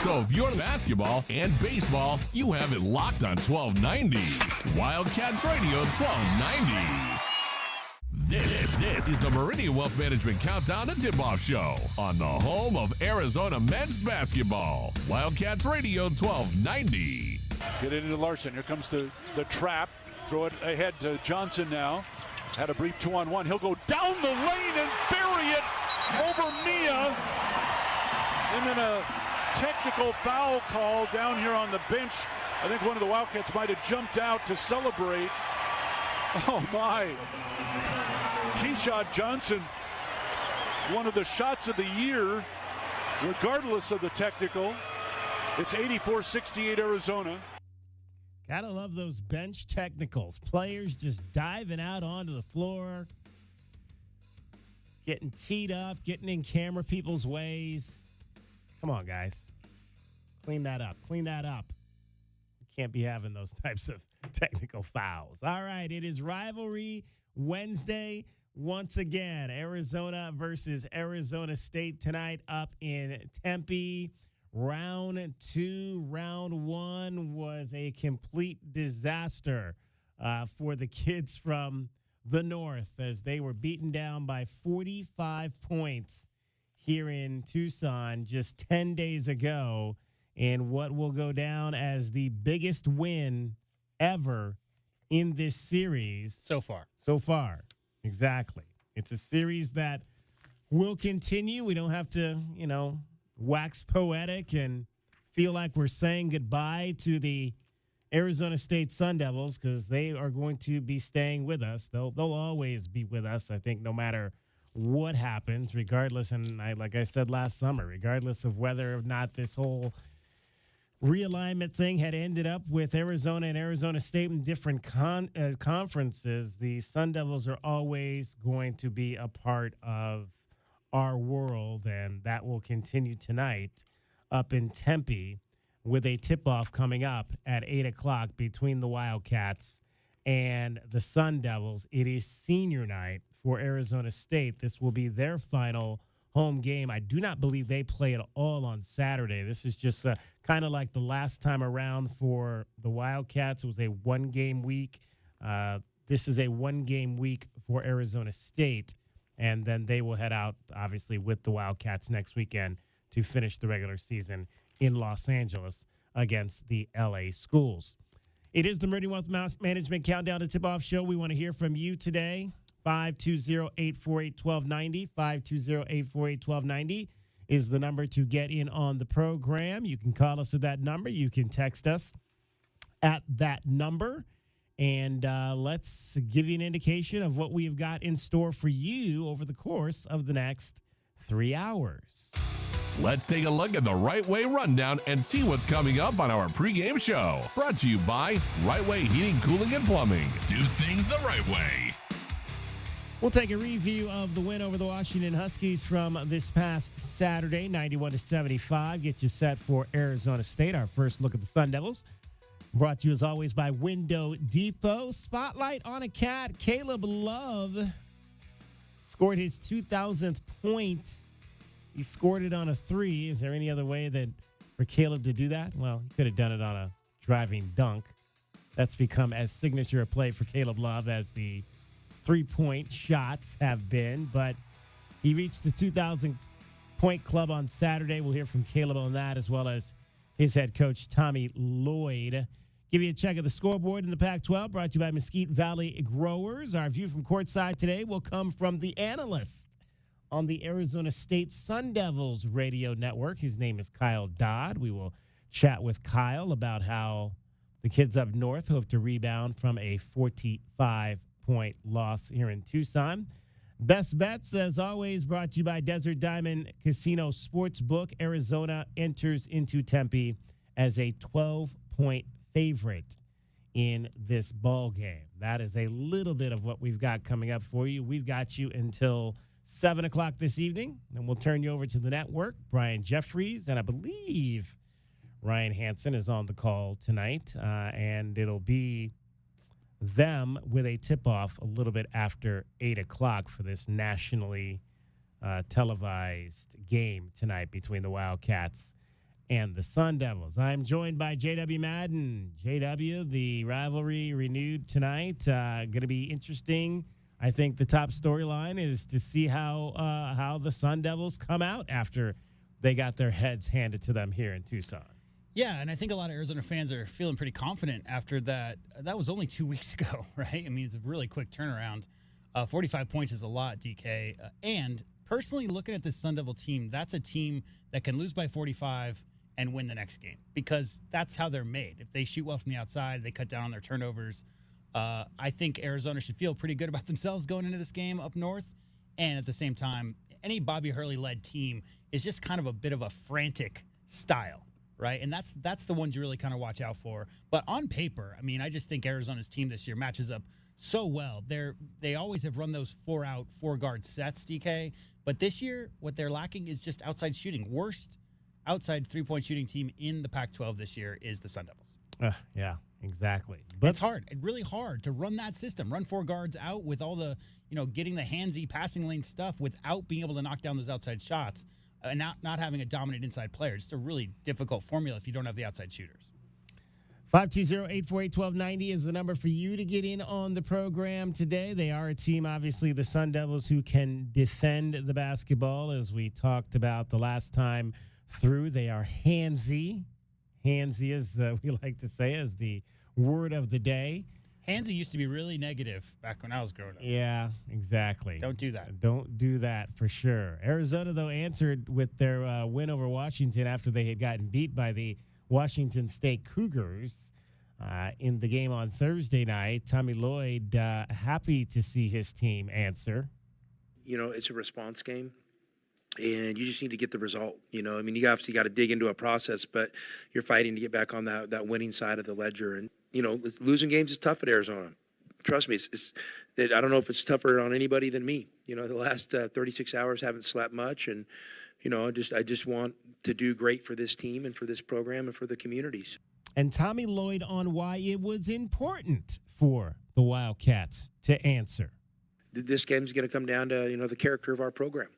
So if you're basketball and baseball, you have it locked on 1290. Wildcats Radio 1290. This is the Meridian Wealth Management Countdown to Tipoff Show on the home of Arizona men's basketball. Wildcats Radio 1290. Get it into Larson. Here comes the trap. Throw it ahead to Johnson now. Had a brief 2-on-1. He'll go down the lane and bury it over Mia. And then a technical foul call down here on the bench. I think one of the Wildcats might have jumped out to celebrate. Oh my. Keyshawn Johnson, one of the shots of the year, regardless of the technical. It's 84-68 Arizona. Gotta love those bench technicals. Players just diving out onto the floor, getting teed up, getting in camera people's ways. Come on, guys. Clean that up. Clean that up. You can't be having those types of technical fouls. All right, it is Rivalry Wednesday. Once again, Arizona versus Arizona State tonight up in Tempe. Round 2, round 1 was a complete disaster for the kids from the North as they were beaten down by 45 points here in Tucson just 10 days ago in what will go down as the biggest win ever in this series. So far. So far. Exactly. It's a series that will continue. We don't have to, wax poetic and feel like we're saying goodbye to the Arizona State Sun Devils because they are going to be staying with us. They'll always be with us, I think, no matter what happens, regardless. And like I said last summer, regardless of whether or not this whole realignment thing had ended up with Arizona and Arizona State in different conferences, the Sun Devils are always going to be a part of our world, and that will continue tonight up in Tempe with a tip-off coming up at 8 o'clock between the Wildcats and the Sun Devils. It is senior night for Arizona State. This will be their final home game. I do not believe they play at all on Saturday. This is just kind of like the last time around for the Wildcats. It was a one-game week. This is a one-game week for Arizona State. And then they will head out, obviously, with the Wildcats next weekend to finish the regular season in Los Angeles against the L.A. Schools. It is the Meridian Wealth Management Countdown to Tip-Off Show. We want to hear from you today. 520-848-1290. 520-848-1290 is the number to get in on the program. You can call us at that number. You can text us at that number. And let's give you an indication of what we've got in store for you over the course of the next 3 hours. Let's take a look at the Right Way Rundown and see what's coming up on our pregame show. Brought to you by Right Way Heating, Cooling, and Plumbing. Do things the right way. We'll take a review of the win over the Washington Huskies from this past Saturday, 91-75. Get you set for Arizona State. Our first look at the Sun Devils. Brought to you, as always, by Window Depot. Spotlight on a cat. Caleb Love scored his 2,000th point. He scored it on a 3. Is there any other way for Caleb to do that? Well, he could have done it on a driving dunk. That's become as signature a play for Caleb Love as the 3-point shots have been. But he reached the 2,000-point club on Saturday. We'll hear from Caleb on that, as well as his head coach, Tommy Lloyd. Give you a check of the scoreboard in the Pac-12, brought to you by Mesquite Valley Growers. Our view from courtside today will come from the analyst on the Arizona State Sun Devils radio network. His name is Kyle Dodd. We will chat with Kyle about how the kids up north hope to rebound from a 45-point loss here in Tucson. Best Bets, as always, brought to you by Desert Diamond Casino Sportsbook. Arizona enters into Tempe as a 12-point favorite in this ball game. That is a little bit of what we've got coming up for you. We've got you until 7 o'clock this evening, and we'll turn you over to the network. Brian Jeffries, and I believe Ryan Hansen is on the call tonight, and it'll be them with a tip-off a little bit after 8 o'clock for this nationally televised game tonight between the Wildcats and the Sun Devils. I'm joined by J.W. Madden. J.W., the rivalry renewed tonight. Going to be interesting. I think the top storyline is to see how the Sun Devils come out after they got their heads handed to them here in Tucson. Yeah, and I think a lot of Arizona fans are feeling pretty confident after that. That was only 2 weeks ago, right? I mean, it's a really quick turnaround. 45 points is a lot, DK. And personally, looking at this Sun Devil team, that's a team that can lose by 45 and win the next game because that's how they're made. If they shoot well from the outside, they cut down on their turnovers. I think Arizona should feel pretty good about themselves going into this game up north. And at the same time, any Bobby Hurley-led team is just kind of a bit of a frantic style, right? And that's the ones you really kind of watch out for. But on paper, I mean, I just think Arizona's team this year matches up so well. They always have run those 4-out, 4-guard sets, DK. But this year, what they're lacking is just outside shooting. Worst outside three-point shooting team in the Pac-12 this year is the Sun Devils. Yeah, exactly. But it's hard. It's really hard to run that system, run 4 guards out with all the, getting the handsy passing lane stuff without being able to knock down those outside shots and not having a dominant inside player. It's a really difficult formula if you don't have the outside shooters. 520-848-1290 is the number for you to get in on the program today. They are a team, obviously, the Sun Devils, who can defend the basketball, as we talked about the last time through. They are handsy. Handsy, as we like to say, is the word of the day. Handsy used to be really negative back when I was growing up. Yeah, exactly. Don't do that. Don't do that for sure. Arizona, though, answered with their win over Washington after they had gotten beat by the Washington State Cougars in the game on Thursday night. Tommy Lloyd, happy to see his team answer. It's a response game, and you just need to get the result. You obviously got to dig into a process, but you're fighting to get back on that winning side of the ledger. And, losing games is tough at Arizona. Trust me, I don't know if it's tougher on anybody than me. The last 36 hours haven't slept much, and, I just want to do great for this team and for this program and for the communities. And Tommy Lloyd on why it was important for the Wildcats to answer. This game's going to come down to, the character of our program.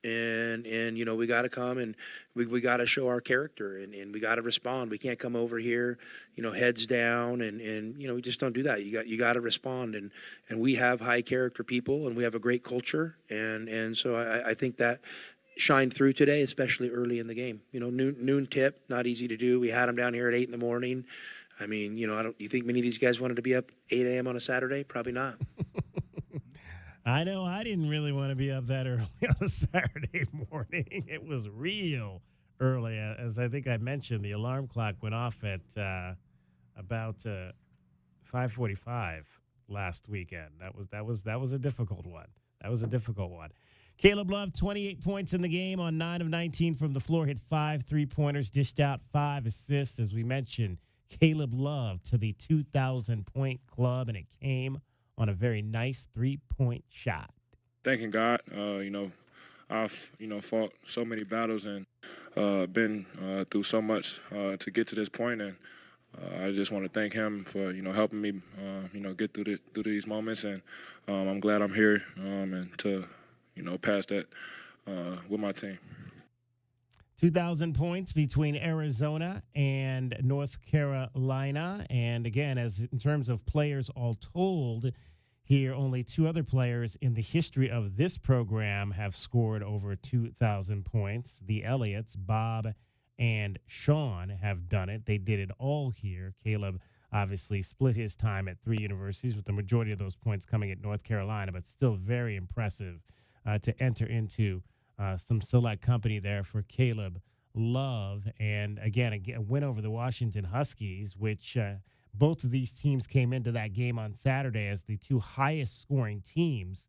And we got to come and we got to show our character and we got to respond. We can't come over here, heads down and we just don't do that. You got to respond and we have high character people and we have a great culture and so I think that shined through today, especially early in the game. Noon tip, not easy to do. We had them down here at 8 a.m. I mean, you think many of these guys wanted to be up 8 a.m. on a Saturday? Probably not. I know I didn't really want to be up that early on a Saturday morning. It was real early. As I think I mentioned, the alarm clock went off at about 5:45 last weekend. That was a difficult one. Caleb Love, 28 points in the game on 9 of 19 from the floor, hit 5 3-pointers, dished out 5 assists. As we mentioned, Caleb Love to the 2,000-point club, and it came on a very nice 3-point shot. Thanking God, I've fought so many battles and been through so much to get to this point, and I just want to thank him for helping me get through these moments, and I'm glad I'm here and to pass that with my team. 2,000 points between Arizona and North Carolina. And again, in terms of players all told, here only 2 other players in the history of this program have scored over 2,000 points. The Elliots, Bob and Sean, have done it. They did it all here. Caleb obviously split his time at 3 universities, with the majority of those points coming at North Carolina, but still very impressive to enter into some select company there for Caleb Love. And again, a win over the Washington Huskies, which both of these teams came into that game on Saturday as the 2 highest scoring teams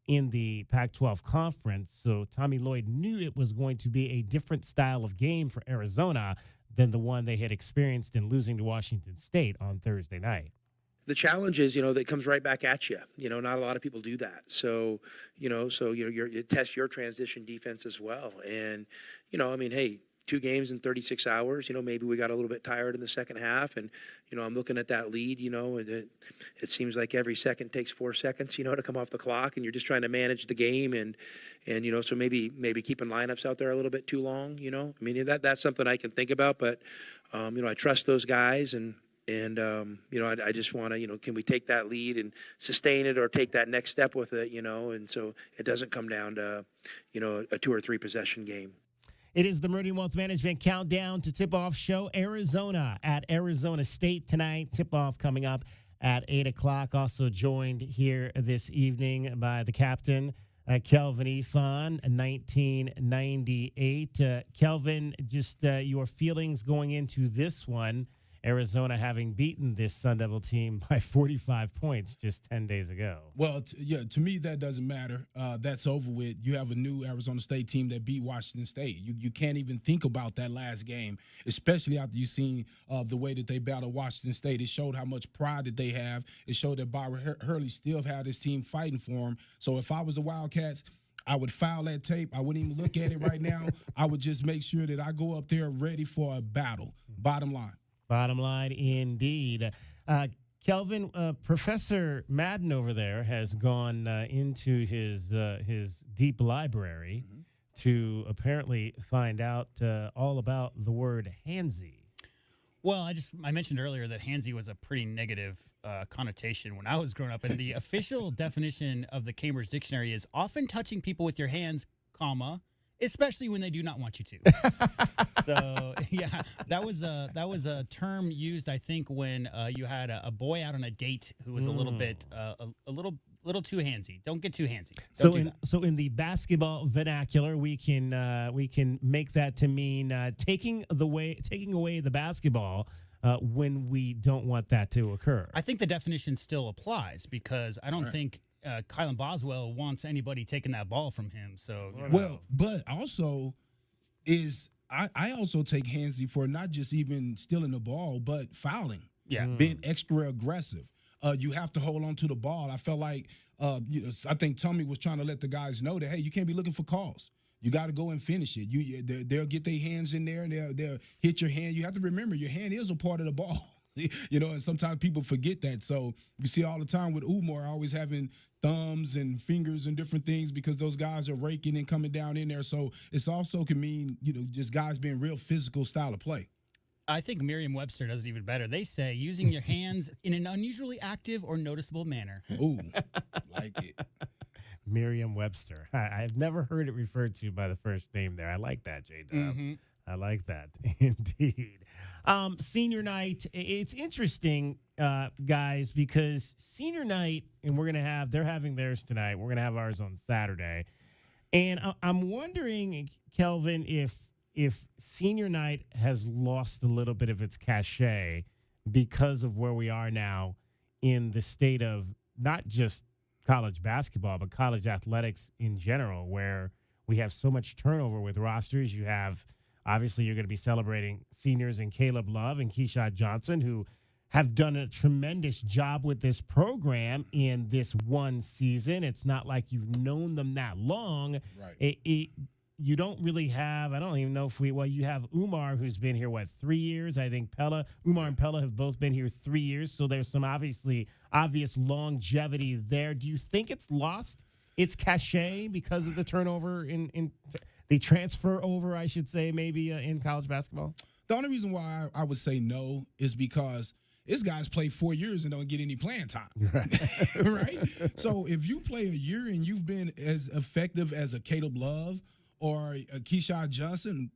in the Pac-12 conference. So Tommy Lloyd knew it was going to be a different style of game for Arizona than the one they had experienced in losing to Washington State on Thursday night. The challenge is, that comes right back at you. Not a lot of people do that. So, you test your transition defense as well. And, hey, 2 games in 36 hours. Maybe we got a little bit tired in the second half, and I'm looking at that lead. And it seems like every second takes 4 seconds, to come off the clock, and you're just trying to manage the game, and so maybe keeping lineups out there a little bit too long. I mean, that's something I can think about, but I trust those guys, and I just want to, can we take that lead and sustain it, or take that next step with it, and so it doesn't come down to, a 2 or 3 possession game. It is the Meridian Wealth Management Countdown to Tip-Off Show. Arizona at Arizona State tonight. Tip-off coming up at 8 o'clock. Also joined here this evening by the captain, Kelvin Ifan, 1998. Kelvin, just your feelings going into this one. Arizona having beaten this Sun Devil team by 45 points just 10 days ago. Well, to me, that doesn't matter. That's over with. You have a new Arizona State team that beat Washington State. You can't even think about that last game, especially after you've seen the way that they battled Washington State. It showed how much pride that they have. It showed that Byron Hurley still had his team fighting for him. So if I was the Wildcats, I would file that tape. I wouldn't even look at it right now. I would just make sure that I go up there ready for a battle, bottom line. Bottom line, indeed. Kelvin, Professor Madden over there has gone into his deep library to apparently find out all about the word handsy. Well, I mentioned earlier that handsy was a pretty negative connotation when I was growing up, and the official definition of the Cambridge Dictionary is often touching people with your hands, comma, especially when they do not want you to. So yeah, that was a term used, I think, when you had a boy out on a date who was a little bit a little too handsy. Don't get too handsy. So in the basketball vernacular, we can make that to mean taking away the basketball when we don't want that to occur. I think the definition still applies, because I don't think Kylan Boswell wants anybody taking that ball from him. So well, but also I also take handsy for not just even stealing the ball, but fouling. Yeah, being extra aggressive. You have to hold on to the ball. I felt like I think Tommy was trying to let the guys know that, hey, you can't be looking for calls. You got to go and finish it. They'll get their hands in there and they'll hit your hand. You have to remember your hand is a part of the ball. And sometimes people forget that. So you see all the time with Umar always having thumbs and fingers and different things, because those guys are raking and coming down in there. So it's also can mean, just guys being real physical style of play. I think Merriam-Webster does it even better. They say using your hands in an unusually active or noticeable manner. Ooh, like it. Merriam-Webster. I've never heard it referred to by the first name there. I like that, J-Dub. I like that, indeed. Senior night, it's interesting, guys, because senior night, and they're having theirs tonight. We're going to have ours on Saturday. And I'm wondering, Kelvin, if senior night has lost a little bit of its cachet because of where we are now in the state of not just college basketball, but college athletics in general, where we have so much turnover with rosters. You have, obviously, you're going to be celebrating seniors in Caleb Love and Keyshawn Johnson, who have done a tremendous job with this program in this one season. It's not like you've known them that long. Right. You don't really have, I don't even know if you have Umar, who's been here, 3 years? I think Umar and Pella have both been here 3 years, so there's some obvious longevity there. Do you think it's lost its cachet because of the turnover in the transfer over, I should say, maybe in college basketball? The only reason why I would say no is because this guy's played 4 years and don't get any playing time. Right? So if you play a year and you've been as effective as a Caleb Love or a Keyshawn Johnson,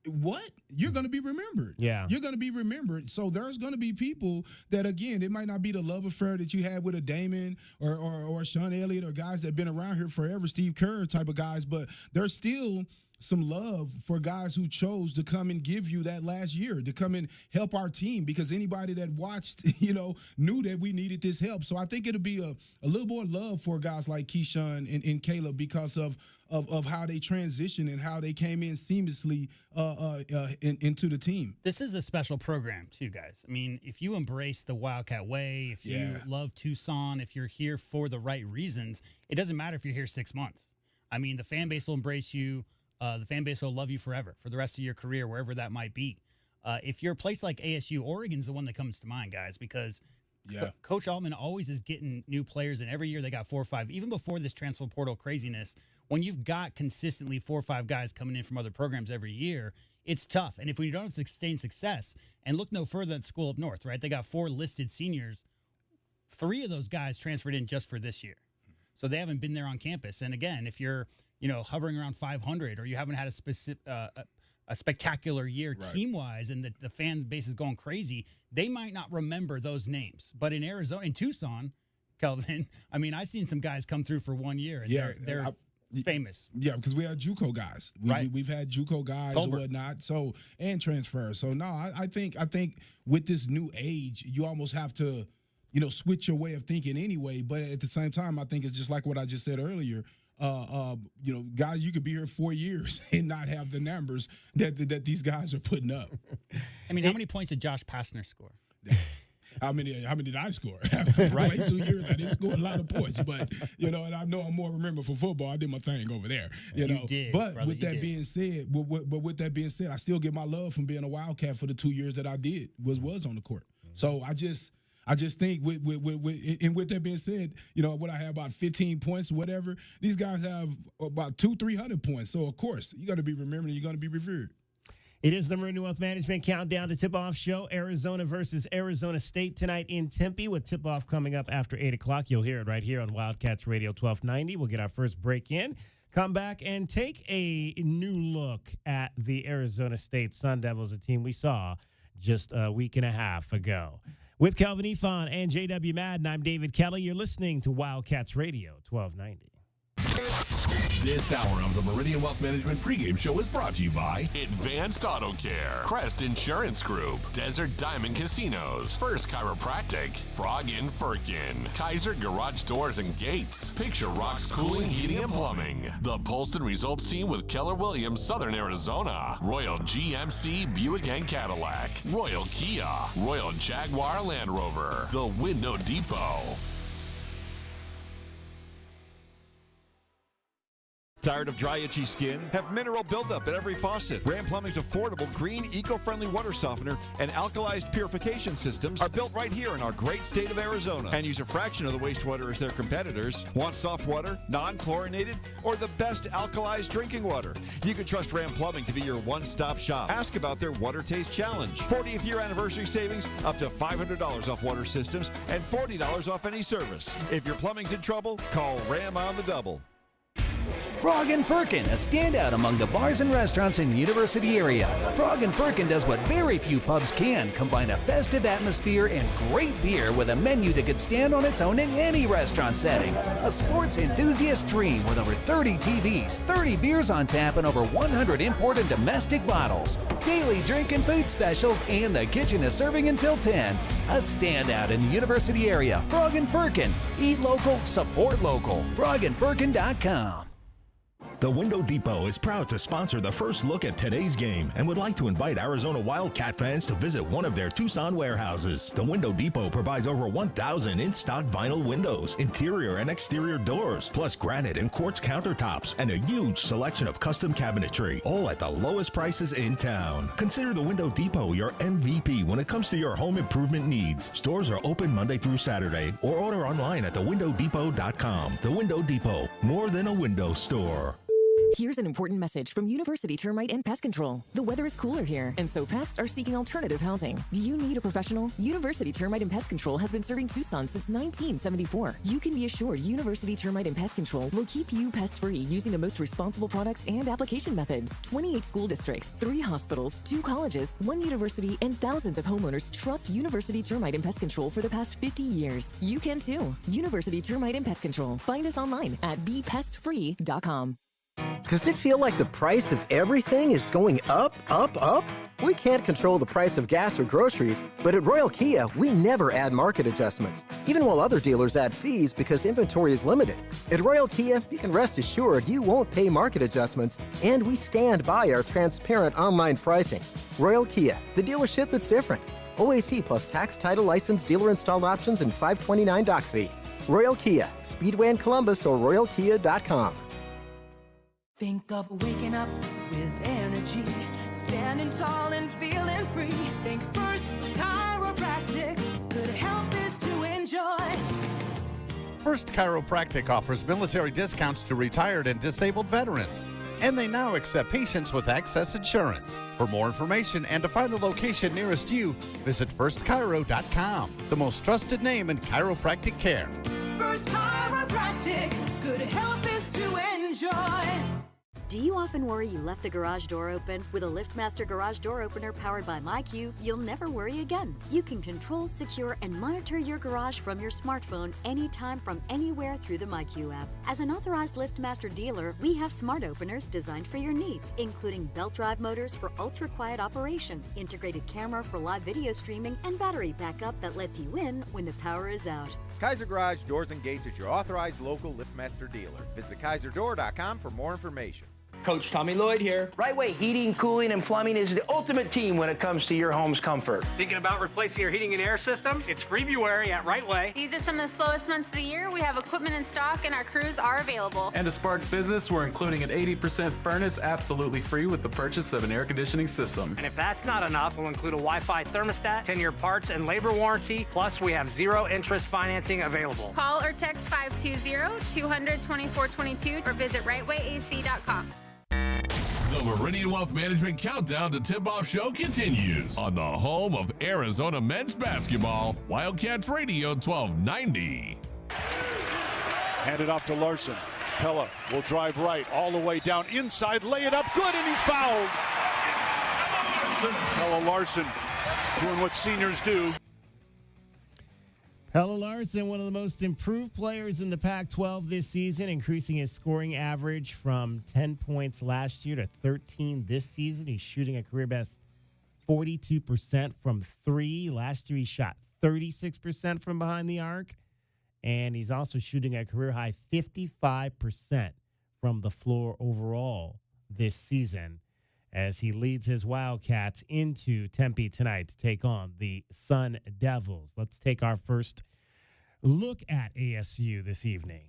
what? You're going to be remembered. Yeah. You're going to be remembered. So there's going to be people that, again, it might not be the love affair that you had with a Damon or Sean Elliott or guys that have been around here forever, Steve Kerr type of guys, but there's still some love for guys who chose to come and give you that last year, to come and help our team, because anybody that watched, knew that we needed this help. So I think it'll be a little more love for guys like Keyshawn and Caleb because of how they transitioned and how they came in seamlessly into the team. This is a special program, too, guys. I mean, if you embrace the Wildcat way, if you love Tucson, if you're here for the right reasons, it doesn't matter if you're here 6 months. I mean, the fan base will embrace you. The fan base will love you forever for the rest of your career, wherever that might be. If you're a place like ASU, Oregon's the one that comes to mind, guys, because Coach Altman always is getting new players, and every year they got 4 or 5. Even before this transfer portal craziness, when you've got consistently 4 or 5 guys coming in from other programs every year, it's tough. And if we don't sustain success, and look no further than school up north, right? They got 4 listed seniors. 3 of those guys transferred in just for this year. So they haven't been there on campus. And again, if you're, hovering around 500 or you haven't had a spectacular year team-wise and the fan base is going crazy, they might not remember those names. But in Arizona, in Tucson, Kelvin, I mean, I've seen some guys come through for 1 year, and they're famous. Yeah, because we had JUCO guys. We've had JUCO guys and whatnot. So, and transfers. So no, I think with this new age, you almost have to, switch your way of thinking anyway. But at the same time, I think it's just like what I just said earlier. Guys, you could be here 4 years and not have the numbers that these guys are putting up. I mean, how many points did Josh Pastner score? How many did I score? I played 2 years. I didn't score a lot of points, but and I know I'm more remembered for football. I did my thing over there. You did, but brother, with that being said, I still get my love from being a Wildcat for the 2 years that I did was on the court. So I just think with that being said, what I have about 15 points, whatever. These guys have about 200-300 points. So of course you got to be remembered. You're going to be revered. It is the Meridian Wealth Management Countdown to Tip-Off Show. Arizona versus Arizona State tonight in Tempe with tip-off coming up after 8 o'clock. You'll hear it right here on Wildcats Radio 1290. We'll get our first break in, come back, and take a new look at the Arizona State Sun Devils, a team we saw just a week and a half ago. With Kelvin Efon and J.W. Madden, I'm David Kelly. You're listening to Wildcats Radio 1290. This hour of the Meridian Wealth Management pregame show is brought to you by Advanced Auto Care, Crest Insurance Group, Desert Diamond Casinos, First Chiropractic, Frog & Firkin, Kaiser Garage Doors and Gates, Picture Rocks Cooling, Heating and Plumbing, the Polston Results Team with Keller Williams, Southern Arizona, Royal GMC Buick and Cadillac, Royal Kia, Royal Jaguar Land Rover, the Window Depot. Tired of dry, itchy skin? Have mineral buildup at every faucet. Ram Plumbing's affordable, green, eco-friendly water softener and alkalized purification systems are built right here in our great state of Arizona and use a fraction of the wastewater as their competitors. Want soft water, non-chlorinated, or the best alkalized drinking water? You can trust Ram Plumbing to be your one-stop shop. Ask about their Water Taste Challenge. 40th year anniversary savings, up to $500 off water systems and $40 off any service. If your plumbing's in trouble, call Ram on the double. Frog & Firkin, a standout among the bars and restaurants in the University area. Frog & Firkin does what very few pubs can, combine a festive atmosphere and great beer with a menu that could stand on its own in any restaurant setting. A sports enthusiast dream with over 30 TVs, 30 beers on tap, and over 100 import and domestic bottles. Daily drink and food specials, and the kitchen is serving until 10. A standout in the University area. Frog & Firkin. Eat local, support local. frogandfirkin.com. The Window Depot is proud to sponsor the first look at today's game and would like to invite Arizona Wildcat fans to visit one of their Tucson warehouses. The Window Depot provides over 1,000 in-stock vinyl windows, interior and exterior doors, plus granite and quartz countertops, and a huge selection of custom cabinetry, all at the lowest prices in town. Consider the Window Depot your MVP when it comes to your home improvement needs. Stores are open Monday through Saturday, or order online at thewindowdepot.com. The Window Depot, more than a window store. Here's an important message from University Termite and Pest Control. The weather is cooler here, and so pests are seeking alternative housing. Do you need a professional? University Termite and Pest Control has been serving Tucson since 1974. You can be assured University Termite and Pest Control will keep you pest-free using the most responsible products and application methods. 28 school districts, 3 hospitals, 2 colleges, 1 university, and thousands of homeowners trust University Termite and Pest Control for the past 50 years. You can too. University Termite and Pest Control. Find us online at bepestfree.com. Does it feel like the price of everything is going up, up, up? We can't control the price of gas or groceries, but at Royal Kia, we never add market adjustments, even while other dealers add fees because inventory is limited. At Royal Kia, you can rest assured you won't pay market adjustments, and we stand by our transparent online pricing. Royal Kia, the dealership that's different. OAC plus tax, title, license, dealer installed options, and $529 doc fee. Royal Kia, Speedway in Columbus or royalkia.com. Think of waking up with energy, standing tall and feeling free. Think First Chiropractic, good health is to enjoy. First Chiropractic offers military discounts to retired and disabled veterans. And they now accept patients with excess insurance. For more information and to find the location nearest you, visit firstchiro.com, the most trusted name in chiropractic care. First Chiropractic, good health is to enjoy. Do you often worry you left the garage door open? With a LiftMaster garage door opener powered by MyQ, you'll never worry again. You can control, secure, and monitor your garage from your smartphone anytime from anywhere through the MyQ app. As an authorized LiftMaster dealer, we have smart openers designed for your needs, including belt drive motors for ultra-quiet operation, integrated camera for live video streaming, and battery backup that lets you in when the power is out. Kaiser Garage Doors and Gates is your authorized local LiftMaster dealer. Visit KaiserDoor.com for more information. Coach Tommy Lloyd here. Right Way Heating, Cooling, and Plumbing is the ultimate team when it comes to your home's comfort. Thinking about replacing your heating and air system? It's February at Right Way. These are some of the slowest months of the year. We have equipment in stock and our crews are available. And to spark business, we're including an 80% furnace absolutely free with the purchase of an air conditioning system. And if that's not enough, we'll include a Wi-Fi thermostat, 10-year parts and labor warranty, plus we have zero interest financing available. Call or text 520-200-2422 or visit rightwayac.com. The Meridian Wealth Management Countdown to Tip-Off Show continues on the home of Arizona men's basketball, Wildcats Radio 1290. Hand it off to Larson. Pella will drive right all the way down inside, lay it up good, and he's fouled. Pella Larson doing what seniors do. Pella Larson, one of the most improved players in the Pac-12 this season, increasing his scoring average from 10 points last year to 13 this season. He's shooting a career-best 42% from three. Last year he shot 36% from behind the arc. And he's also shooting a career-high 55% from the floor overall this season, as he leads his Wildcats into Tempe tonight to take on the Sun Devils. Let's take our first look at ASU this evening.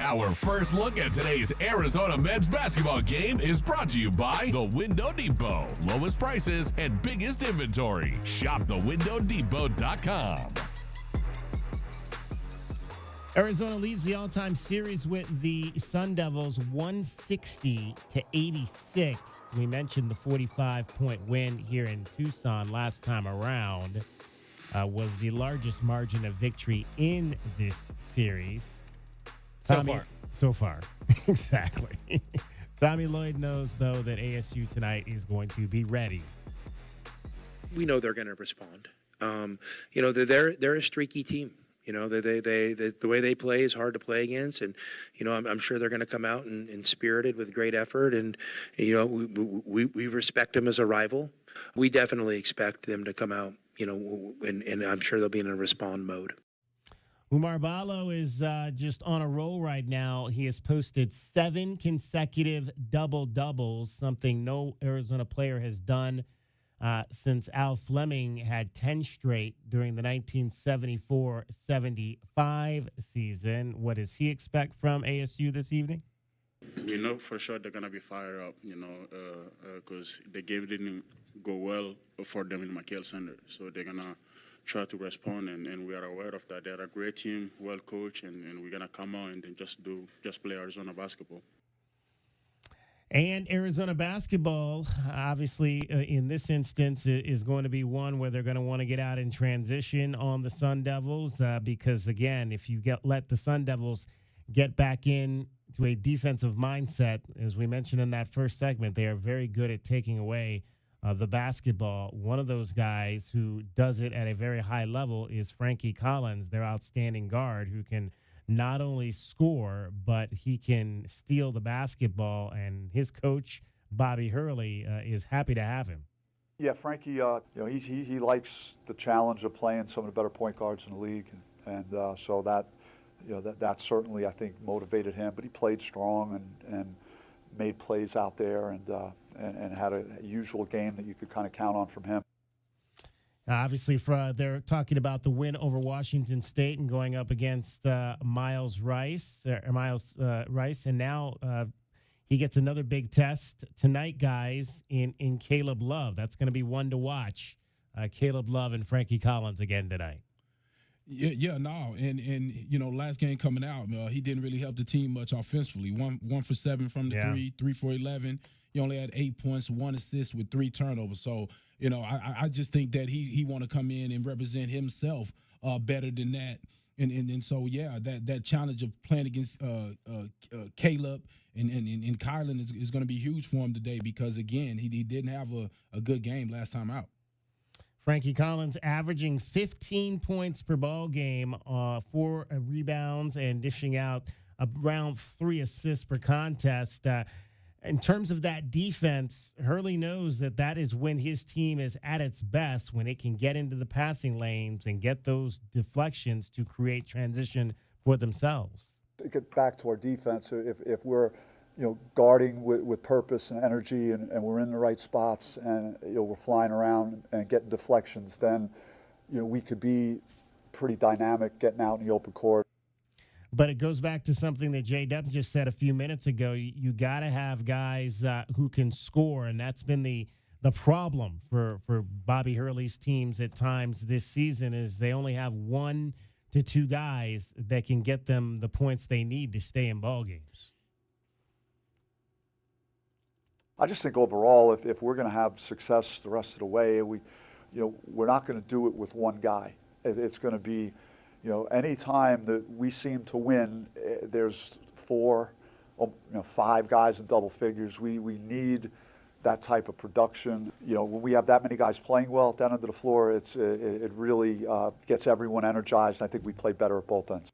Our first look at today's Arizona men's basketball game is brought to you by The Window Depot. Lowest prices and biggest inventory. Shop thewindowdepot.com. Arizona leads the all-time series with the Sun Devils 160-86. We mentioned the 45-point win here in Tucson last time around was the largest margin of victory in this series. So far. Exactly. Tommy Lloyd knows, though, that ASU tonight is going to be ready. We know they're going to respond. They're a streaky team. The way they play is hard to play against, and I'm sure they're going to come out and spirited with great effort. And we respect them as a rival. We definitely expect them to come out, and I'm sure they'll be in a respond mode. Umar Ballo is just on a roll right now. He has posted 7 consecutive double-doubles, something no Arizona player has done since Al Fleming had 10 straight during the 1974-75 season. What does he expect from ASU this evening? We know for sure they're going to be fired up, because the game didn't go well for them in McHale Center. So they're going to try to respond, and we are aware of that. They're a great team, well coached, and we're going to come out and just play Arizona basketball. And Arizona basketball, obviously, in this instance, is going to be one where they're going to want to get out in transition on the Sun Devils because, again, if you let the Sun Devils get back in to a defensive mindset, as we mentioned in that first segment, they are very good at taking away the basketball. One of those guys who does it at a very high level is Frankie Collins, their outstanding guard, who can not only score, but he can steal the basketball, and his coach, Bobby Hurley, is happy to have him. Yeah, Frankie, he likes the challenge of playing some of the better point guards in the league, and so that certainly, I think, motivated him. But he played strong and made plays out there, and had a usual game that you could kind of count on from him. Obviously, they're talking about the win over Washington State and going up against Miles Rice, and now he gets another big test tonight, guys, in Caleb Love. That's going to be one to watch. Caleb Love and Frankie Collins again tonight. And last game coming out, he didn't really help the team much offensively. One for 7 from the three for 11. He only had 8 points, 1 assist with 3 turnovers. So, I just think that he want to come in and represent himself better than that. And so, that challenge of playing against Caleb and Kylan is going to be huge for him today because, again, he didn't have a good game last time out. Frankie Collins averaging 15 points per ball game, 4 rebounds, and dishing out around 3 assists per contest. In terms of that defense, Hurley knows that is when his team is at its best, when it can get into the passing lanes and get those deflections to create transition for themselves. To get back to our defense, if we're guarding with purpose and energy and we're in the right spots and we're flying around and getting deflections, then we could be pretty dynamic getting out in the open court. But it goes back to something that J-Dub just said a few minutes ago. You got to have guys who can score, and that's been the problem for Bobby Hurley's teams at times this season is they only have 1 to 2 guys that can get them the points they need to stay in ball games. I just think overall, if we're going to have success the rest of the way, we're not going to do it with one guy. It's going to be, any time that we seem to win, there's 4, 5 guys in double figures. We need that type of production. When we have that many guys playing well at that end of the floor, it really gets everyone energized. I think we play better at both ends.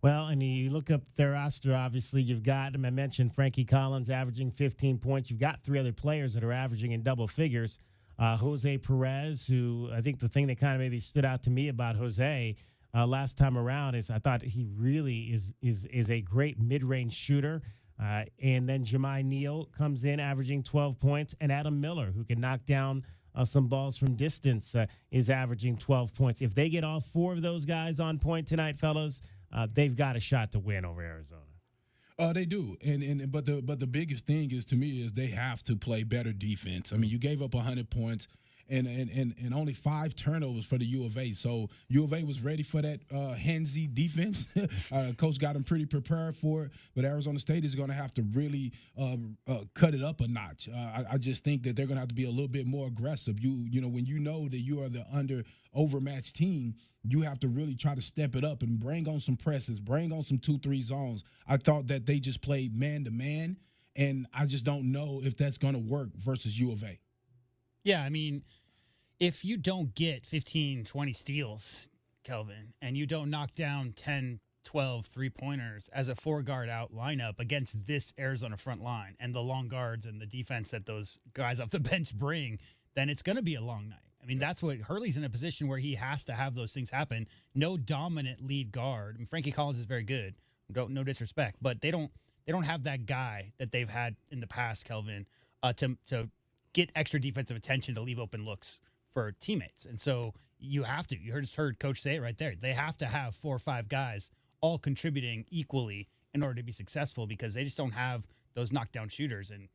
Well, and you look up their roster, obviously, you've got, I mentioned Frankie Collins averaging 15 points. You've got 3 other players that are averaging in double figures. Jose Perez, who I think the thing that kind of maybe stood out to me about Jose last time around is I thought he really is a great mid-range shooter. And then Jemai Neal comes in averaging 12 points. And Adam Miller, who can knock down some balls from distance, is averaging 12 points. If they get all 4 of those guys on point tonight, fellas, they've got a shot to win over Arizona. They do, but the biggest thing is to me is they have to play better defense. I mean, you gave up 100 points and only 5 turnovers for the U of A. So U of A was ready for that handsy defense. Coach got them pretty prepared for it, but Arizona State is going to have to really cut it up a notch. I just think that they're going to have to be a little bit more aggressive. When you know that you are the overmatched team, you have to really try to step it up and bring on some presses, bring on some 2-3 zones. I thought that they just played man-to-man, and I just don't know if that's going to work versus U of A. Yeah, I mean, if you don't get 15, 20 steals, Kelvin, and you don't knock down 10, 12 3-pointers as a 4-guard out lineup against this Arizona front line and the long guards and the defense that those guys off the bench bring, then it's going to be a long night. I mean, that's what Hurley's in a position where he has to have those things happen. No dominant lead guard. I mean, Frankie Collins is very good. No disrespect, but they don't have that guy that they've had in the past, Kelvin, to get extra defensive attention to leave open looks for teammates. And so you have to. You just heard Coach say it right there. They have to have 4 or 5 guys all contributing equally in order to be successful because they just don't have those knockdown shooters. And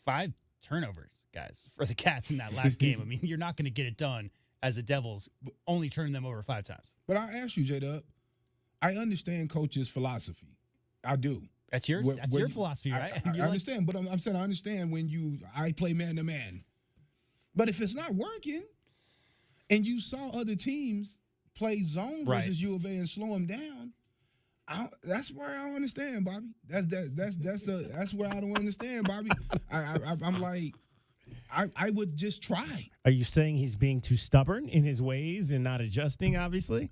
5 turnovers, guys, for the Cats in that last game. I mean, you're not going to get it done as the Devils, only turning them over 5 times. But I ask you, J-Dub, I understand Coach's philosophy. I do. That's your philosophy, right? I understand, but I'm saying I understand when I play man-to-man. But if it's not working and you saw other teams play zone versus U of A and slow them down, that's where I don't understand, Bobby. That's where I don't understand, Bobby. I'm like, I would just try. Are you saying he's being too stubborn in his ways and not adjusting, obviously?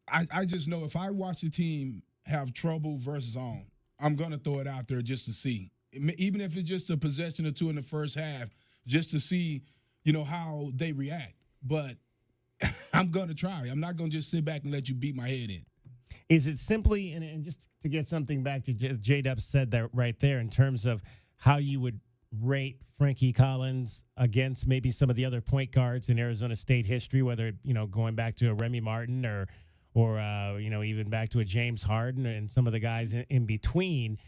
I just know if I watch the team have trouble versus zone, I'm going to throw it out there just to see. Even if it's just a possession or 2 in the first half, just to see, how they react. But I'm going to try. I'm not going to just sit back and let you beat my head in. Is it simply, and just to get something back to J-Dub said that right there in terms of how you would rate Frankie Collins against maybe some of the other point guards in Arizona State history, whether, going back to a Remy Martin or even back to a James Harden and some of the guys in between?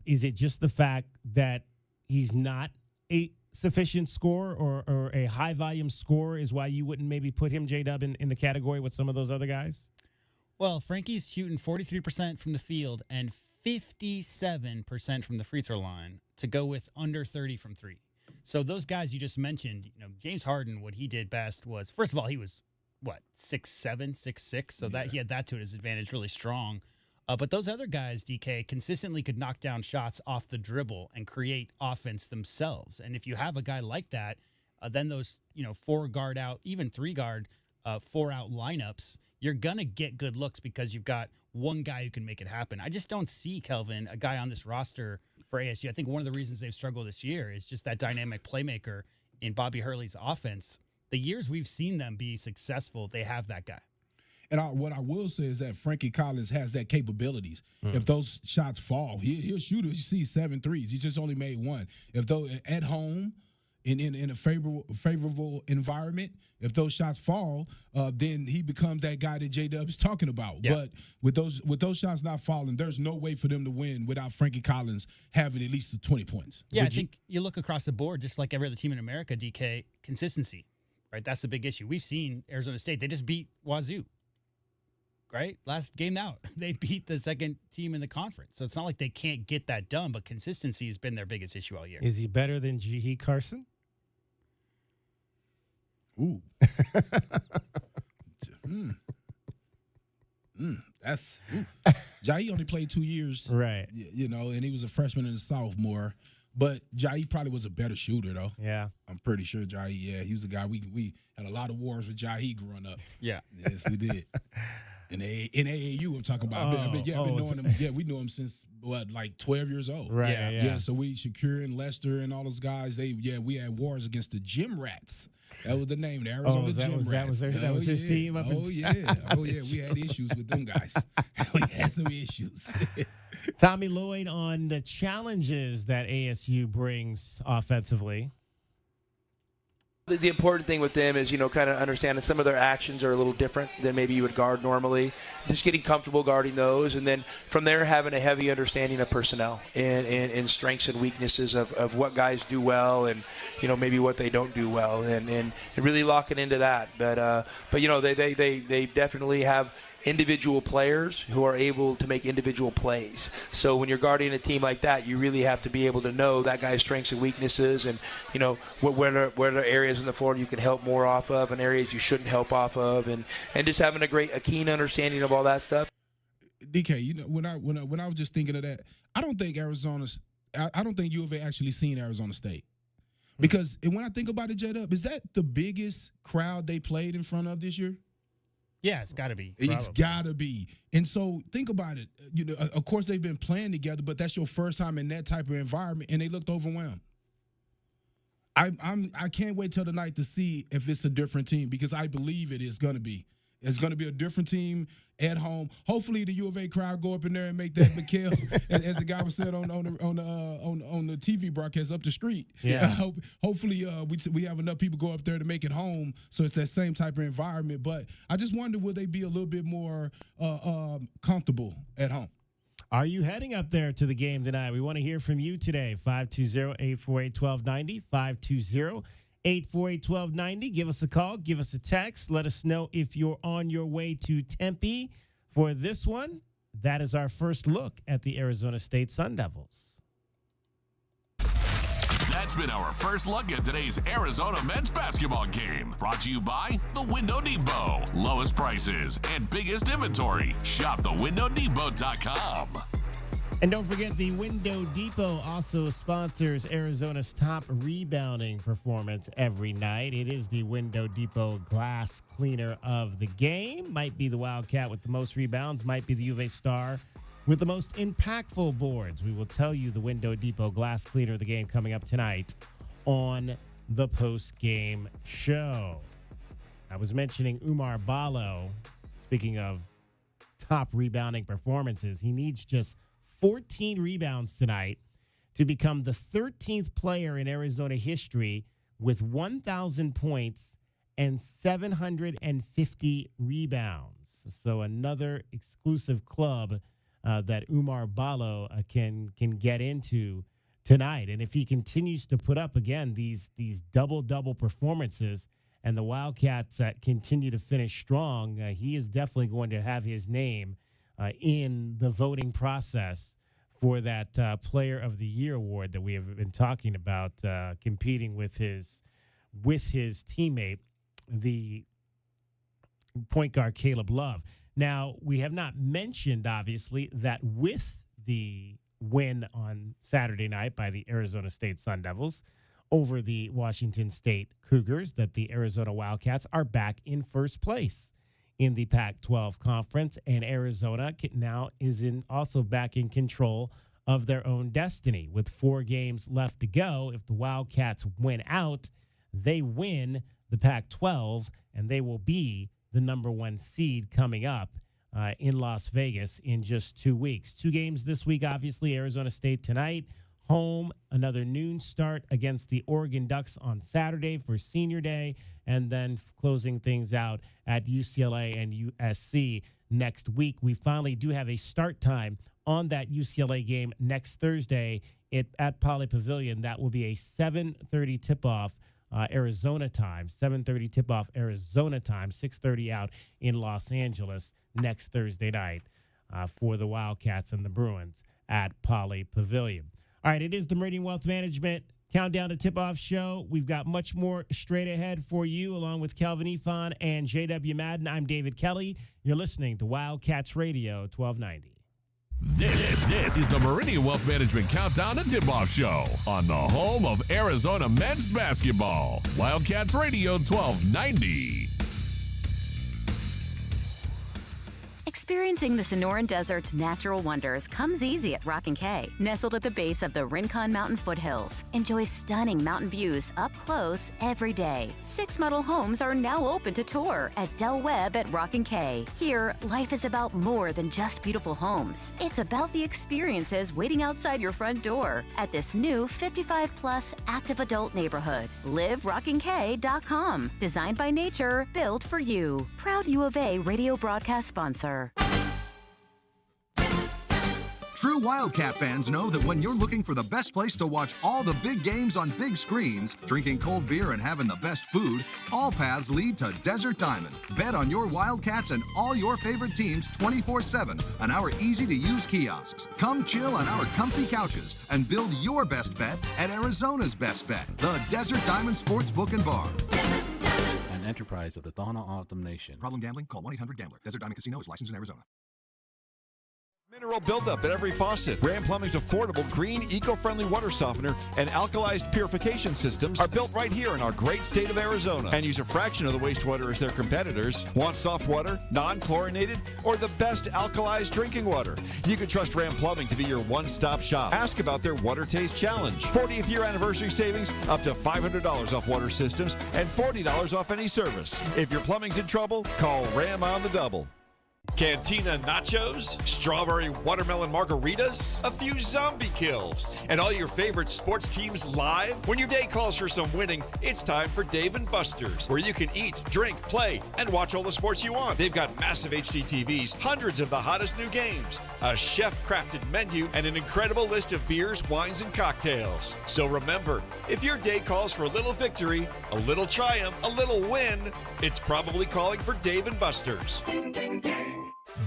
Is it just the fact that he's not a sufficient scorer or a high volume scorer is why you wouldn't maybe put him, J-Dub, in the category with some of those other guys? Well, Frankie's shooting 43% from the field and 57% from the free throw line to go with under 30 from three. So those guys you just mentioned, James Harden, what he did best was, first of all, he was, 6'7", 6'6", so that he had that to his advantage, really strong. But those other guys, DK, consistently could knock down shots off the dribble and create offense themselves. And if you have a guy like that, then those, 4-guard out, even 3-guard, 4-out lineups, you're going to get good looks because you've got one guy who can make it happen. I just don't see, Kelvin, a guy on this roster for ASU. I think one of the reasons they've struggled this year is just that dynamic playmaker in Bobby Hurley's offense. The years we've seen them be successful, they have that guy. And what I will say is that Frankie Collins has that capabilities. If those shots fall, he'll shoot it. You see 7 threes. He just only made one. If though at home, in a favorable environment, if those shots fall, then he becomes that guy that J-Dub is talking about. Yeah. But with those shots not falling, there's no way for them to win without Frankie Collins having at least 20 points. Yeah, I think you look across the board, just like every other team in America, DK, consistency, right? That's the big issue. We've seen Arizona State. They just beat Wazoo. Right? Last game out, they beat the second team in the conference. So it's not like they can't get that done, but consistency has been their biggest issue all year. Is he better than Jihi Carson? Ooh. That's Jai only played 2 years. Right. And he was a freshman and a sophomore. But Jai probably was a better shooter, though. Yeah. I'm pretty sure Jai, he was a guy we had a lot of wars with Jai growing up. Yeah. Yes, we did. In AAU, I'm talking about. I've been knowing him. Yeah, we knew him since, 12 years old. Right, yeah. So Shakur and Lester and all those guys, we had wars against the Gym Rats. That was the name, the Arizona Gym Rats. That was his team? We had issues with them guys. We had some issues. Tommy Lloyd on the challenges that ASU brings offensively. The important thing with them is, kind of understanding some of their actions are a little different than maybe you would guard normally. Just getting comfortable guarding those. And then from there, having a heavy understanding of personnel and strengths and weaknesses of what guys do well and, maybe what they don't do well and really locking into that. But they definitely have individual players who are able to make individual plays. So when you're guarding a team like that, you really have to be able to know that guy's strengths and weaknesses and, where are areas in the floor you can help more off of and areas you shouldn't help off of and just having a keen understanding of all that stuff. DK, when I was just thinking of that, I don't think U of A actually seen Arizona State. Because when I think about it, J-Dub, is that the biggest crowd they played in front of this year? Yeah, it's got to be. It's got to be. And so think about it. Of course, they've been playing together, but that's your first time in that type of environment, and they looked overwhelmed. I can't wait till tonight to see if it's a different team because I believe it is going to be. It's going to be a different team at home. Hopefully, the U of A crowd go up in there and make that Mikhail, as the guy was said on the TV broadcast up the street. Yeah. Hopefully, we have enough people go up there to make it home, so it's that same type of environment. But I just wonder, will they be a little bit more comfortable at home? Are you heading up there to the game tonight? We want to hear from you today. 520-848-1290. 520-848-1290. Give us a call. Give us a text. Let us know if you're on your way to Tempe for this one. That is our first look at the Arizona State Sun Devils. That's been our first look at today's Arizona men's basketball game. Brought to you by The Window Depot. Lowest prices and biggest inventory. Shop thewindowdepot.com. And don't forget, the Window Depot also sponsors Arizona's top rebounding performance every night. It is the Window Depot glass cleaner of the game. Might be the Wildcat with the most rebounds. Might be the U of A star with the most impactful boards. We will tell you the Window Depot glass cleaner of the game coming up tonight on the post-game show. I was mentioning Umar Ballo. Speaking of top rebounding performances, he needs just 14 rebounds tonight to become the 13th player in Arizona history with 1,000 points and 750 rebounds. So another exclusive club that Umar Ballo can get into tonight. And if he continues to put up, again, these double-double performances and the Wildcats continue to finish strong, he is definitely going to have his name in the voting process for that Player of the Year award that we have been talking about, competing with his teammate, the point guard Caleb Love. Now, we have not mentioned, obviously, that with the win on Saturday night by the Arizona State Sun Devils over the Washington State Cougars, that the Arizona Wildcats are back in first place in the Pac-12 conference, and Arizona now is also back in control of their own destiny. With 4 games left to go, if the Wildcats win out, they win the Pac-12, and they will be the number 1 seed coming up in Las Vegas in just 2 weeks. 2 games this week, obviously. Arizona State tonight, home, another noon start against the Oregon Ducks on Saturday for Senior Day, and then closing things out at UCLA and USC next week. We finally do have a start time on that UCLA game next Thursday at Poly Pavilion. That will be a 7:30 tip-off Arizona time, 7:30 tip-off Arizona time, 6:30 out in Los Angeles next Thursday night for the Wildcats and the Bruins at Poly Pavilion. All right, it is the Meridian Wealth Management Countdown to Tip-Off show. We've got much more straight ahead for you, along with Kelvin Ifan and J.W. Madden. I'm David Kelly. You're listening to Wildcats Radio 1290. This is the Meridian Wealth Management Countdown to Tip-Off Show on the home of Arizona men's basketball. Wildcats Radio 1290. Experiencing the Sonoran Desert's natural wonders comes easy at Rockin' K. Nestled at the base of the Rincon Mountain foothills, enjoy stunning mountain views up close every day. 6 model homes are now open to tour at Del Webb at Rockin' K. Here, life is about more than just beautiful homes. It's about the experiences waiting outside your front door at this new 55-plus active adult neighborhood. LiveRockinK.com. Designed by nature, built for you. Proud U of A radio broadcast sponsor. True Wildcat fans know that when you're looking for the best place to watch all the big games on big screens, drinking cold beer and having the best food, all paths lead to Desert Diamond. Bet on your Wildcats and all your favorite teams 24/7 on our easy-to-use kiosks. Come chill on our comfy couches and build your best bet at Arizona's best bet, the Desert Diamond Sportsbook and Bar. An enterprise of the Tohono O'odham Nation. Problem gambling? Call 1-800-GAMBLER. Desert Diamond Casino is licensed in Arizona. Mineral buildup at every faucet. Ram Plumbing's affordable green, eco-friendly water softener and alkalized purification systems are built right here in our great state of Arizona and use a fraction of the wastewater as their competitors. Want soft water, non-chlorinated, or the best alkalized drinking water? You can trust Ram Plumbing to be your one-stop shop. Ask about their Water Taste Challenge. 40th year anniversary savings, up to $500 off water systems and $40 off any service. If your plumbing's in trouble, call Ram on the double. Cantina nachos, strawberry watermelon margaritas, a few zombie kills, and all your favorite sports teams live? When your day calls for some winning, it's time for Dave & Buster's, where you can eat, drink, play, and watch all the sports you want. They've got massive HD TVs, hundreds of the hottest new games, a chef-crafted menu, and an incredible list of beers, wines, and cocktails. So remember, if your day calls for a little victory, a little triumph, a little win, it's probably calling for Dave & Buster's.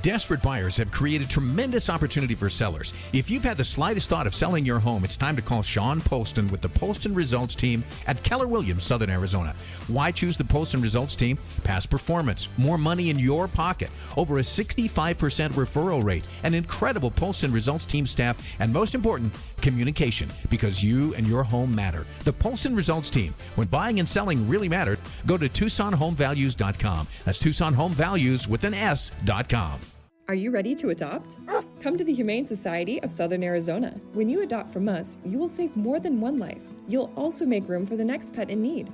Desperate buyers have created tremendous opportunity for sellers. If you've had the slightest thought of selling your home, it's time to call Sean Poston with the Poston Results Team at Keller Williams, Southern Arizona. Why choose the Poston Results Team? Past performance, more money in your pocket, over a 65% referral rate, an incredible Poston Results Team staff, and most important, communication, because you and your home matter. The Poston Results Team. When buying and selling really mattered, go to TucsonHomeValues.com. That's TucsonHomeValues with an S.com. Are you ready to adopt? Come to the Humane Society of Southern Arizona. When you adopt from us, you will save more than one life. You'll also make room for the next pet in need.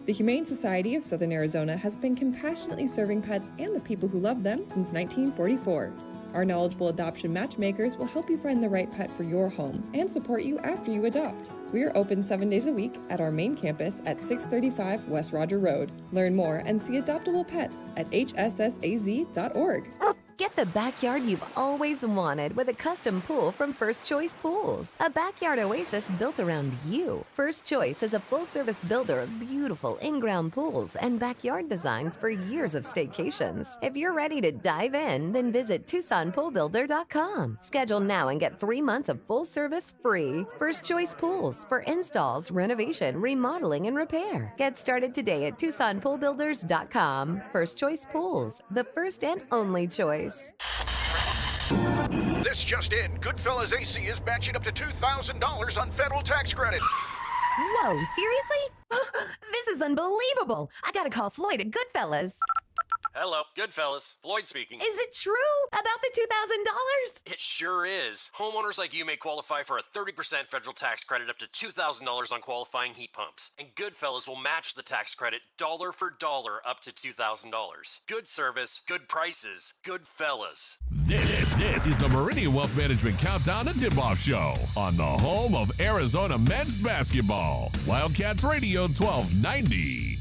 The Humane Society of Southern Arizona has been compassionately serving pets and the people who love them since 1944. Our knowledgeable adoption matchmakers will help you find the right pet for your home and support you after you adopt. We are open 7 days a week at our main campus at 635 West Roger Road. Learn more and see adoptable pets at hssaz.org. Get the backyard you've always wanted with a custom pool from First Choice Pools. A backyard oasis built around you. First Choice is a full-service builder of beautiful in-ground pools and backyard designs for years of staycations. If you're ready to dive in, then visit TucsonPoolBuilder.com. Schedule now and get 3 months of full service free. First Choice Pools for installs, renovation, remodeling, and repair. Get started today at TucsonPoolBuilders.com. First Choice Pools, the first and only choice. This just in, Goodfellas AC is matching up to $2,000 on federal tax credit. Whoa, seriously? This is unbelievable. I gotta call Floyd at Goodfellas. Hello, Goodfellas. Floyd speaking. Is it true about the $2,000? It sure is. Homeowners like you may qualify for a 30% federal tax credit up to $2,000 on qualifying heat pumps. And Goodfellas will match the tax credit dollar for dollar up to $2,000. Good service, good prices, Goodfellas. This is the Meridian Wealth Management Countdown to Tipoff Show on the home of Arizona men's basketball. Wildcats Radio 1290.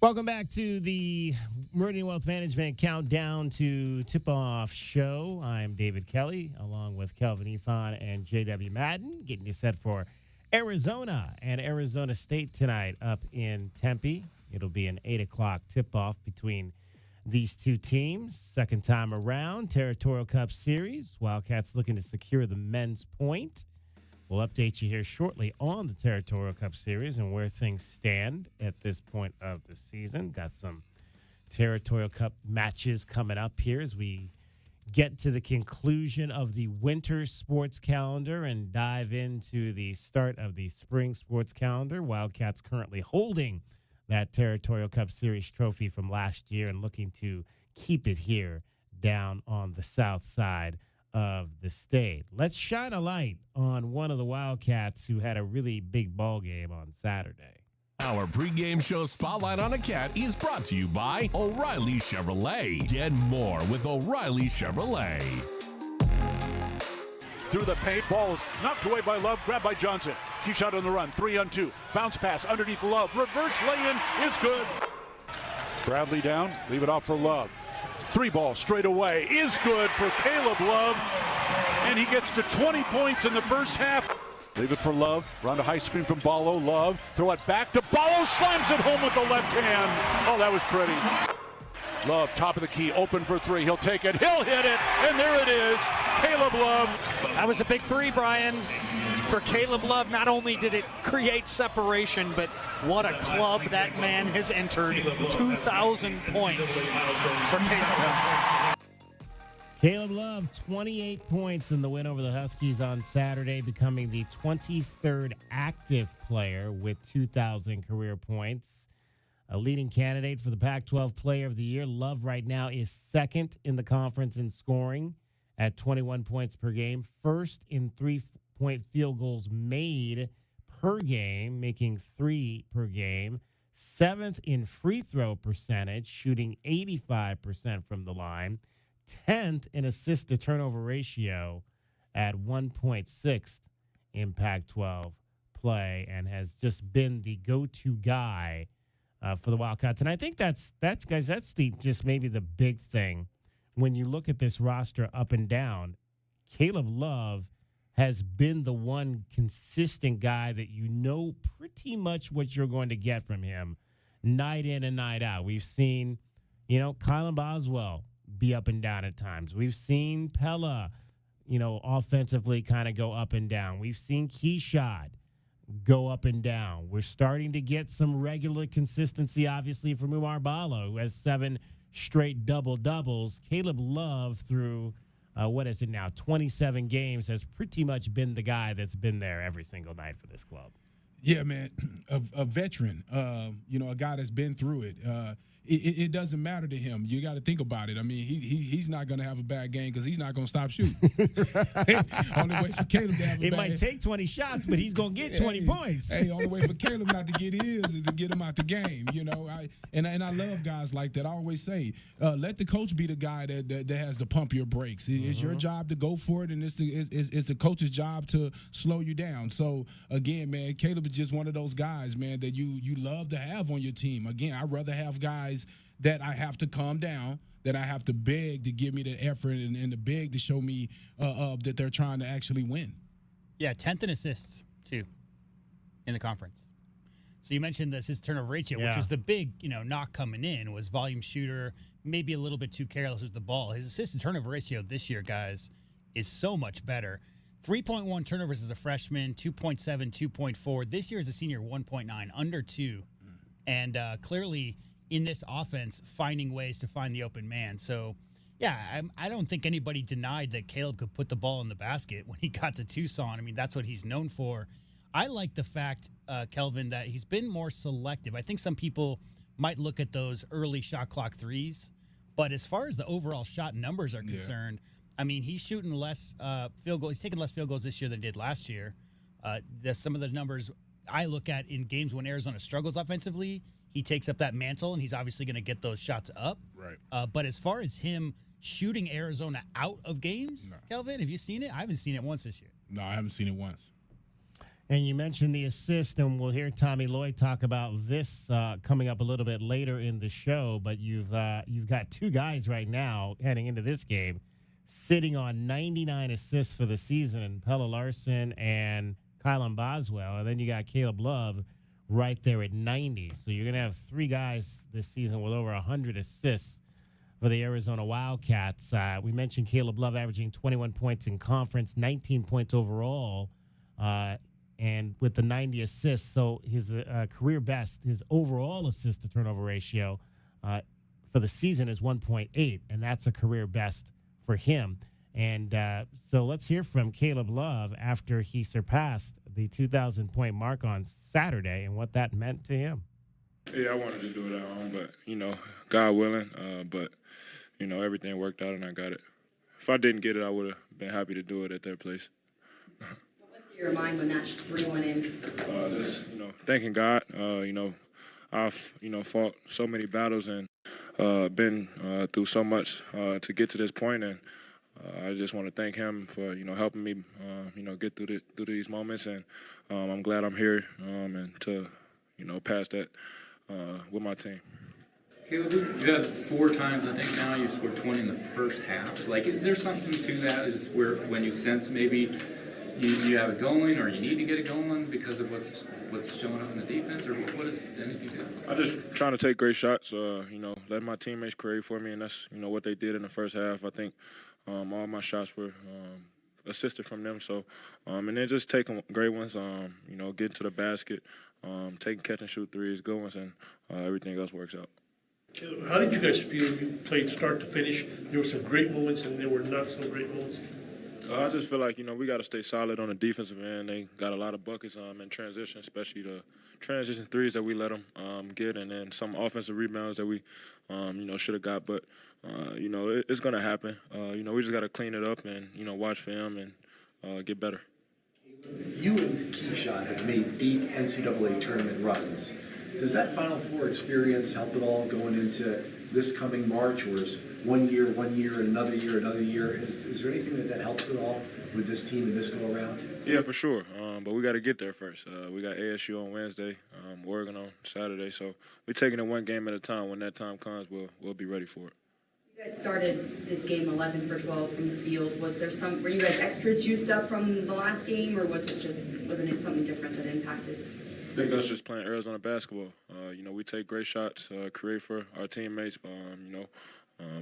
Welcome back to the Meridian Wealth Management Countdown to Tip-Off Show. I'm David Kelly, along with Kelvin Ifan and J.W. Madden, getting you set for Arizona and Arizona State tonight up in Tempe. It'll be an 8 o'clock tip-off between these two teams. Second time around, Territorial Cup Series. Wildcats looking to secure the men's point. We'll update you here shortly on the Territorial Cup Series and where things stand at this point of the season. Got some Territorial Cup matches coming up here as we get to the conclusion of the winter sports calendar and dive into the start of the spring sports calendar. Wildcats currently holding that Territorial Cup Series trophy from last year and looking to keep it here down on the south side of the state. Let's shine a light on one of the Wildcats who had a really big ball game on Saturday. Our pregame show Spotlight on a Cat is brought to you by O'Reilly Chevrolet. Get more with O'Reilly Chevrolet. Through the paint, ball is knocked away by Love, grabbed by Johnson. Key shot on the run, 3-on-2. Bounce pass underneath Love. Reverse lay-in is good. Bradley down, leave it off for Love. 3 ball straight away is good for Caleb Love. And he gets to 20 points in the first half. Leave it for Love. Run to high screen from Ballo. Love. Throw it back to Ballo. Slams it home with the left hand. Oh, that was pretty. Love, top of the key, open for 3. He'll take it. He'll hit it. And there it is. Caleb Love. That was a big 3, Brian. For Caleb Love, not only did it create separation, but what a club that man has entered. 2,000 points for Caleb Love. Caleb Love, 28 points in the win over the Huskies on Saturday, becoming the 23rd active player with 2,000 career points. A leading candidate for the Pac-12 Player of the Year. Love right now is second in the conference in scoring at 21 points per game. First in 3-point field goals made per game, making 3 per game. 7th in free throw percentage, shooting 85% from the line. 10th in assist to turnover ratio at 1.6 in Pac-12 play, and has just been the go-to guy for the Wildcats. And I think that's guys, that's the just maybe the big thing when you look at this roster up and down. Caleb Love has been the one consistent guy that you know pretty much what you're going to get from him night in and night out. We've seen, Kylan Boswell be up and down at times. We've seen Pella, offensively kind of go up and down. We've seen Keyshot go up and down. We're starting to get some regular consistency, obviously, from Umar Ballo, who has 7 straight double-doubles. Caleb Love, through, 27 games, has pretty much been the guy that's been there every single night for this club. Yeah, man, a veteran, a guy that's been through it. it doesn't matter to him. You got to think about it. I mean, he's not going to have a bad game because he's not going to stop shooting. Only way for Caleb to have a He bad might take 20 shots, but he's going to get 20 points. Hey, only way for Caleb not to get his is to get him out the game. I love guys like that. I always say, let the coach be the guy that has to pump your brakes. It's your job to go for it, and it's the coach's job to slow you down. So again, man, Caleb is just one of those guys, man, that you love to have on your team. Again, I'd rather have guys that I have to calm down, that I have to beg to give me the effort and the beg to show me that they're trying to actually win. Yeah, 10th in assists, too, in the conference. So you mentioned the assist turnover ratio, which was the big, knock coming in, was volume shooter, maybe a little bit too careless with the ball. His assist to turnover ratio this year, guys, is so much better. 3.1 turnovers as a freshman, 2.7, 2.4. This year as a senior, 1.9, under 2. And clearly in this offense, finding ways to find the open man. So, yeah, I don't think anybody denied that Caleb could put the ball in the basket when he got to Tucson. I mean, that's what he's known for. I like the fact, Kelvin, that he's been more selective. I think some people might look at those early shot clock threes, but as far as the overall shot numbers are concerned, I mean, he's shooting less field goals. He's taking less field goals this year than he did last year. Some of the numbers I look at in games when Arizona struggles offensively, he takes up that mantle, and he's obviously going to get those shots up. Right. But as far as him shooting Arizona out of games, Kelvin, have you seen it? I haven't seen it once this year. No, I haven't seen it once. And you mentioned the assist, and we'll hear Tommy Lloyd talk about this coming up a little bit later in the show. But you've got two guys right now heading into this game sitting on 99 assists for the season, Pella Larson and Kylan Boswell. And then you got Caleb Love right there at 90. So you're going to have three guys this season with over 100 assists for the Arizona Wildcats. We mentioned Caleb Love averaging 21 points in conference, 19 points overall, and with the 90 assists. So his career best, his overall assist to turnover ratio for the season is 1.8, and that's a career best for him. And so let's hear from Caleb Love after he surpassed the 2,000-point mark on Saturday and what that meant to him. Yeah, I wanted to do it at home, but, God willing. But, everything worked out and I got it. If I didn't get it, I would have been happy to do it at their place. What went through your mind when that three went in? Just, thanking God. I've, fought so many battles and been through so much to get to this point, and I just want to thank him for, helping me, get through these moments, and I'm glad I'm here and to, pass that with my team. Caleb, you had 4 times, I think now you've scored 20 in the first half. Like, is there something to that? Is where when you sense maybe you have it going or you need to get it going because of what's showing up in the defense, or what is anything do? I'm just trying to take great shots, let my teammates create for me, and that's, what they did in the first half. I think all my shots were assisted from them. So, and then just taking great ones, getting to the basket, taking catch and shoot threes, good ones, and everything else works out. How did you guys feel you played start to finish? There were some great moments and there were not so great moments. I just feel like, we got to stay solid on the defensive end. They got a lot of buckets in transition, especially the transition threes that we let them get, and then some offensive rebounds that we, should have got. But, it's going to happen. We just got to clean it up and, watch film and get better. You and Keyshawn have made deep NCAA tournament runs. Does that Final Four experience help at all going into this coming March, or is 1 year, and another year? Is there anything that helps at all with this team and this go-around? Yeah, for sure. But we got to get there first. We got ASU on Wednesday, Oregon on Saturday. So we're taking it one game at a time. When that time comes, we'll be ready for it. You guys started this game 11 for 12 from the field. Were you guys extra juiced up from the last game, or wasn't it something different that impacted? I think us just playing Arizona basketball. We take great shots, create for our teammates,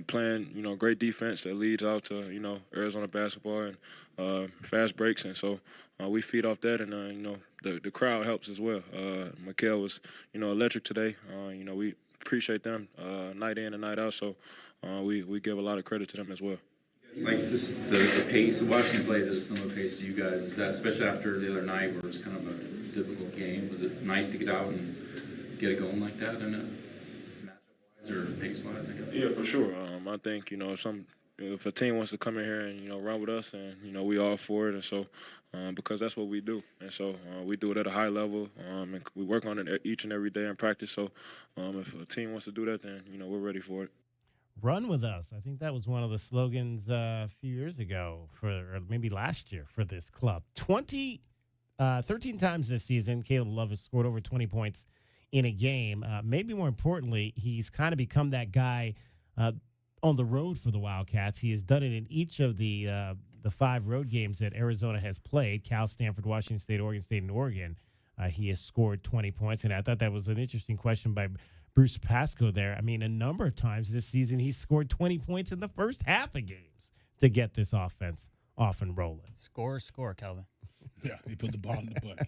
playing, great defense that leads out to, Arizona basketball and fast breaks. And so we feed off that, and, the crowd helps as well. Mikhail was, electric today. We appreciate them night in and night out. So we give a lot of credit to them as well. Like this, the pace, Washington plays at a similar pace to you guys. Is that, especially after the other night where it was kind of a difficult game, was it nice to get out and get it going like that? Or pace-wise, I guess. Yeah, for sure. I think, if a team wants to come in here and, run with us and, we all for it. And so, because that's what we do. And so we do it at a high level and we work on it each and every day in practice. So if a team wants to do that, then, we're ready for it. Run with us. I think that was one of the slogans a few years ago or maybe last year for this club. 13 times this season, Caleb Love has scored over 20 points in a game. Maybe more importantly, he's kind of become that guy on the road for the Wildcats. He has done it in each of the 5 road games that Arizona has played: Cal, Stanford, Washington State, Oregon State, and Oregon. He has scored 20 points, and I thought that was an interesting question by Bruce Pascoe there. I mean, a number of times this season, he's scored 20 points in the first half of games to get this offense off and rolling. Score, Calvin. Yeah, he put the ball in the bucket.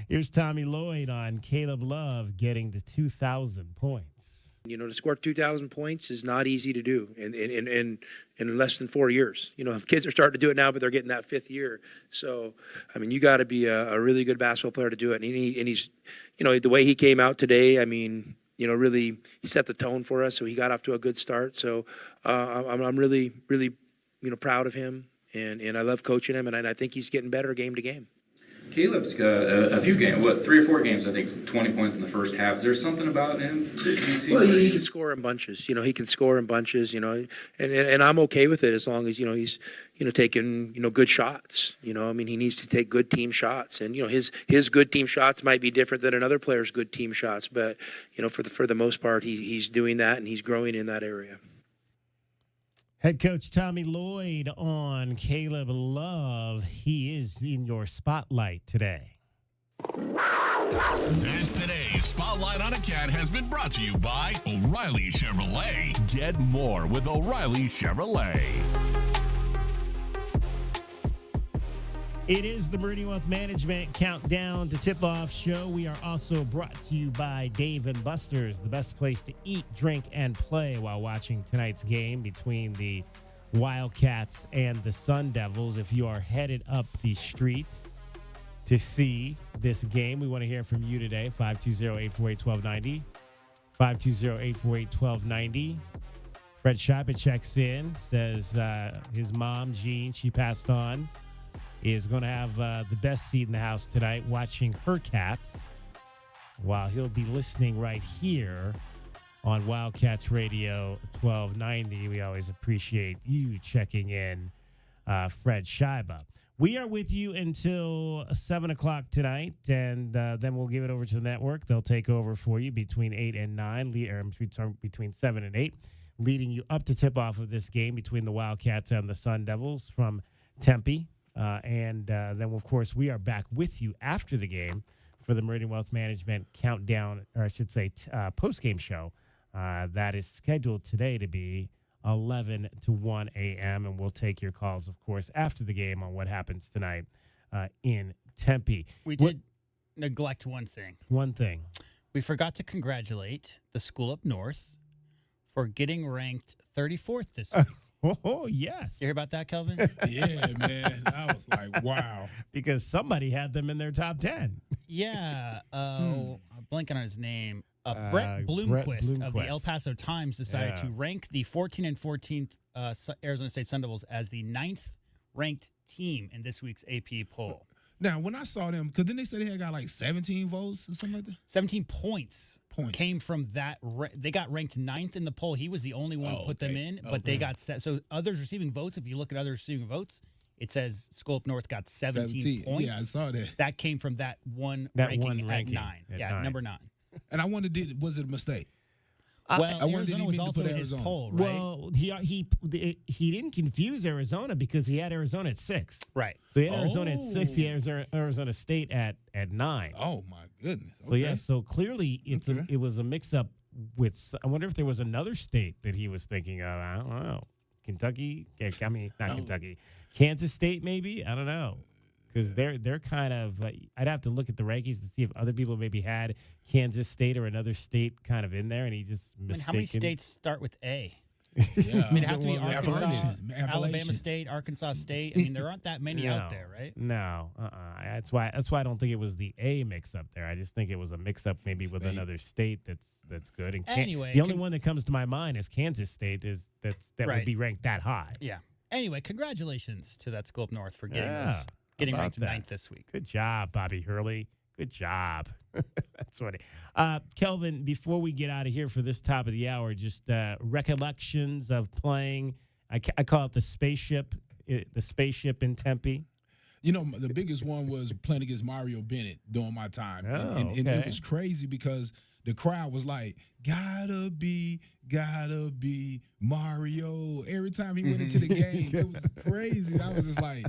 Here's Tommy Lloyd on Caleb Love getting to 2,000 points. To score 2,000 points is not easy to do in less than 4 years. Kids are starting to do it now, but they're getting that 5th year. So, you got to be a really good basketball player to do it. And he's, the way he came out today, really he set the tone for us. So he got off to a good start. So I'm really, really, proud of him. And I love coaching him, and I think he's getting better game to game. Caleb's got a few games, 3 or 4 games, I think, 20 points in the first half. Is there something about him that you see? Well, he can score in bunches. He can score in bunches, and I'm okay with it as long as, he's, taking, good shots. He needs to take good team shots. And, his good team shots might be different than another player's good team shots. But, for the most part, he's doing that, and he's growing in that area. Head coach Tommy Lloyd on Caleb Love. He is in your spotlight today. That's today's Spotlight on a Cat has been brought to you by O'Reilly Chevrolet. Get more with O'Reilly Chevrolet. It is the Meridian Wealth Management Countdown to Tip-Off show. We are also brought to you by Dave & Buster's, the best place to eat, drink, and play while watching tonight's game between the Wildcats and the Sun Devils. If you are headed up the street to see this game, we want to hear from you today. 520-848-1290. 520-848-1290. Fred Scheibe checks in, says his mom, Jean, she passed on, is going to have the best seat in the house tonight watching her Cats while he'll be listening right here on Wildcats Radio 1290. We always appreciate you checking in, Fred Scheibe. We are with you until 7 o'clock tonight, and then we'll give it over to the network. They'll take over for you between 8 and 9, between 7 and 8, leading you up to tip-off of this game between the Wildcats and the Sun Devils from Tempe. And then, of course, we are back with you after the game for the Meridian Wealth Management countdown, or I should say post-game show. That is scheduled today to be 11 to 1 a.m., and we'll take your calls, of course, after the game on what happens tonight in Tempe. We did neglect one thing. One thing. We forgot to congratulate the school up north for getting ranked 34th this week. Oh, yes. You hear about that, Kelvin? Yeah, man. I was like, wow. Because somebody had them in their top 10. Yeah. I'm blanking on his name. Brett Bloomquist of the El Paso Times decided to rank the 14 and 14th Arizona State Sun Devils as the 9th ranked team in this week's AP poll. Now, when I saw them, because then they said they had got like 17 votes or something like that? 17 points came from that. They got ranked 9th in the poll. He was the only one who put them in, but they got set. So others receiving votes, if you look at others receiving votes, it says School Up North got 17 points. Yeah, I saw that. That came from that one ranking at 9. Number 9. And I wondered, was it a mistake? Well, Arizona was also in his poll, right? Well, he didn't confuse Arizona because he had Arizona at 6. Right. So he had Arizona at 6. He had Arizona State at 9. Oh my goodness. So yeah. So clearly it was a mix-up with. I wonder if there was another state that he was thinking of. I don't know. Kentucky. I mean, not Kentucky. Kansas State, maybe. I don't know. Because they're kind of I'd have to look at the rankings to see if other people maybe had Kansas State or another state kind of in there, and he just mistaken. How many states start with A? Yeah. I mean, it has to be Well, Arkansas, Appalachian. Alabama State, Arkansas State. I mean, there aren't that many out there, right? No. That's why I don't think it was the A mix-up there. I just think it was a mix-up maybe with another state that's good. And Anyway, the only one that comes to my mind is Kansas State that Right. would be ranked that high. Yeah. Anyway, congratulations to that school up north for getting Yeah. getting How ranked about that? ninth this week. Good job, Bobby Hurley. Good job. That's funny. Kelvin, before we get out of here for this top of the hour, just recollections of playing. I call it the spaceship in Tempe. You know, the biggest one was playing against Mario Bennett during my time. Oh, and okay. it was crazy because the crowd was like, gotta be Mario. Every time he went into the game, it was crazy. I was just like,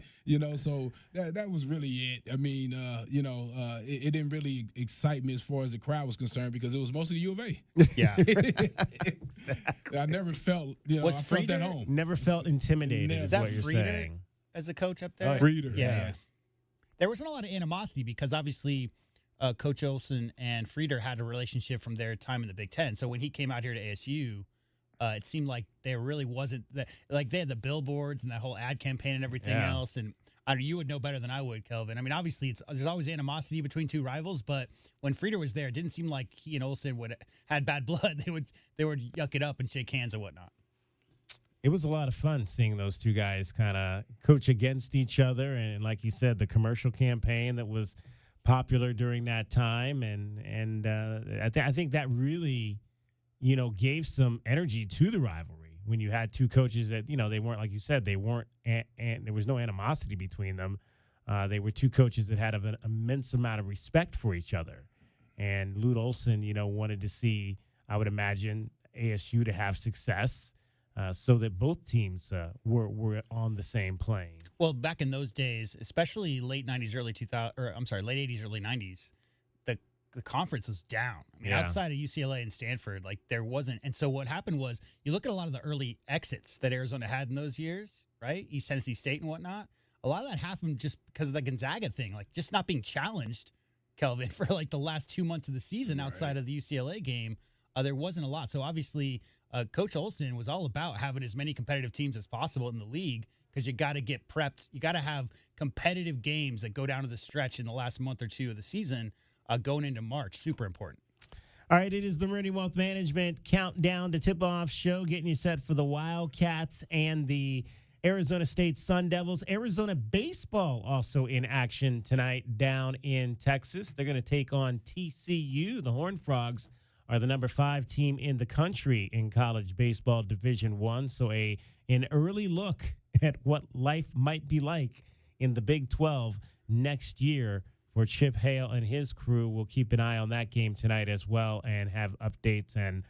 so that was really it. I mean, it didn't really excite me as far as the crowd was concerned because it was mostly the U of A. Yeah. Exactly. I never felt, I felt at home. Never felt intimidated Never. is Is that what you're Frieder saying. as a coach up there? Frieder, Yeah. yes. There wasn't a lot of animosity because obviously Coach Olson and Frieder had a relationship from their time in the Big Ten. So when he came out here to ASU, it seemed like there really wasn't like they had the billboards and that whole ad campaign and everything else. And you would know better than I would, Kelvin. I mean, obviously there's always animosity between two rivals, but when Frieder was there, it didn't seem like he and Olson had bad blood. They would yuck it up and shake hands and whatnot. It was a lot of fun seeing those two guys kind of coach against each other, and like you said, the commercial campaign that was popular during that time, and I think that really, gave some energy to the rivalry when you had two coaches that they weren't, like you said, they weren't, and there was no animosity between them. They were two coaches that had an immense amount of respect for each other, and Lute Olson, wanted to see, I would imagine, ASU to have success. So that both teams were on the same plane. Well, back in those days, especially late 90s, late 80s, early 90s, the conference was down. I mean, outside of UCLA and Stanford, like there wasn't. And so what happened was you look at a lot of the early exits that Arizona had in those years, right? East Tennessee State and whatnot. A lot of that happened just because of the Gonzaga thing, like just not being challenged, Kelvin, for like the last 2 months of the season outside of the UCLA game. There wasn't a lot. So obviously, Coach Olson was all about having as many competitive teams as possible in the league because you got to get prepped. You got to have competitive games that go down to the stretch in the last month or two of the season going into March. Super important. All right, it is the Meridian Wealth Management Countdown to Tip-Off show, getting you set for the Wildcats and the Arizona State Sun Devils. Arizona baseball also in action tonight down in Texas. They're going to take on TCU. The Horned Frogs are the number 5 team in the country in college baseball Division I. So an early look at what life might be like in the Big 12 next year for Chip Hale and his crew. We'll keep an eye on that game tonight as well and have updates and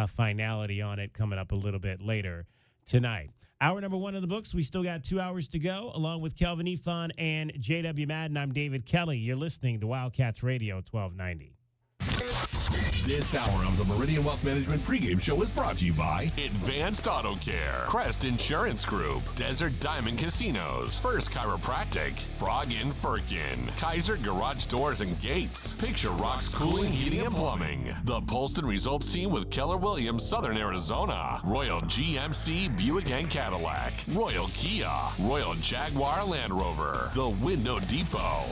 finality on it coming up a little bit later tonight. Hour number 1 of the books. We still got 2 hours to go, along with Kelvin Efon and J.W. Madden. I'm David Kelly. You're listening to Wildcats Radio 1290. This hour of the Meridian Wealth Management pregame show is brought to you by Advanced Auto Care, Crest Insurance Group, Desert Diamond Casinos, First Chiropractic, Frog & Firkin, Kaiser Garage Doors and Gates, Picture Rocks Cooling, Heating and Plumbing, the Polston Results Team with Keller Williams, Southern Arizona, Royal GMC Buick and Cadillac, Royal Kia, Royal Jaguar Land Rover, the Window Depot.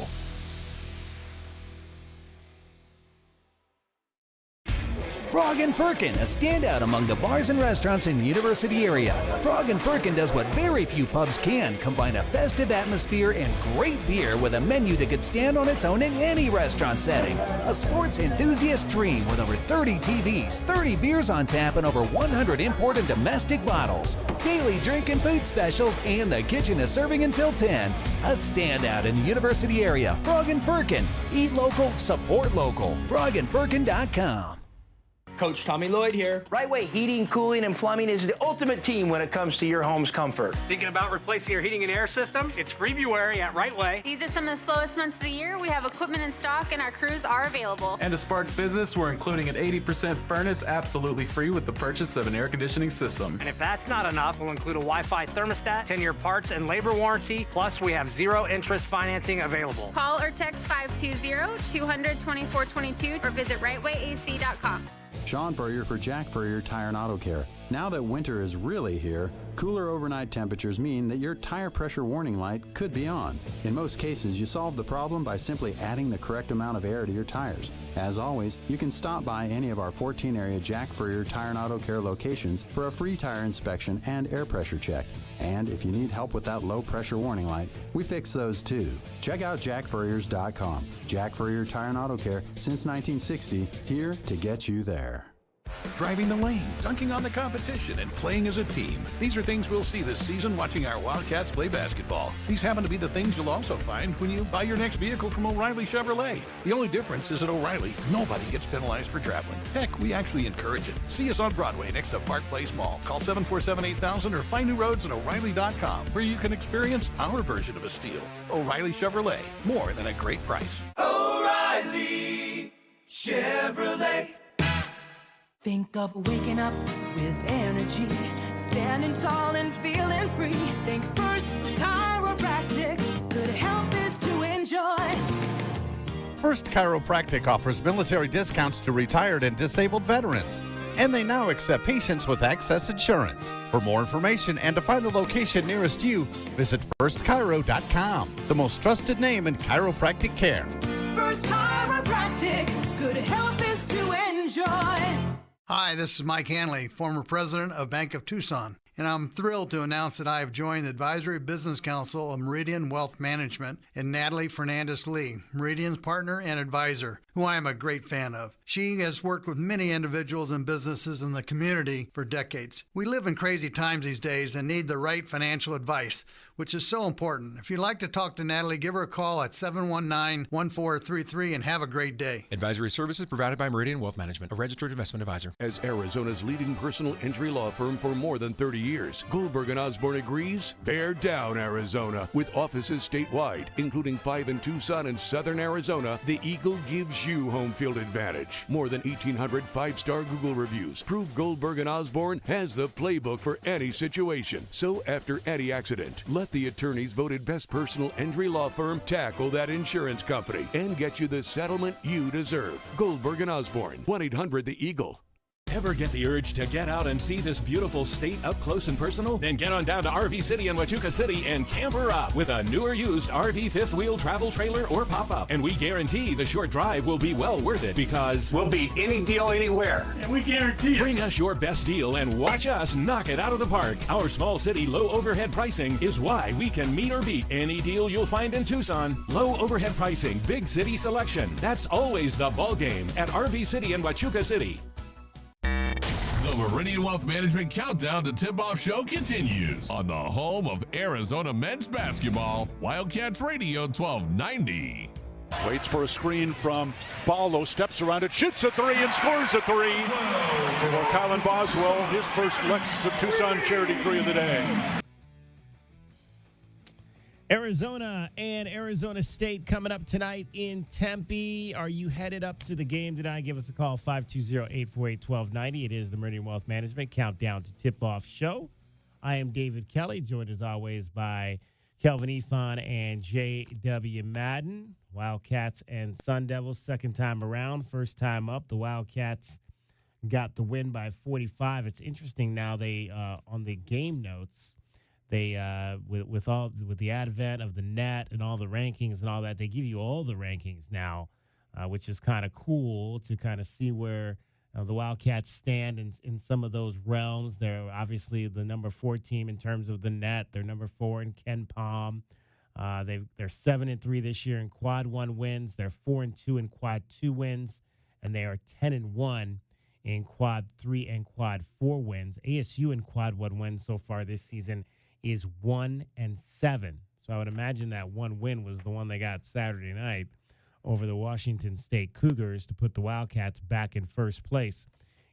Frog & Firkin, a standout among the bars and restaurants in the University area. Frog & Firkin does what very few pubs can, combine a festive atmosphere and great beer with a menu that could stand on its own in any restaurant setting. A sports enthusiast dream with over 30 TVs, 30 beers on tap, and over 100 import and domestic bottles. Daily drink and food specials, and the kitchen is serving until 10. A standout in the University area. Frog & Firkin. Eat local, support local. frogandfirkin.com. Coach Tommy Lloyd here. Right Way Heating, Cooling, and Plumbing is the ultimate team when it comes to your home's comfort. Thinking about replacing your heating and air system? It's February at Right Way. These are some of the slowest months of the year. We have equipment in stock and our crews are available. And to spark business, we're including an 80% furnace absolutely free with the purchase of an air conditioning system. And if that's not enough, we'll include a Wi-Fi thermostat, 10-year parts and labor warranty, plus we have 0 interest financing available. Call or text 520-200-2422 or visit rightwayac.com. Sean Furrier for Jack Furrier Tire and Auto Care. Now that winter is really here, cooler overnight temperatures mean that your tire pressure warning light could be on. In most cases, you solve the problem by simply adding the correct amount of air to your tires. As always, you can stop by any of our 14-area Jack Furrier Tire and Auto Care locations for a free tire inspection and air pressure check. And if you need help with that low pressure warning light, we fix those too. Check out jackfurriers.com. Jack Furrier Tire and Auto Care since 1960, here to get you there. Driving the lane, dunking on the competition, and playing as a team. These are things we'll see this season watching our Wildcats play basketball. These happen to be the things you'll also find when you buy your next vehicle from O'Reilly Chevrolet. The only difference is at O'Reilly, nobody gets penalized for traveling. Heck, we actually encourage it. See us on Broadway next to Park Place Mall. Call 747-8000 or find new roads at O'Reilly.com, where you can experience our version of a steal. O'Reilly Chevrolet, more than a great price. O'Reilly Chevrolet. Think of waking up with energy, standing tall and feeling free. Think First Chiropractic, good health is to enjoy. First Chiropractic offers military discounts to retired and disabled veterans, and they now accept patients with access insurance. For more information and to find the location nearest you, visit firstchiro.com, the most trusted name in chiropractic care. First Chiropractic, good health is to enjoy. Hi, this is Mike Hanley, former president of Bank of Tucson, and I'm thrilled to announce that I have joined the Advisory Business Council of Meridian Wealth Management and Natalie Fernandez-Lee, Meridian's partner and advisor, who I am a great fan of. She has worked with many individuals and businesses in the community for decades. We live in crazy times these days and need the right financial advice, which is so important. If you'd like to talk to Natalie, give her a call at 719-1433 and have a great day. Advisory services provided by Meridian Wealth Management, a registered investment advisor. As Arizona's leading personal injury law firm for more than 30 years, Goldberg & Osborne agrees, bear down, Arizona. With offices statewide, including 5 in Tucson and Southern Arizona, the Eagle gives you home field advantage. More than 1,800 5-star Google reviews prove Goldberg & Osborne has the playbook for any situation. So after any accident, let the attorneys voted best personal injury law firm tackle that insurance company and get you the settlement you deserve. Goldberg & Osborne, 1-800-THE-EAGLE. Ever get the urge to get out and see this beautiful state up close and personal? Then get on down to RV City in Huachuca City and camper up with a newer used RV fifth wheel travel trailer or pop-up. And we guarantee the short drive will be well worth it because We'll beat any deal anywhere. and we guarantee bring us your best deal and watch us knock it out of the park. Our small city low overhead pricing is why we can meet or beat any deal you'll find in Tucson. Low overhead pricing, big city selection. That's always the ball game at RV City in Huachuca City. The Meridian Wealth Management Countdown to Tip-Off Show continues on the home of Arizona men's basketball, Wildcats Radio 1290. Waits for a screen from Ballo, steps around it, shoots a three, and scores a three for Colin Boswell, his first Lexus of Tucson charity three of the day. Arizona and Arizona State coming up tonight in Tempe. Are you headed up to the game tonight? Give us a call, 520-848-1290. It is the Meridian Wealth Management Countdown to Tip-Off Show. I am David Kelly, joined as always by Kelvin Efon and J.W. Madden. Wildcats and Sun Devils, second time around. First time up, the Wildcats got the win by 45. It's interesting now they on the game notes, they with the advent of the net and all the rankings and all that, they give you all the rankings now, which is kind of cool to kind of see where the Wildcats stand in some of those realms. They're obviously the number 4 team in terms of the net. They're number 4 in Ken Palm. They're 7-3 this year in quad 1 wins. They're 4-2 in quad 2 wins, and they are 10-1 in quad 3 and quad 4 wins. ASU in quad 1 wins so far this season is 1-7. So I would imagine that one win was the one they got Saturday night over the Washington State Cougars to put the Wildcats back in first place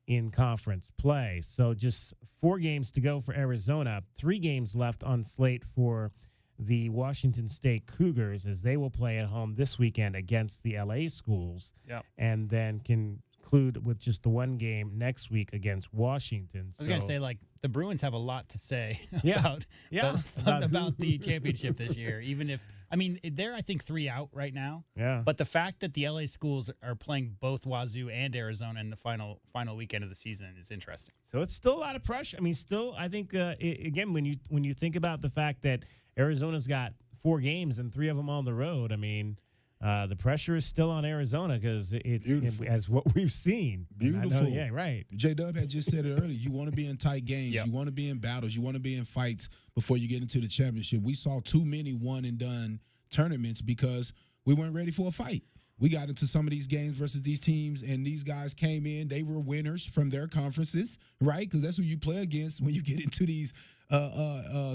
in conference play. So just 4 games to go for Arizona, 3 games left on slate for the Washington State Cougars as they will play at home this weekend against the LA schools. Yep. And then can conclude with just the one game next week against Washington. I was going to say, like, the Bruins have a lot to say about the championship this year, even if, I mean, they're, I think, 3 out right now. Yeah. But the fact that the LA schools are playing both Wazoo and Arizona in the final weekend of the season is interesting. So it's still a lot of pressure. I mean, still, I think, again, when you think about the fact that Arizona's got 4 games and 3 of them on the road, I mean, the pressure is still on Arizona because it's as what we've seen. Beautiful. Yeah, right. J-Dub had just said it earlier. You want to be in tight games. Yep. You want to be in battles. You want to be in fights before you get into the championship. We saw too many one-and-done tournaments because we weren't ready for a fight. We got into some of these games versus these teams, and these guys came in. They were winners from their conferences, right? Because that's who you play against when you get into these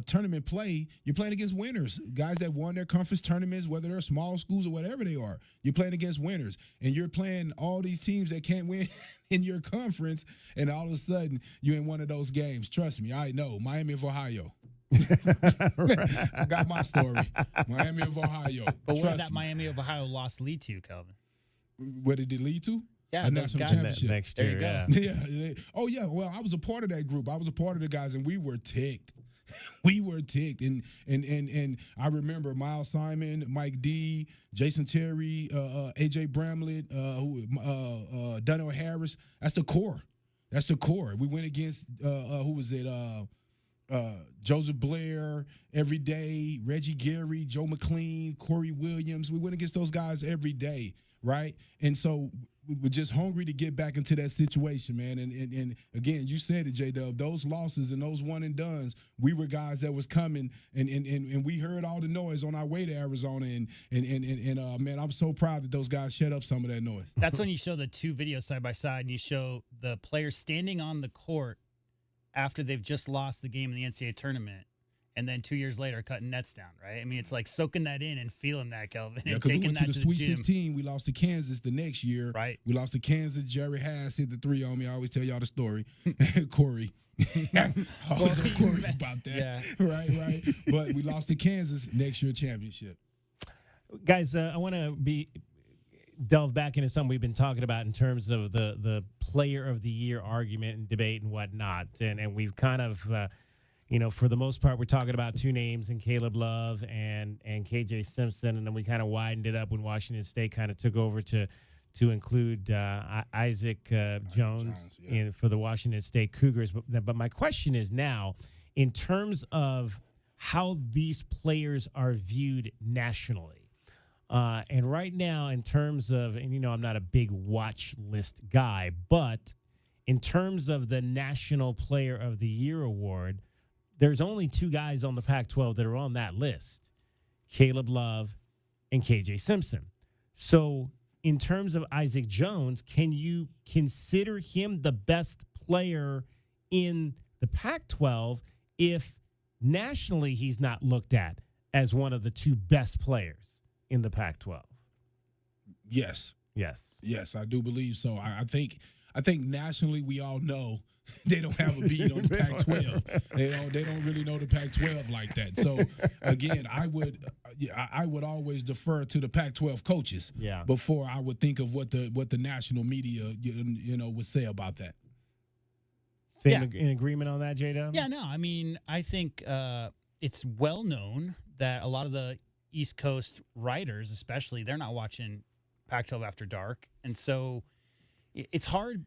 tournament play. You're playing against winners, guys that won their conference tournaments, whether they're small schools or whatever they are. You're playing against winners, and you're playing all these teams that can't win in your conference, and all of a sudden you're in one of those games. Trust me, I know. Miami of Ohio. I got my story. Miami of Ohio. But what did that Miami of Ohio loss lead to, Calvin? What did it lead to? Yeah, a national championship. Next year, there you go. Yeah. Oh, yeah. Well, I was a part of that group. I was a part of the guys, and we were ticked. We were ticked. And I remember Miles Simon, Mike D, Jason Terry, AJ Bramlett, Donnell Harris. That's the core. That's the core. We went against who was it? Joseph Blair every day, Reggie Gary, Joe McLean, Corey Williams. We went against those guys every day, right? And so we were just hungry to get back into that situation, man. And again, you said it, J-Dub, those losses and those one-and-dones, we were guys that was coming, and we heard all the noise on our way to Arizona. And man, I'm so proud that those guys shut up some of that noise. That's when you show the 2 videos side by side, and you show the players standing on the court after they've just lost the game in the NCAA tournament, and then 2 years later cutting nets down, right? I mean, it's like soaking that in and feeling that, Kelvin, and taking we went that to the to Sweet the gym. 16. We lost to Kansas the next year. Right. We lost to Kansas. Jerry Haas hit the 3 on me. I always tell y'all the story. Corey. I always on Corey about that. Yeah. Right. But we lost to Kansas next year championship. Guys, I want to delve back into something we've been talking about in terms of the player of the year argument and debate and whatnot. And we've kind of, for the most part, we're talking about 2 names in Caleb Love and KJ Simpson. And then we kind of widened it up when Washington State kind of took over to include Isaac Jones for the Washington State Cougars. But my question is now, in terms of how these players are viewed nationally, and right now, in terms of, and I'm not a big watch list guy, but in terms of the National Player of the Year award, there's only 2 guys on the Pac-12 that are on that list, Caleb Love and KJ Simpson. So in terms of Isaac Jones, can you consider him the best player in the Pac-12 if nationally he's not looked at as one of the 2 best players in the Pac-12? Yes, I do believe so. I think nationally we all know they don't have a beat on the Pac-12. They don't really know the Pac-12 like that. So again, I would always defer to the Pac-12 coaches before I would think of what the national media would say about that. In agreement on that, J-Dub? Yeah, no, I mean, I think it's well known that a lot of the East Coast writers, especially, they're not watching Pac-12 After Dark. And so it's hard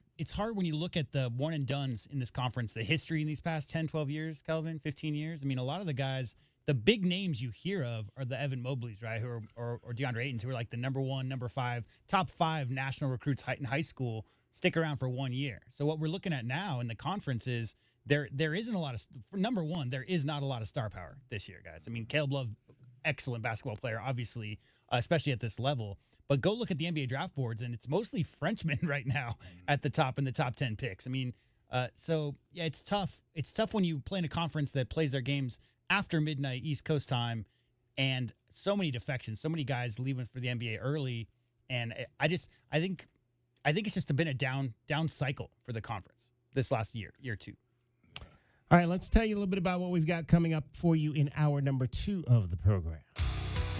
when you look at the one and dones in this conference, the history in these past 10, 12 years, Kelvin, 15 years. I mean, a lot of the guys, the big names you hear of are the Evan Mobleys, right, or DeAndre Aytons, who are like the number 1, number 5, top 5 national recruits in high school, stick around for 1 year. So what we're looking at now in the conference is there isn't a lot of, for number 1, there is not a lot of star power this year, guys. I mean, Caleb Love, excellent basketball player, obviously, especially at this level. But go look at the NBA draft boards, and it's mostly Frenchmen right now at the top in the top 10 picks. I mean, so, yeah, it's tough. It's tough when you play in a conference that plays their games after midnight East Coast time, and so many defections, so many guys leaving for the NBA early. And I think it's just been a down cycle for the conference this last year or 2. All right, let's tell you a little bit about what we've got coming up for you in hour number 2 of the program.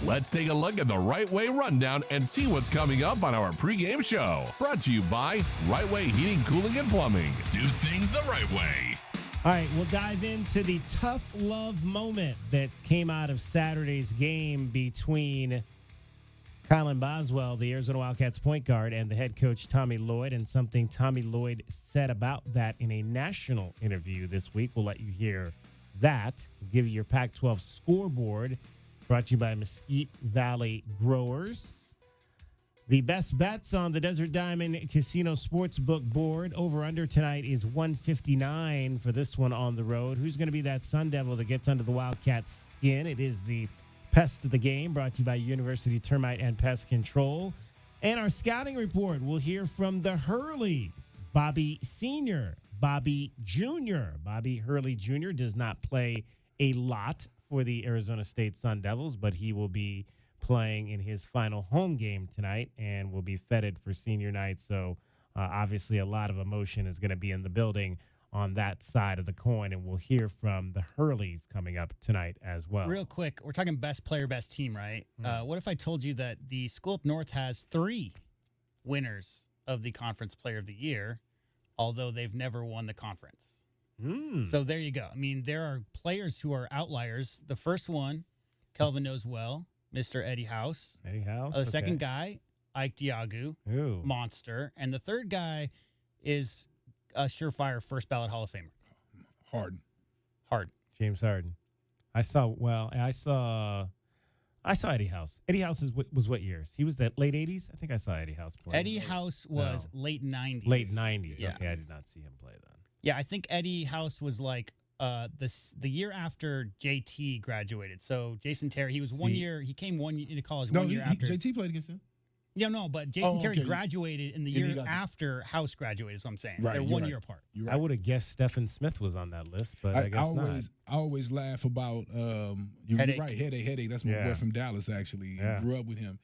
Let's take a look at the Right Way Rundown and see what's coming up on our pregame show. Brought to you by Right Way Heating, Cooling, and Plumbing. Do things the right way. All right, we'll dive into the tough love moment that came out of Saturday's game between Kylan Boswell, the Arizona Wildcats point guard, and the head coach, Tommy Lloyd, and something Tommy Lloyd said about that in a national interview this week. We'll let you hear that. We'll give you your Pac-12 scoreboard, brought to you by Mesquite Valley Growers. The best bets on the Desert Diamond Casino Sportsbook board. Over-under tonight is 159 for this one on the road. Who's going to be that Sun Devil that gets under the Wildcats' skin? It is the Pest of the Game, brought to you by University Termite and Pest Control. And our scouting report, we'll hear from the Hurleys. Bobby Sr., Bobby Jr. Bobby Hurley Jr. does not play a lot for the Arizona State Sun Devils, but he will be playing in his final home game tonight and will be feted for senior night. So obviously a lot of emotion is going to be in the building on that side of the coin, and we'll hear from the Hurleys coming up tonight as well. Real quick, we're talking best player, best team, right? What if I told you that the school up north has 3 winners of the Conference Player of the Year, although they've never won the conference? So there you go. I mean, there are players who are outliers. The first one, Kelvin knows well, Mr. Eddie House. Eddie House. The second guy, Ike Diagu, monster. And the third guy is a surefire first ballot Hall of Famer. Harden. James Harden. I saw Eddie House. Eddie House was what years? He was that late 80s? I think I saw Eddie House play. Eddie House was late 90s. Late 90s. Yeah. Okay, I did not see him play then. Yeah, I think Eddie House was like the year after JT graduated. So Jason Terry, he was 1 year. He came into college 1 year after. JT played against him. Yeah, no, but Jason Terry graduated in the year after House graduated, is what I'm saying. Right, They're 1 year apart. I would have guessed Stephen Smith was on that list, but I guess not. I always laugh about you're Headache. right, Headache. That's my boy from Dallas, actually. Yeah. I grew up with him.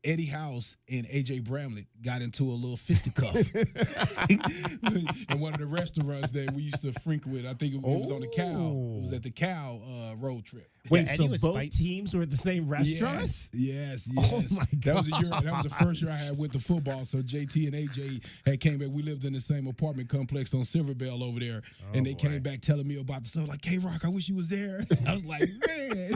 Eddie House and AJ Bramlett got into a little fisticuff in one of the restaurants that we used to frequent with. I think it was on the Cow. It was at the Cow road trip. Wait, so both teams were at the same restaurant? Yes. Oh my God! That was the first year I had with the football. So JT and AJ had came back. We lived in the same apartment complex on Silverbell over there, and they came back telling me about the stuff like, "K-Rock, I wish you was there." I was like, man.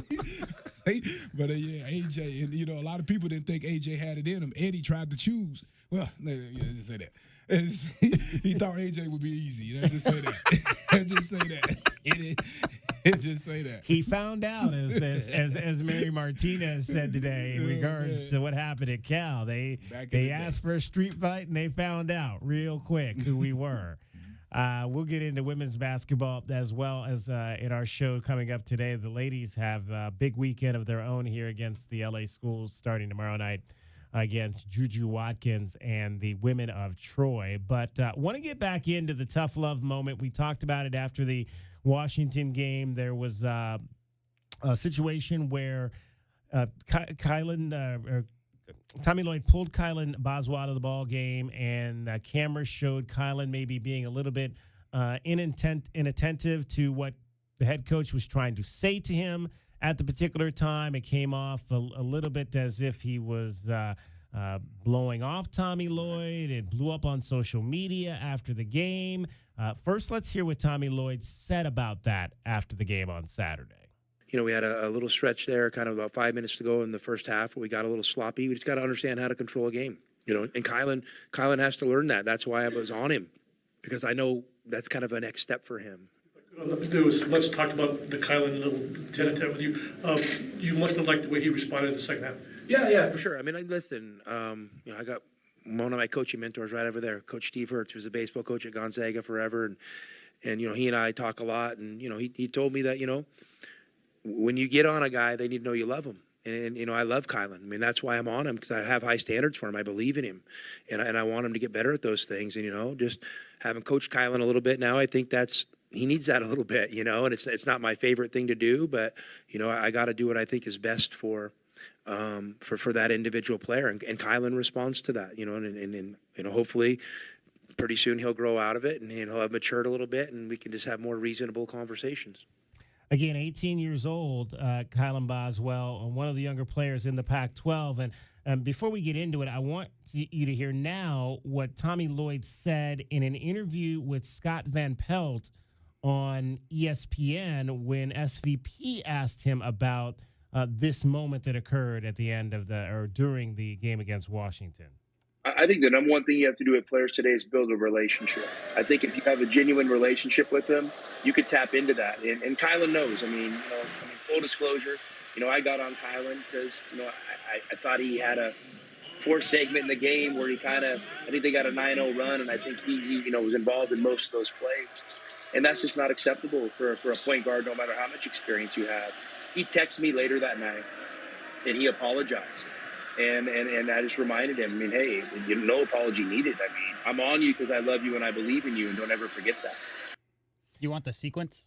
But AJ, and a lot of people didn't think AJ had it in him. Eddie tried to choose. Well, let's just say that. He thought AJ would be easy. Let's just say that. Just say that. He found out, as Mary Martinez said today, in regards to what happened at Cal. They asked for a street fight, and they found out real quick who we were. We'll get into women's basketball as well as in our show coming up today. The ladies have a big weekend of their own here against the LA Schools starting tomorrow night against Juju Watkins and the women of Troy. But want to get back into the tough love moment. We talked about it after the Washington game. There was a situation where Tommy Lloyd pulled Kylan Boswell out of the ball game, and cameras showed Kylan maybe being a little bit inattentive to what the head coach was trying to say to him at the particular time. It came off a little bit as if he was blowing off Tommy Lloyd. It blew up on social media after the game. First, let's hear what Tommy Lloyd said about that after the game on Saturday. We had a little stretch there, kind of about 5 minutes to go in the first half, where we got a little sloppy. We just got to understand how to control a game, And Kylan has to learn that. That's why I was on him, because I know that's kind of a next step for him. Let's talk about the Kylan little tete-a-tete with you. You must have liked the way he responded in the second half. Yeah, for sure. I mean, listen, I got one of my coaching mentors right over there, Coach Steve Hertz, who's a baseball coach at Gonzaga forever, and he and I talk a lot, and he told me that when you get on a guy, they need to know you love him. And I love Kylan. I mean, that's why I'm on him, because I have high standards for him. I believe in him, and I want him to get better at those things. And just having coached Kylan a little bit now, I think he needs that a little bit. And it's not my favorite thing to do, but I got to do what I think is best for that individual player. And Kylan responds to that. And hopefully pretty soon he'll grow out of it, and he'll have matured a little bit, and we can just have more reasonable conversations. Again, 18 years old, Kylan Boswell, one of the younger players in the Pac-12. And before we get into it, I want you to hear now what Tommy Lloyd said in an interview with Scott Van Pelt on ESPN when SVP asked him about this moment that occurred at the end of during the game against Washington. I think the number one thing you have to do with players today is build a relationship. I think if you have a genuine relationship with them, you could tap into that. And Kylan knows. Full disclosure, I got on Kylan because, I thought he had a poor segment in the game where I think they got a 9-0 run, and I think he was involved in most of those plays. And that's just not acceptable for a point guard, no matter how much experience you have. He texted me later that night, and he apologized. And I just reminded him, hey, no apology needed. I'm on you because I love you and I believe in you, and don't ever forget that. You want the sequence?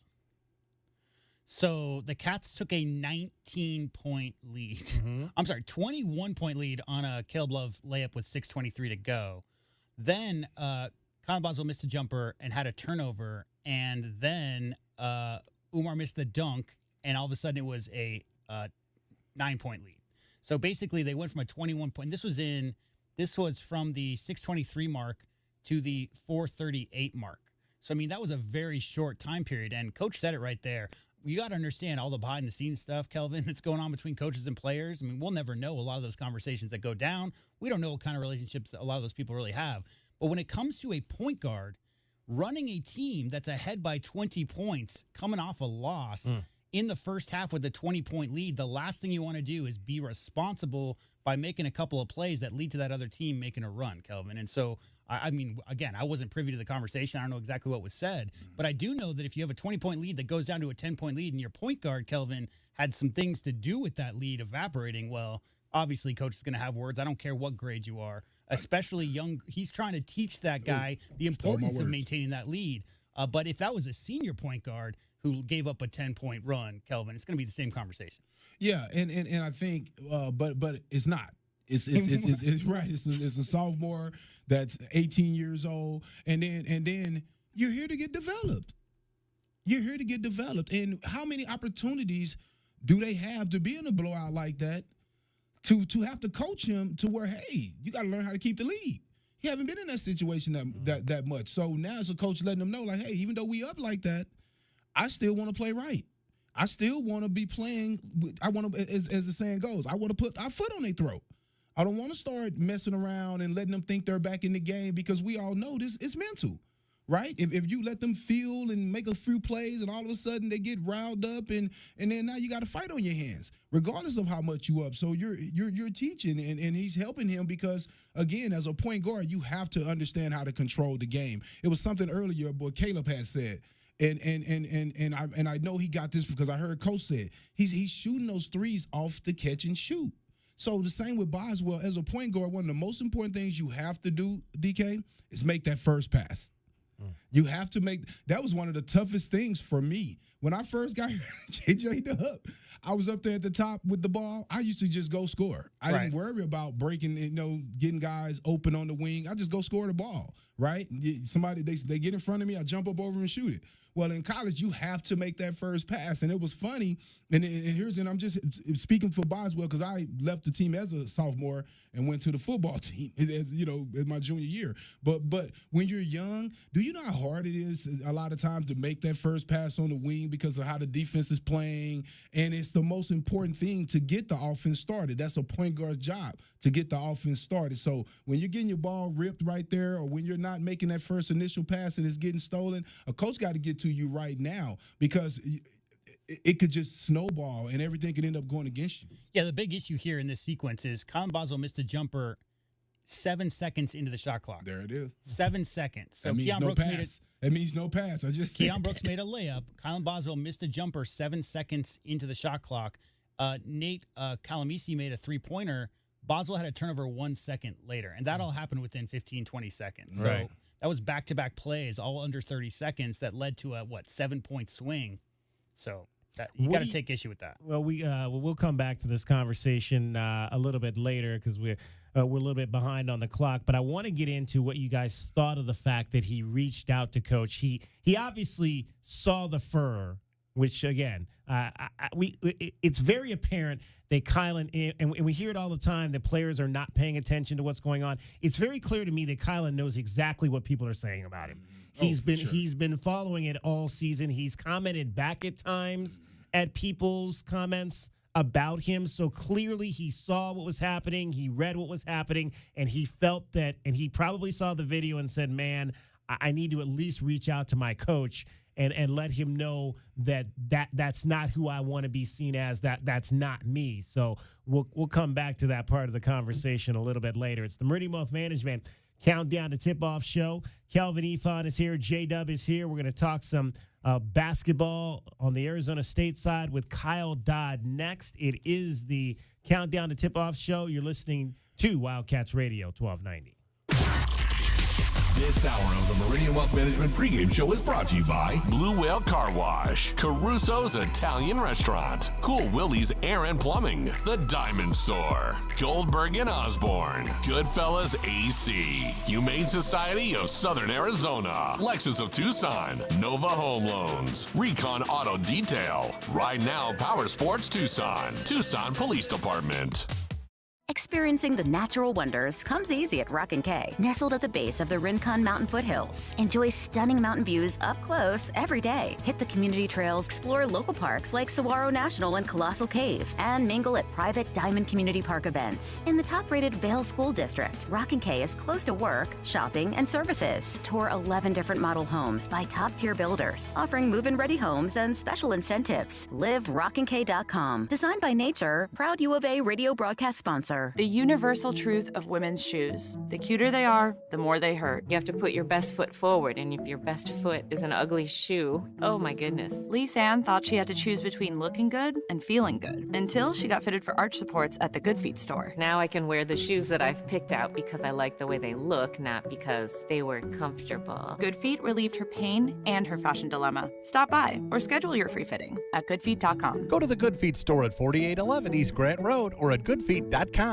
So the Cats took a 19-point lead. Mm-hmm. I'm sorry, 21-point lead on a Caleb Love layup with 6:23 to go. Then Kylan Boswell missed a jumper and had a turnover, and then Umar missed the dunk, and all of a sudden it was a 9-point lead. So basically, they went from a 21-point. This was from the 6:23 mark to the 4:38 mark. So that was a very short time period. And Coach said it right there. You got to understand all the behind-the-scenes stuff, Kelvin, that's going on between coaches and players. We'll never know a lot of those conversations that go down. We don't know what kind of relationships a lot of those people really have. But when it comes to a point guard running a team that's ahead by 20 points, coming off a loss. In the first half with a 20-point lead, the last thing you want to do is be responsible by making a couple of plays that lead to that other team making a run, Kelvin. And so, again, I wasn't privy to the conversation. I don't know exactly what was said. But I do know that if you have a 20-point lead that goes down to a 10-point lead and your point guard, Kelvin, had some things to do with that lead evaporating, well, obviously Coach is going to have words. I don't care what grade you are, especially young. He's trying to teach that guy the importance of maintaining that lead. But if that was a senior point guard who gave up a 10-point run, Kelvin, it's going to be the same conversation. Yeah, and I think, but it's not. It's right. It's a sophomore that's 18 years old, and then you're here to get developed. You're here to get developed, and how many opportunities do they have to be in a blowout like that? To have to coach him to where, hey, you got to learn how to keep the lead. He haven't been in that situation that much. So now as a coach letting them know, like, hey, even though we up like that, I still want to play right. I still want to be playing. I want to, as the saying goes, I want to put our foot on their throat. I don't want to start messing around and letting them think they're back in the game because we all know this is mental, right? If you let them feel and make a few plays and all of a sudden they get riled up and then now you got a fight on your hands, regardless of how much you up. So you're teaching and he's helping him because, again, as a point guard, you have to understand how to control the game. It was something earlier, boy, Caleb had said. And I know he got this because I heard Coach said he's shooting those threes off the catch and shoot. So the same with Boswell. As a point guard, one of the most important things you have to do, DK, is make that first pass. You have to make – that was one of the toughest things for me. When I first got JJ up, I was up there at the top with the ball. I used to just go score. I didn't worry about breaking, getting guys open on the wing. I just go score the ball, right? Somebody, they get in front of me, I jump up over and shoot it. Well, in college, you have to make that first pass. And it was funny. And I'm just speaking for Boswell because I left the team as a sophomore and went to the football team, as my junior year. But when you're young, do you know how hard it is a lot of times to make that first pass on the wing because of how the defense is playing? And it's the most important thing to get the offense started. That's a point guard's job, to get the offense started. So when you're getting your ball ripped right there or when you're not making that first initial pass and it's getting stolen, a coach got to get to you right now because it could just snowball and everything could end up going against you. Yeah, the big issue here in this sequence is Kylan Boswell missed a jumper 7 seconds into the shot clock. There it is. 7 seconds. So that means no pass. That means no pass. Keon Brooks made a layup. Kylan Boswell missed a jumper 7 seconds into the shot clock. Nate Calamisi made a three-pointer. Boswell had a turnover 1 second later, and that all happened within 15, 20 seconds. Right. So that was back-to-back plays, all under 30 seconds, that led to a 7-point swing. So you got to take issue with that. Well, we'll come back to this conversation a little bit later because we're a little bit behind on the clock. But I want to get into what you guys thought of the fact that he reached out to Coach. He obviously saw the fur which again, it's very apparent that Kylan, and we hear it all the time, that players are not paying attention to what's going on. It's very clear to me that Kylan knows exactly what people are saying about him. He's been following it all season. He's commented back at times at people's comments about him. So clearly he saw what was happening. He read what was happening, and he felt that, and he probably saw the video and said, man, I need to at least reach out to my coach and let him know that's not who I want to be seen as. That's not me. So we'll come back to that part of the conversation a little bit later. It's the Meridian Wealth Management Countdown to Tip-Off show. Kelvin Efon is here. J-Dub is here. We're going to talk some basketball on the Arizona State side with Kyle Dodd next. It is the Countdown to Tip-Off show. You're listening to Wildcats Radio 1290. This hour of the Meridian Wealth Management pregame show is brought to you by Blue Whale Car Wash, Caruso's Italian Restaurant, Cool Willie's Air and Plumbing, The Diamond Store, Goldberg and Osborne, Goodfellas AC, Humane Society of Southern Arizona, Lexus of Tucson, Nova Home Loans, Recon Auto Detail, Ride Now Power Sports Tucson Police Department. Experiencing the natural wonders comes easy at Rock & K, nestled at the base of the Rincon Mountain foothills. Enjoy stunning mountain views up close every day. Hit the community trails, explore local parks like Saguaro National and Colossal Cave, and mingle at private Diamond Community Park events. In the top-rated Vail School District, Rock & K is close to work, shopping, and services. Tour 11 different model homes by top-tier builders, offering move-in-ready homes and special incentives. Live rockandk.com. Designed by Nature, proud U of A radio broadcast sponsor. The universal truth of women's shoes. The cuter they are, the more they hurt. You have to put your best foot forward, and if your best foot is an ugly shoe, oh my goodness. Lisa Ann thought she had to choose between looking good and feeling good, until she got fitted for arch supports at the Good Feet store. Now I can wear the shoes that I've picked out because I like the way they look, not because they were comfortable. Good Feet relieved her pain and her fashion dilemma. Stop by or schedule your free fitting at goodfeet.com. Go to the Good Feet store at 4811 East Grant Road or at goodfeet.com.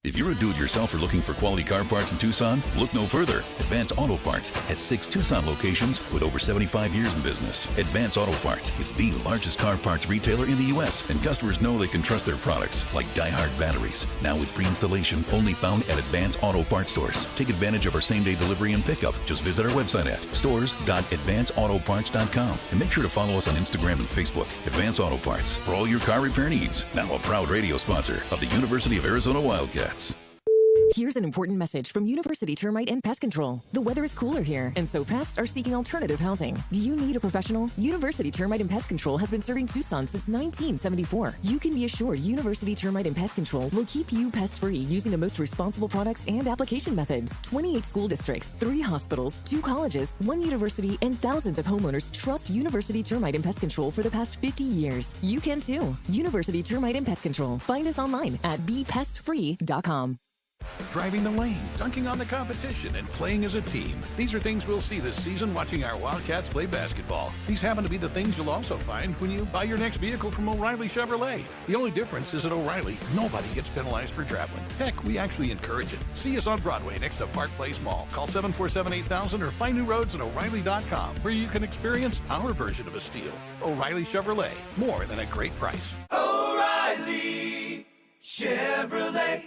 If you're a do-it-yourselfer looking for quality car parts in Tucson, look no further. Advance Auto Parts has 6 Tucson locations with over 75 years in business. Advance Auto Parts is the largest car parts retailer in the U.S., and customers know they can trust their products, like Die-Hard batteries. Now with free installation, only found at Advance Auto Parts stores. Take advantage of our same-day delivery and pickup. Just visit our website at stores.advanceautoparts.com and make sure to follow us on Instagram and Facebook. Advance Auto Parts for all your car repair needs. Now a proud radio sponsor of the University of Arizona Wildcats. Here's an important message from University Termite and Pest Control. The weather is cooler here, and so pests are seeking alternative housing. Do you need a professional? University Termite and Pest Control has been serving Tucson since 1974. You can be assured University Termite and Pest Control will keep you pest-free using the most responsible products and application methods. 28 school districts, 3 hospitals, 2 colleges, 1 university, and thousands of homeowners trust University Termite and Pest Control for the past 50 years. You can too. University Termite and Pest Control. Find us online at bepestfree.com. Driving the lane, dunking on the competition, and playing as a team. These are things we'll see this season watching our Wildcats play basketball. These happen to be the things you'll also find when you buy your next vehicle from O'Reilly Chevrolet. The only difference is at O'Reilly, nobody gets penalized for traveling. Heck, we actually encourage it. See us on Broadway next to Park Place Mall. Call 747-8000 or find new roads at O'Reilly.com, where you can experience our version of a steal. O'Reilly Chevrolet, more than a great price. O'Reilly Chevrolet.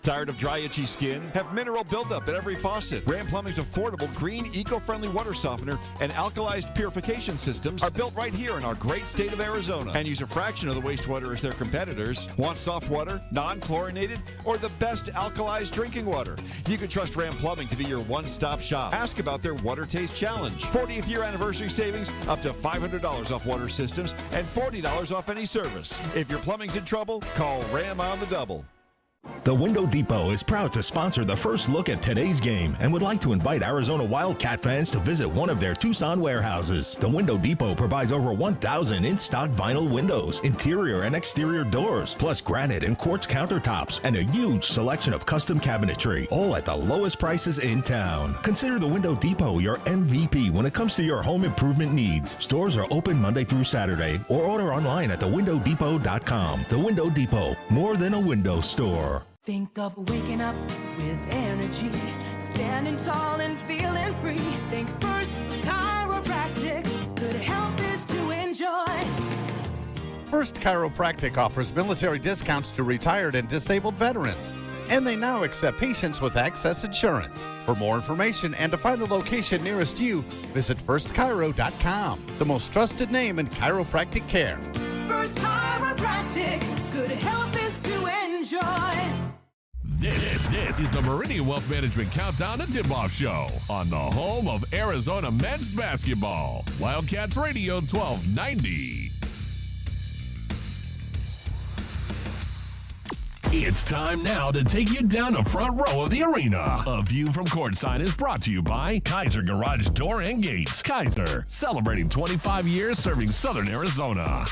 Tired of dry, itchy skin? Have mineral buildup at every faucet. Ram Plumbing's affordable, green, eco-friendly water softener and alkalized purification systems are built right here in our great state of Arizona and use a fraction of the wastewater as their competitors. Want soft water, non-chlorinated, or the best alkalized drinking water? You can trust Ram Plumbing to be your one-stop shop. Ask about their Water Taste Challenge. 40th year anniversary savings, up to $500 off water systems and $40 off any service. If your plumbing's in trouble, call Ram on the double. The Window Depot is proud to sponsor the first look at today's game and would like to invite Arizona Wildcat fans to visit one of their Tucson warehouses. The Window Depot provides over 1,000 in-stock vinyl windows, interior and exterior doors, plus granite and quartz countertops, and a huge selection of custom cabinetry, all at the lowest prices in town. Consider the Window Depot your MVP when it comes to your home improvement needs. Stores are open Monday through Saturday, or order online at thewindowdepot.com. The Window Depot, more than a window store. Think of waking up with energy, standing tall and feeling free. Think first chiropractic, good health is to enjoy. First Chiropractic offers military discounts to retired and disabled veterans. And they now accept patients with access insurance. For more information and to find the location nearest you, visit firstchiro.com, the most trusted name in chiropractic care. First Chiropractic, good health is to enjoy. This is the Meridian Wealth Management Countdown to Tipoff Show on the home of Arizona men's basketball. Wildcats Radio 1290. It's time now to take you down the front row of the arena. A view from courtside is brought to you by Kaiser Garage Door and Gates. Kaiser, celebrating 25 years serving Southern Arizona.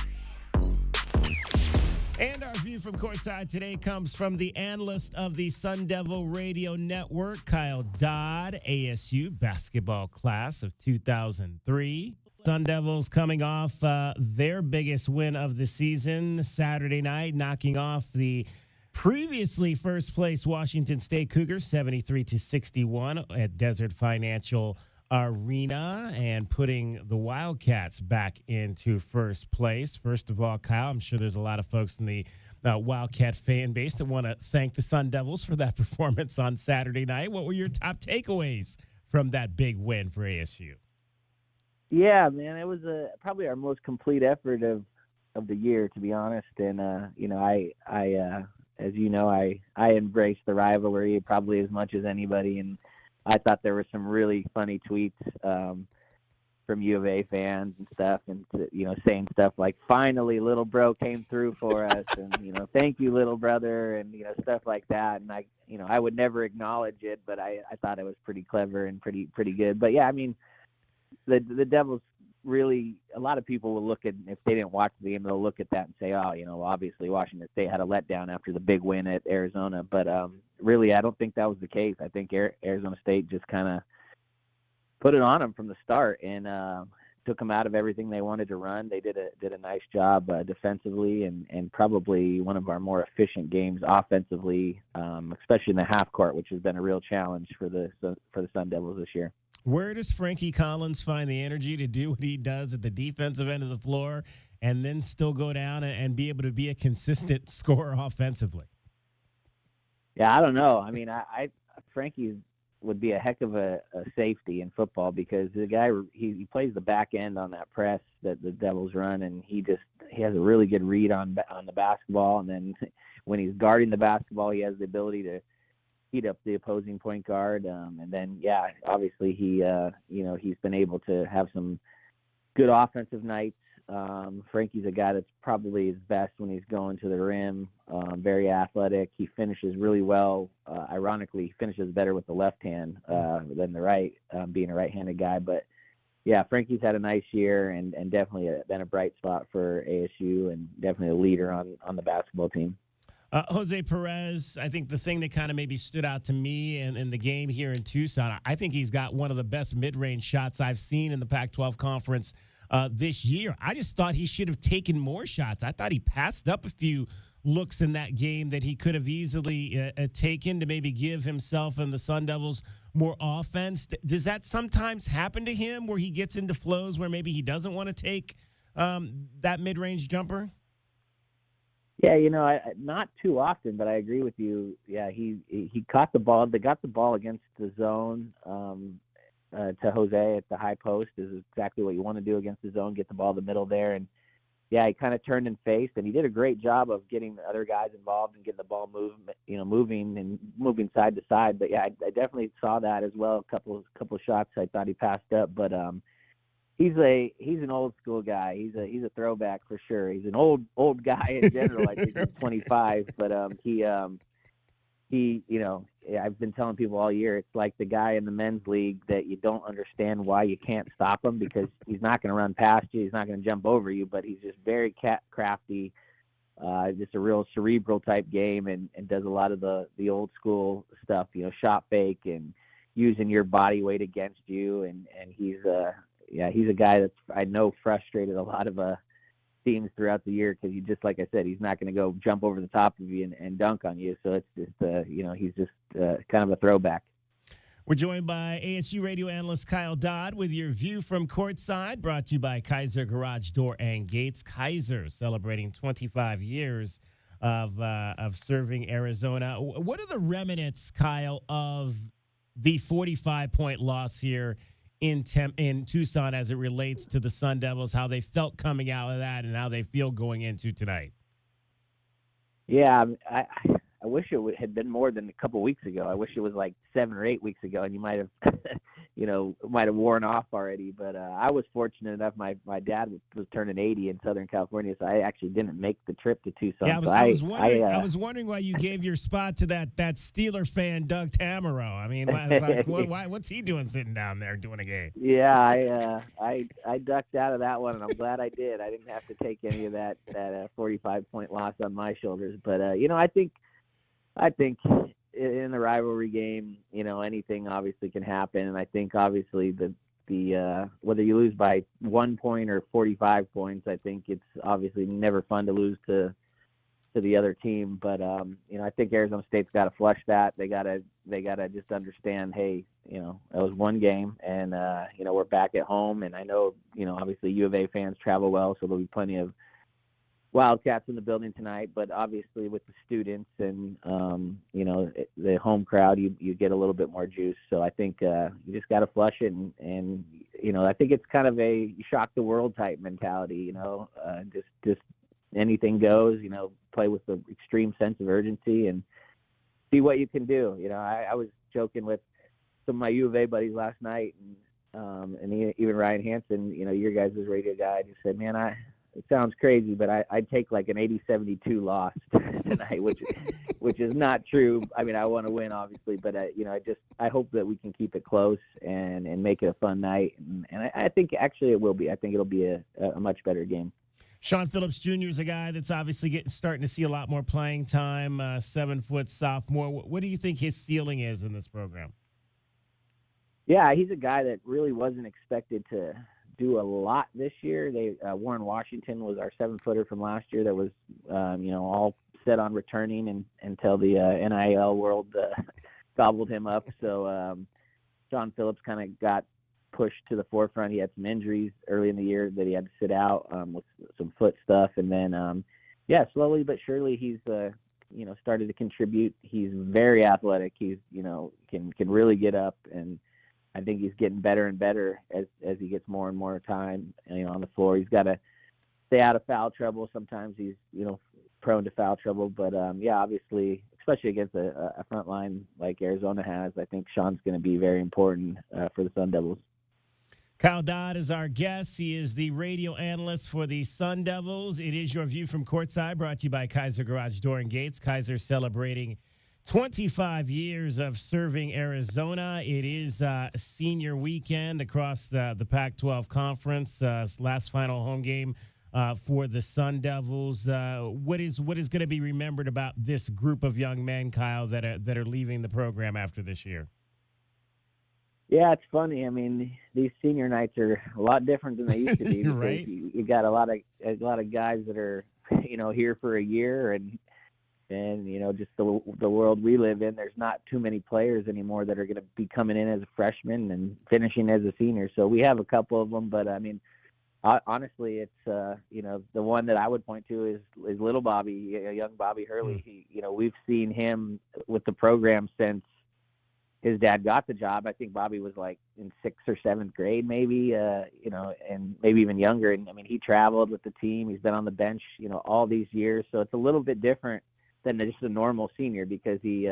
And our view from courtside today comes from the analyst of the Sun Devil Radio Network, Kyle Dodd, ASU basketball class of 2003. Sun Devils coming off their biggest win of the season Saturday night, knocking off the previously first place Washington State Cougars 73-61 at Desert Financial Arena and putting the Wildcats back into first place. First of all, Kyle, I'm sure there's a lot of folks in the Wildcat fan base that want to thank the Sun Devils for that performance on Saturday night. What were your top takeaways from that big win for ASU? Yeah, man, it was probably our most complete effort of the year, to be honest. And as you know, I embrace the rivalry probably as much as anybody, and I thought there were some really funny tweets from U of A fans and stuff, and saying stuff like, "Finally, little bro came through for us," and "Thank you, little brother," and stuff like that. And I would never acknowledge it, but I thought it was pretty clever and pretty good. But yeah, I mean, the Devils really, a lot of people will look at, if they didn't watch the game, they'll look at that and say, oh, obviously Washington State had a letdown after the big win at Arizona. But really, I don't think that was the case. I think Arizona State just kind of put it on them from the start and took them out of everything they wanted to run. They did a nice job defensively and probably one of our more efficient games offensively, especially in the half court, which has been a real challenge for the Sun Devils this year. Where does Frankie Collins find the energy to do what he does at the defensive end of the floor and then still go down and be able to be a consistent scorer offensively? Yeah, I don't know. I mean, Frankie would be a heck of a safety in football because the guy, he plays the back end on that press that the Devils run, and he has a really good read on the basketball. And then when he's guarding the basketball, he has the ability to heat up the opposing point guard. And then, yeah, obviously he's been able to have some good offensive nights. Frankie's a guy that's probably his best when he's going to the rim, very athletic. He finishes really well. Ironically, he finishes better with the left hand than the right, being a right-handed guy. But, yeah, Frankie's had a nice year and definitely been a bright spot for ASU and definitely a leader on the basketball team. Jose Perez, I think the thing that kind of maybe stood out to me in the game here in Tucson, I think he's got one of the best mid-range shots I've seen in the Pac-12 conference this year. I just thought he should have taken more shots. I thought he passed up a few looks in that game that he could have easily taken to maybe give himself and the Sun Devils more offense. Does that sometimes happen to him where he gets into flows where maybe he doesn't want to take that mid-range jumper? Yeah, not too often, but I agree with you. Yeah, he caught the ball. They got the ball against the zone to Jose at the high post is exactly what you want to do against the zone, get the ball in the middle there. And, yeah, he kind of turned and faced, and he did a great job of getting the other guys involved and getting the ball moving side to side. But, yeah, I definitely saw that as well. A couple shots I thought he passed up, but he's an old school guy. He's a throwback for sure. He's an old guy in general. I think he's 25, but I've been telling people all year, it's like the guy in the men's league that you don't understand why you can't stop him because he's not going to run past you, he's not going to jump over you, but he's just very crafty, just a real cerebral type game, and does a lot of the old school stuff, shot fake and using your body weight against you, and he's a guy that's, I know, frustrated a lot of teams throughout the year because just like I said, he's not going to go jump over the top of you and dunk on you. So it's just, he's just kind of a throwback. We're joined by ASU radio analyst Kyle Dodd with your view from courtside, brought to you by Kaiser Garage Door and Gates. Kaiser celebrating 25 years of serving Arizona. What are the remnants, Kyle, of the 45-point loss here in Tucson as it relates to the Sun Devils, how they felt coming out of that and how they feel going into tonight? Yeah, I wish it had been more than a couple weeks ago. I wish it was like 7 or 8 weeks ago, and you might have, might have worn off already. But I was fortunate enough. My dad was turning 80 in Southern California, so I actually didn't make the trip to Tucson. Yeah, I was wondering why you gave your spot to that Steeler fan, Doug Tamaro. I mean, what's he doing sitting down there doing a game? Yeah, I ducked out of that one, and I'm glad I did. I didn't have to take any of that 45-point loss on my shoulders. But I think in the rivalry game, anything obviously can happen, and I think obviously the whether you lose by 1 point or 45 points, I think it's obviously never fun to lose to the other team. But I think Arizona State's got to flush that. They gotta just understand, hey, that was one game, and we're back at home, and I know obviously U of A fans travel well, so there'll be plenty of Wildcats in the building tonight, but obviously with the students and the home crowd, you get a little bit more juice. So I think you just got to flush it, and I think it's kind of a shock the world type mentality. Just anything goes. Play with the extreme sense of urgency and see what you can do. I was joking with some of my U of A buddies last night, and even Ryan Hansen, your guys' radio guy, just said, man, it sounds crazy, but I'd take like an 80-72 loss tonight, which is not true. I mean, I want to win, obviously, but I hope that we can keep it close and make it a fun night. And I think actually it will be. I think it'll be a much better game. Sean Phillips Jr. is a guy that's obviously starting to see a lot more playing time. 7-foot sophomore. What do you think his ceiling is in this program? Yeah, he's a guy that really wasn't expected to do a lot this year. Warren Washington was our 7-footer from last year that was all set on returning until the NIL world gobbled him up. So John Phillips kind of got pushed to the forefront. He had some injuries early in the year that he had to sit out with some foot stuff, and then slowly but surely he's started to contribute. He's very athletic. He's can really get up, and I think he's getting better and better as he gets more and more time on the floor. He's got to stay out of foul trouble. Sometimes he's prone to foul trouble, but obviously, especially against a front line like Arizona has, I think Sean's going to be very important for the Sun Devils. Kyle Dodd is our guest. He is the radio analyst for the Sun Devils. It is your view from courtside, brought to you by Kaiser Garage Door and Gates. Kaiser celebrating 25 years of serving Arizona. It is a senior weekend across the Pac-12 conference. Last final home game for the Sun Devils. What is going to be remembered about this group of young men, Kyle, that are leaving the program after this year? Yeah, it's funny. I mean, these senior nights are a lot different than they used to be. Right. You got a lot of guys that are here for a year and just the world we live in, there's not too many players anymore that are going to be coming in as a freshman and finishing as a senior. So we have a couple of them, but I mean, honestly, it's the one that I would point to is little Bobby, young Bobby Hurley. We've seen him with the program since his dad got the job. I think Bobby was like in 6th or 7th grade, maybe, and maybe even younger. And I mean, he traveled with the team. He's been on the bench, all these years. So it's a little bit different than just a normal senior because he,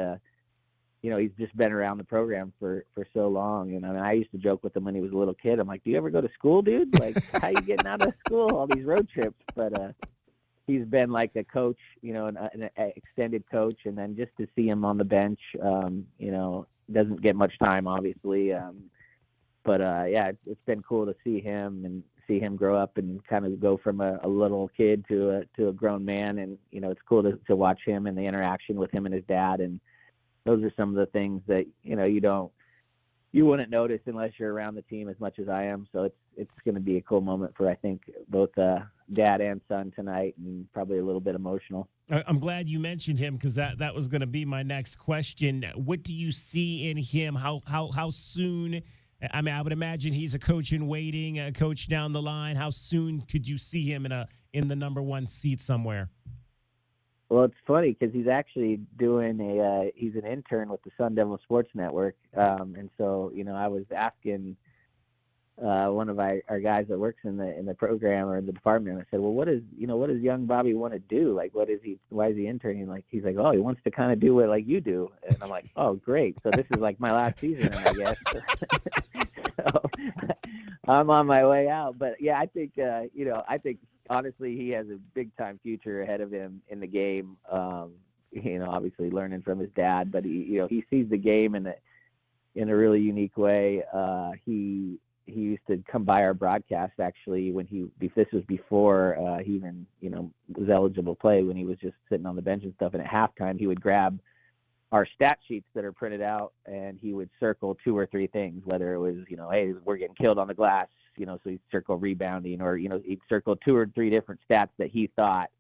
he's just been around the program for so long. And I mean, I used to joke with him when he was a little kid. I'm like, do you ever go to school, dude? Like, how you getting out of school, all these road trips? But he's been like a coach, an extended coach. And then just to see him on the bench, doesn't get much time, obviously. But it's been cool to see him and see him grow up and kind of go from a little kid to a grown man. And, it's cool to watch him and the interaction with him and his dad. And those are some of the things that, you wouldn't notice unless you're around the team as much as I am. So it's going to be a cool moment for, I think, both dad and son tonight, and probably a little bit emotional. I'm glad you mentioned him, because that was going to be my next question. What do you see in him? How soon? I mean, I would imagine he's a coach in waiting, a coach down the line. How soon could you see him in the number one seat somewhere? Well, it's funny because he's actually doing he's an intern with the Sun Devil Sports Network. And so, I was asking one of our guys that works in the program or the department, I said, well, what does young Bobby want to do? Like, why is he interning? Like, he's like, oh, he wants to kind of do what like you do. And I'm like, oh, great. So this is like my last season, I guess. So I'm on my way out. But yeah, I think, honestly, he has a big time future ahead of him in the game. Obviously learning from his dad, but he sees the game in a really unique way. He used to come by our broadcast actually this was before he even was eligible to play, when he was just sitting on the bench and stuff. And at halftime, he would grab our stat sheets that are printed out, and he would circle 2 or 3 things, whether it was hey, we're getting killed on the glass. So he'd circle rebounding, or, he'd circle 2 or 3 different stats that he thought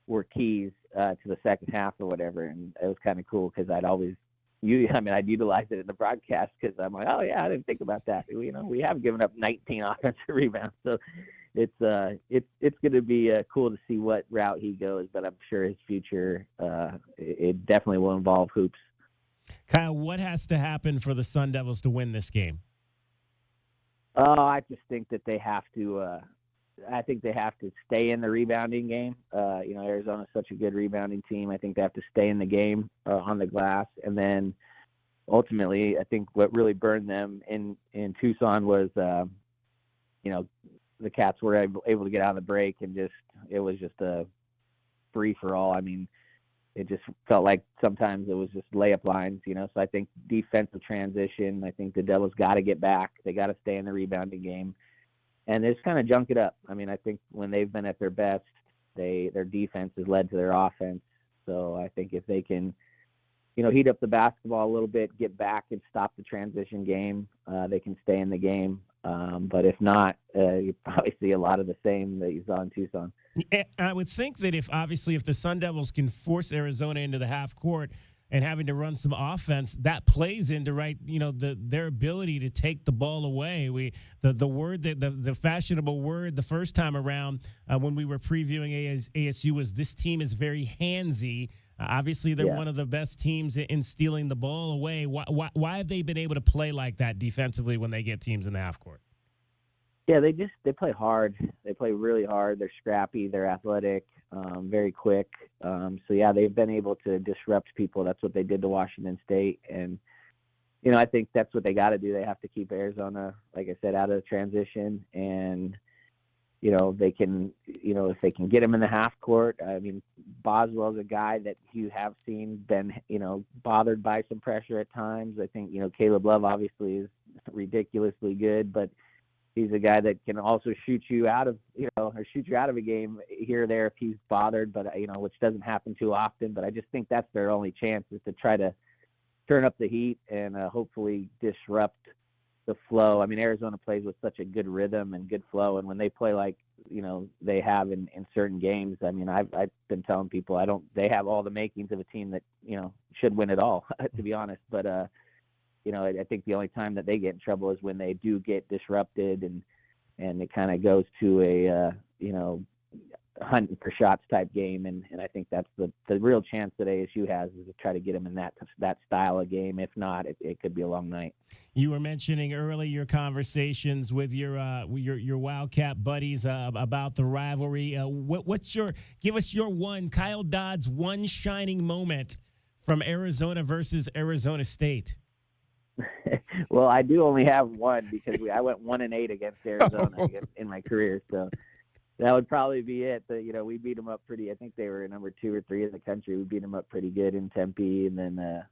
were keys to the second half or whatever. And it was kind of cool because I'd utilize it in the broadcast, because I'm like, oh yeah, I didn't think about that. We have given up 19 offensive rebounds. So it's going to be cool to see what route he goes, but I'm sure his future, it definitely will involve hoops. Kyle, what has to happen for the Sun Devils to win this game? Oh, I just think that they have to. I think they have to stay in the rebounding game. Arizona's such a good rebounding team. I think they have to stay in the game on the glass, and then ultimately, I think what really burned them in Tucson was, the Cats were able to get out of the break, and it was just a free for all. I mean, it just felt like sometimes it was just layup lines, So I think defensive transition, I think the Devils got to get back. They got to stay in the rebounding game, and they just kind of junk it up. I mean, I think when they've been at their best, their defense has led to their offense. So I think if they can, heat up the basketball a little bit, get back and stop the transition game, they can stay in the game. But if not, you probably see a lot of the same that you saw in Tucson. I would think that if the Sun Devils can force Arizona into the half court and having to run some offense, that plays into their ability to take the ball away. The fashionable word the first time around when we were previewing ASU was, this team is very handsy. Obviously, they're one of the best teams in stealing the ball away. Why have they been able to play like that defensively when they get teams in the half court? Yeah, they play hard. They play really hard. They're scrappy. They're athletic, very quick. They've been able to disrupt people. That's what they did to Washington State. And, I think that's what they got to do. They have to keep Arizona, like I said, out of the transition. And, they can, if they can get him in the half court. I mean, Boswell's a guy that you have seen been, bothered by some pressure at times. I think, Caleb Love obviously is ridiculously good, but he's a guy that can also shoot you out of a game here or there if he's bothered, but which doesn't happen too often. But I just think that's their only chance, is to try to turn up the heat and hopefully disrupt the flow. I mean, Arizona plays with such a good rhythm and good flow, and when they play like they have in certain games, I mean, I've been telling people they have all the makings of a team that should win it all, to be honest. But I think the only time that they get in trouble is when they do get disrupted, and it kind of goes to a hunting for shots type game. And I think that's the real chance that ASU has, is to try to get them in that style of game. If not, it could be a long night. You were mentioning earlier your conversations with your Wildcat buddies about the rivalry. Give us your Kyle Dodd's one shining moment from Arizona versus Arizona State. Well, I do only have one, because I went 1-8 against Arizona in my career, so that would probably be it. We beat them up pretty. I think they were number 2 or 3 in the country. We beat them up pretty good in Tempe, and then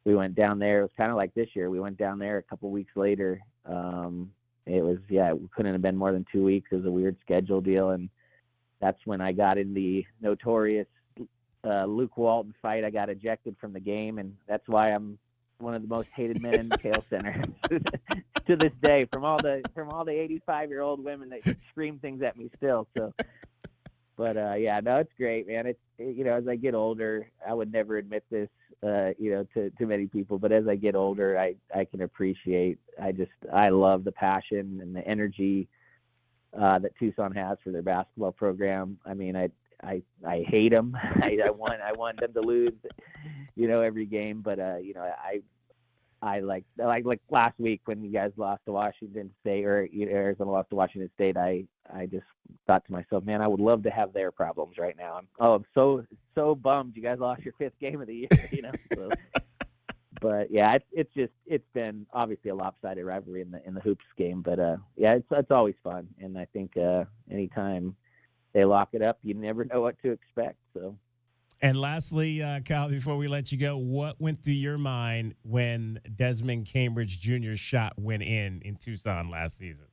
we went down there. It was kind of like this year. We went down there a couple weeks later. It couldn't have been more than 2 weeks. It was a weird schedule deal, and that's when I got in the notorious Luke Walton fight. I got ejected from the game, and that's why I'm one of the most hated men in the Kale Center. to this day from all the 85-year-old women that scream things at me still. So, but yeah, no, it's great, man. It's as I get older, I would never admit this, to many people, but as I get older, I can appreciate. I love the passion and the energy that Tucson has for their basketball program. I mean, I hate them. I want them to lose, every game. But I like last week when you guys lost to Washington State, or Arizona lost to Washington State. I just thought to myself, man, I would love to have their problems right now. I'm so bummed you guys lost your 5th game of the year. So. But yeah, it's been obviously a lopsided rivalry in the hoops game. But yeah, it's always fun, and I think anytime they lock it up, you never know what to expect. So. And lastly, Kyle, before we let you go, what went through your mind when Desmond Cambridge Jr.'s shot went in Tucson last season?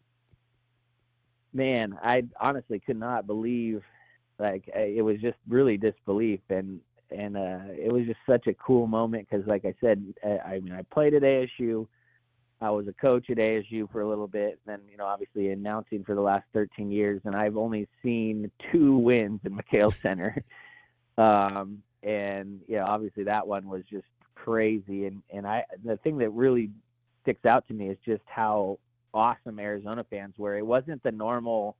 Man, I honestly could not believe. It was just really disbelief, and it was just such a cool moment because, like I said, I played at ASU. I was a coach at ASU for a little bit, and then, obviously announcing for the last 13 years, and I've only seen 2 wins in McHale Center. And yeah, obviously that one was just crazy. And the thing that really sticks out to me is just how awesome Arizona fans were. It wasn't the normal,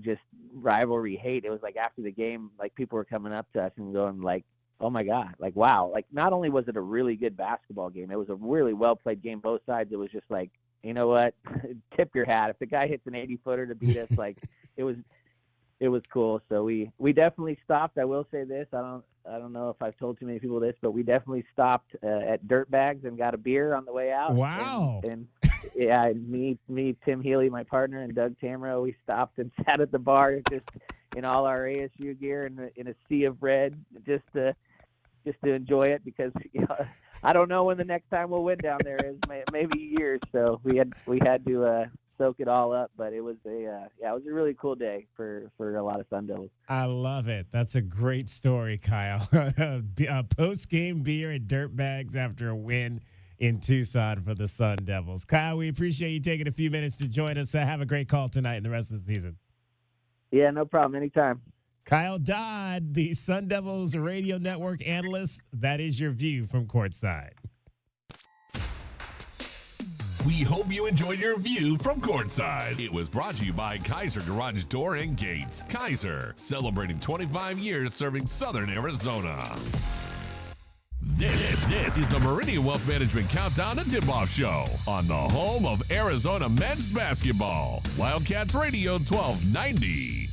just rivalry hate. It was like after the game, like people were coming up to us and going like, oh my God, like, wow. Like not only was it a really good basketball game, it was a really well played game, both sides. It was just like, you know what, tip your hat. If the guy hits an 80-footer to beat us, like it was cool. So we definitely stopped. I will say this. I don't know if I've told too many people this, but we definitely stopped at Dirtbags and got a beer on the way out. Wow. And yeah, me, Tim Healy, my partner, and Doug Tamro, we stopped and sat at the bar just in all our ASU gear in a sea of red, just to enjoy it because I don't know when the next time we'll win down there is. Maybe years. So we had to soak it all up, but it was it was a really cool day for a lot of Sun Devils. I love it. That's a great story, Kyle. A post-game beer at Dirtbags after a win in Tucson for the Sun Devils. Kyle, we appreciate you taking a few minutes to join us. Have a great call tonight and the rest of the season. Yeah, no problem. Anytime. Kyle Dodd, the Sun Devils radio network analyst. That is your view from courtside. We hope you enjoyed your view from courtside. It was brought to you by Kaiser Garage Door and Gates. Kaiser, celebrating 25 years serving Southern Arizona. This is the Meridian Wealth Management Countdown to Tipoff Show on the home of Arizona men's basketball. Wildcats Radio 1290.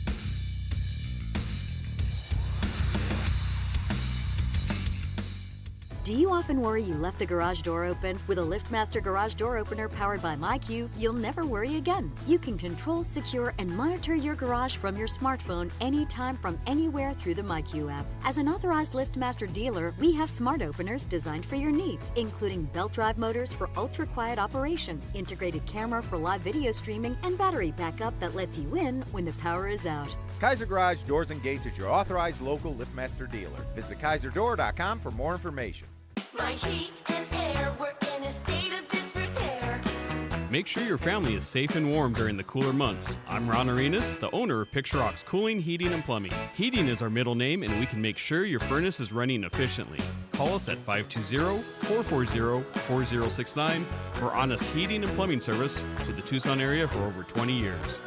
Do you often worry you left the garage door open? With a LiftMaster garage door opener powered by MyQ, you'll never worry again. You can control, secure, and monitor your garage from your smartphone anytime from anywhere through the MyQ app. As an authorized LiftMaster dealer, we have smart openers designed for your needs, including belt drive motors for ultra-quiet operation, integrated camera for live video streaming, and battery backup that lets you in when the power is out. Kaiser Garage Doors and Gates is your authorized local LiftMaster dealer. Visit KaiserDoor.com for more information. My heat and air were in a state of disrepair. Make sure your family is safe and warm during the cooler months. I'm Ron Arenas, the owner of Picture Rock's Cooling, Heating, and Plumbing. Heating is our middle name, and we can make sure your furnace is running efficiently. Call us at 520-440-4069 for honest heating and plumbing service to the Tucson area for over 20 years.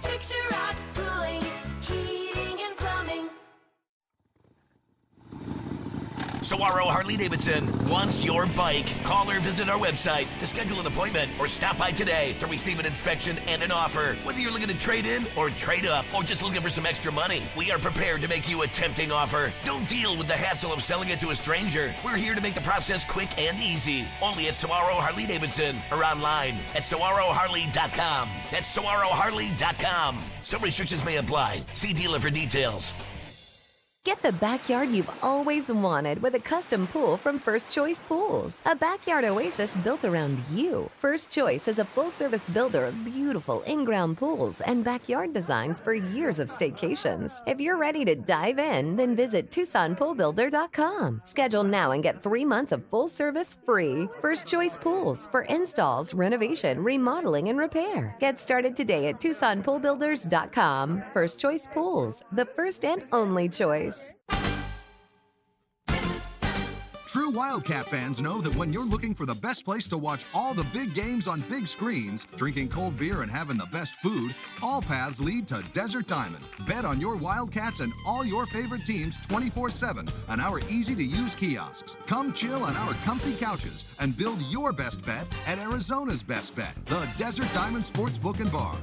Picture Rock's Cooling, Heating, and Plumbing. Saguaro Harley-Davidson wants your bike. Call or visit our website to schedule an appointment or stop by today to receive an inspection and an offer. Whether you're looking to trade in or trade up or just looking for some extra money, we are prepared to make you a tempting offer. Don't deal with the hassle of selling it to a stranger. We're here to make the process quick and easy. Only at Saguaro Harley-Davidson or online at SaguaroHarley.com. That's SaguaroHarley.com. Some restrictions may apply. See dealer for details. Get the backyard you've always wanted with a custom pool from First Choice Pools. A backyard oasis built around you. First Choice is a full-service builder of beautiful in-ground pools and backyard designs for years of staycations. If you're ready to dive in, then visit TucsonPoolBuilder.com. Schedule now and get 3 months of full service free. First Choice Pools for installs, renovation, remodeling, and repair. Get started today at TucsonPoolBuilders.com. First Choice Pools, the first and only choice. True Wildcat fans know that when you're looking for the best place to watch all the big games on big screens, drinking cold beer and having the best food, all paths lead to Desert Diamond. Bet on your Wildcats and all your favorite teams 24/7 on our easy-to-use kiosks. Come chill on our comfy couches and build your best bet at Arizona's best bet, the Desert Diamond Sportsbook and Bar.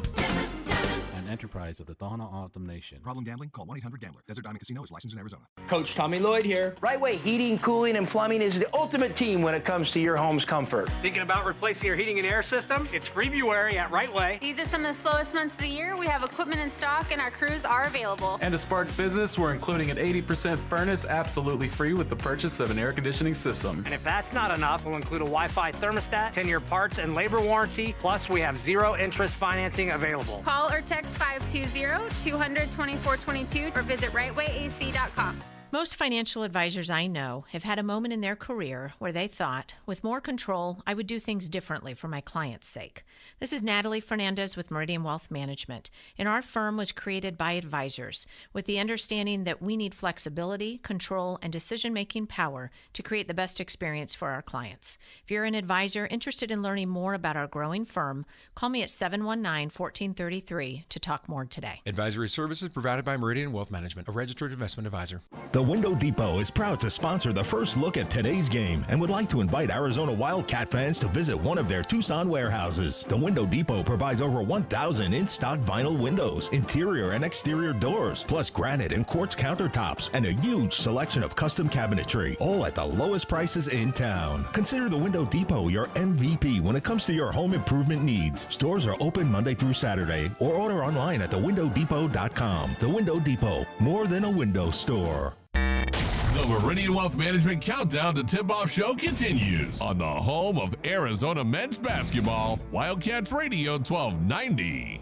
An enterprise of the Thana Autumn Nation. Problem gambling? Call 1-800-GAMBLER. Desert Diamond Casino is licensed in Arizona. Coach Tommy Lloyd here. Right Way Heating, Cooling, and Plumbing is the ultimate team when it comes to your home's comfort. Thinking about replacing your heating and air system? It's February at Right Way. These are some of the slowest months of the year. We have equipment in stock and our crews are available. And to spark business, we're including an 80% furnace absolutely free with the purchase of an air conditioning system. And if that's not enough, we'll include a Wi-Fi thermostat, 10-year parts and labor warranty, plus we have zero interest financing available. Call or text 520-200-2422 or visit rightwayac.com. Most financial advisors I know have had a moment in their career where they thought, with more control, I would do things differently for my client's sake. This is Natalie Fernandez with Meridian Wealth Management, and our firm was created by advisors with the understanding that we need flexibility, control, and decision-making power to create the best experience for our clients. If you're an advisor interested in learning more about our growing firm, call me at 719-1433 to talk more today. Advisory services provided by Meridian Wealth Management, a registered investment advisor. The Window Depot is proud to sponsor the first look at today's game and would like to invite Arizona Wildcat fans to visit one of their Tucson warehouses. The Window Depot provides over 1,000 in-stock vinyl windows, interior and exterior doors, plus granite and quartz countertops, and a huge selection of custom cabinetry, all at the lowest prices in town. Consider the Window Depot your MVP when it comes to your home improvement needs. Stores are open Monday through Saturday, or order online at thewindowdepot.com. The Window Depot, more than a window store. The Meridian Wealth Management Countdown to Tip-Off Show continues on the home of Arizona men's basketball, Wildcats Radio 1290.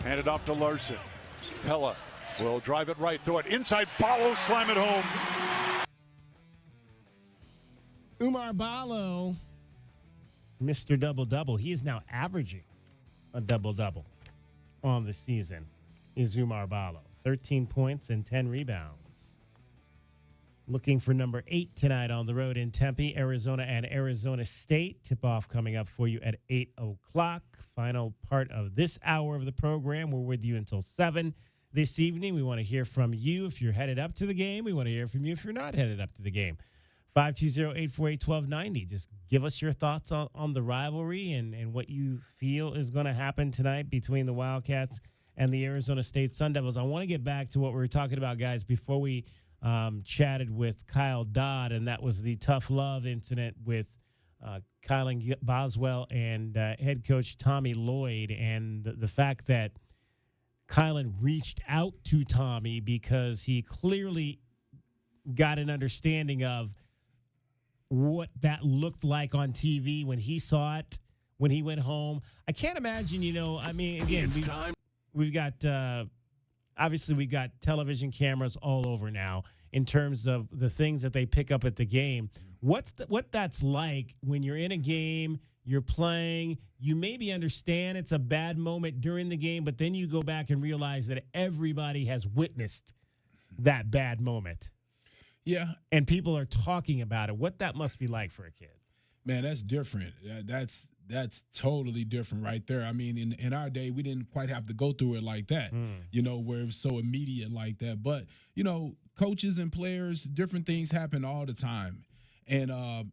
Hand it off to Larson. Pella will drive it right through it. Inside, Ballo slam it home. Umar Ballo, Mr. Double-Double. He is now averaging a double-double on the season, is Umar Ballo. 13 points and 10 rebounds. Looking for number 8 tonight on the road in Tempe, Arizona and Arizona State. Tip-off coming up for you at 8 o'clock. Final part of this hour of the program. We're with you until 7 this evening. We want to hear from you if you're headed up to the game. We want to hear from you if you're not headed up to the game. 520-848-1290. Just give us your thoughts on the rivalry and what you feel is going to happen tonight between the Wildcats and the Arizona State Sun Devils. I want to get back to what we were talking about, guys, before we chatted with Kyle Dodd, and that was the tough love incident with Kylan Boswell and head coach Tommy Lloyd, and the fact that Kylan reached out to Tommy because he clearly got an understanding of what that looked like on TV when he saw it, when he went home. I can't imagine, again, we've got obviously, we've got television cameras all over now in terms of the things that they pick up at the game. What that's like when you're in a game, you're playing, you maybe understand it's a bad moment during the game, but then you go back and realize that everybody has witnessed that bad moment. Yeah. And people are talking about it. What that must be like for a kid. Man, that's different. That's totally different right there. I mean, in our day, we didn't quite have to go through it like that, where it was so immediate like that. But, coaches and players, different things happen all the time. And I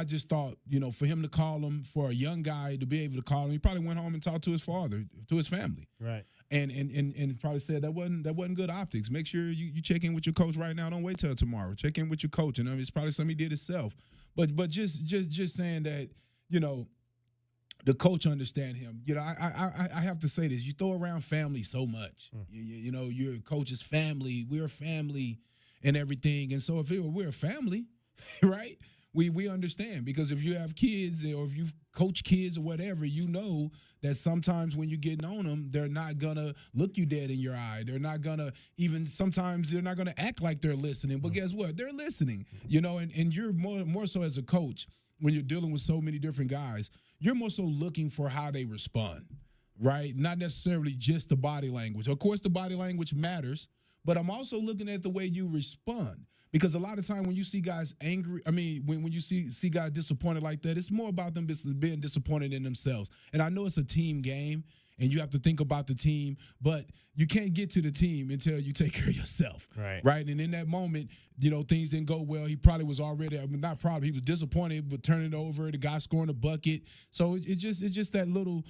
just thought, for him to call him, for a young guy to be able to call him, he probably went home and talked to his father, to his family. Right. And probably said that wasn't good optics. Make sure you check in with your coach right now. Don't wait till tomorrow. Check in with your coach. And it's probably something he did himself. But just saying that, the coach understand him. I have to say this. You throw around family so much. Your coach's family. We're family. and everything. And so if we're a family, right? We understand, because if you have kids or if you coach kids or whatever, you know that sometimes when you're getting on them, they're not going to look you dead in your eye. They're not going to sometimes they're not going to act like they're listening. But guess what? They're listening, and you're more so as a coach when you're dealing with so many different guys, you're more so looking for how they respond, right? Not necessarily just the body language. Of course, the body language matters, but I'm also looking at the way you respond. Because a lot of time when you see guys angry, when you see guys disappointed like that, it's more about them being disappointed in themselves. And I know it's a team game, and you have to think about the team, but you can't get to the team until you take care of yourself. Right. And in that moment, things didn't go well. He probably was already, not probably, he was disappointed, but turning it over, the guy scoring a bucket. So it's just that little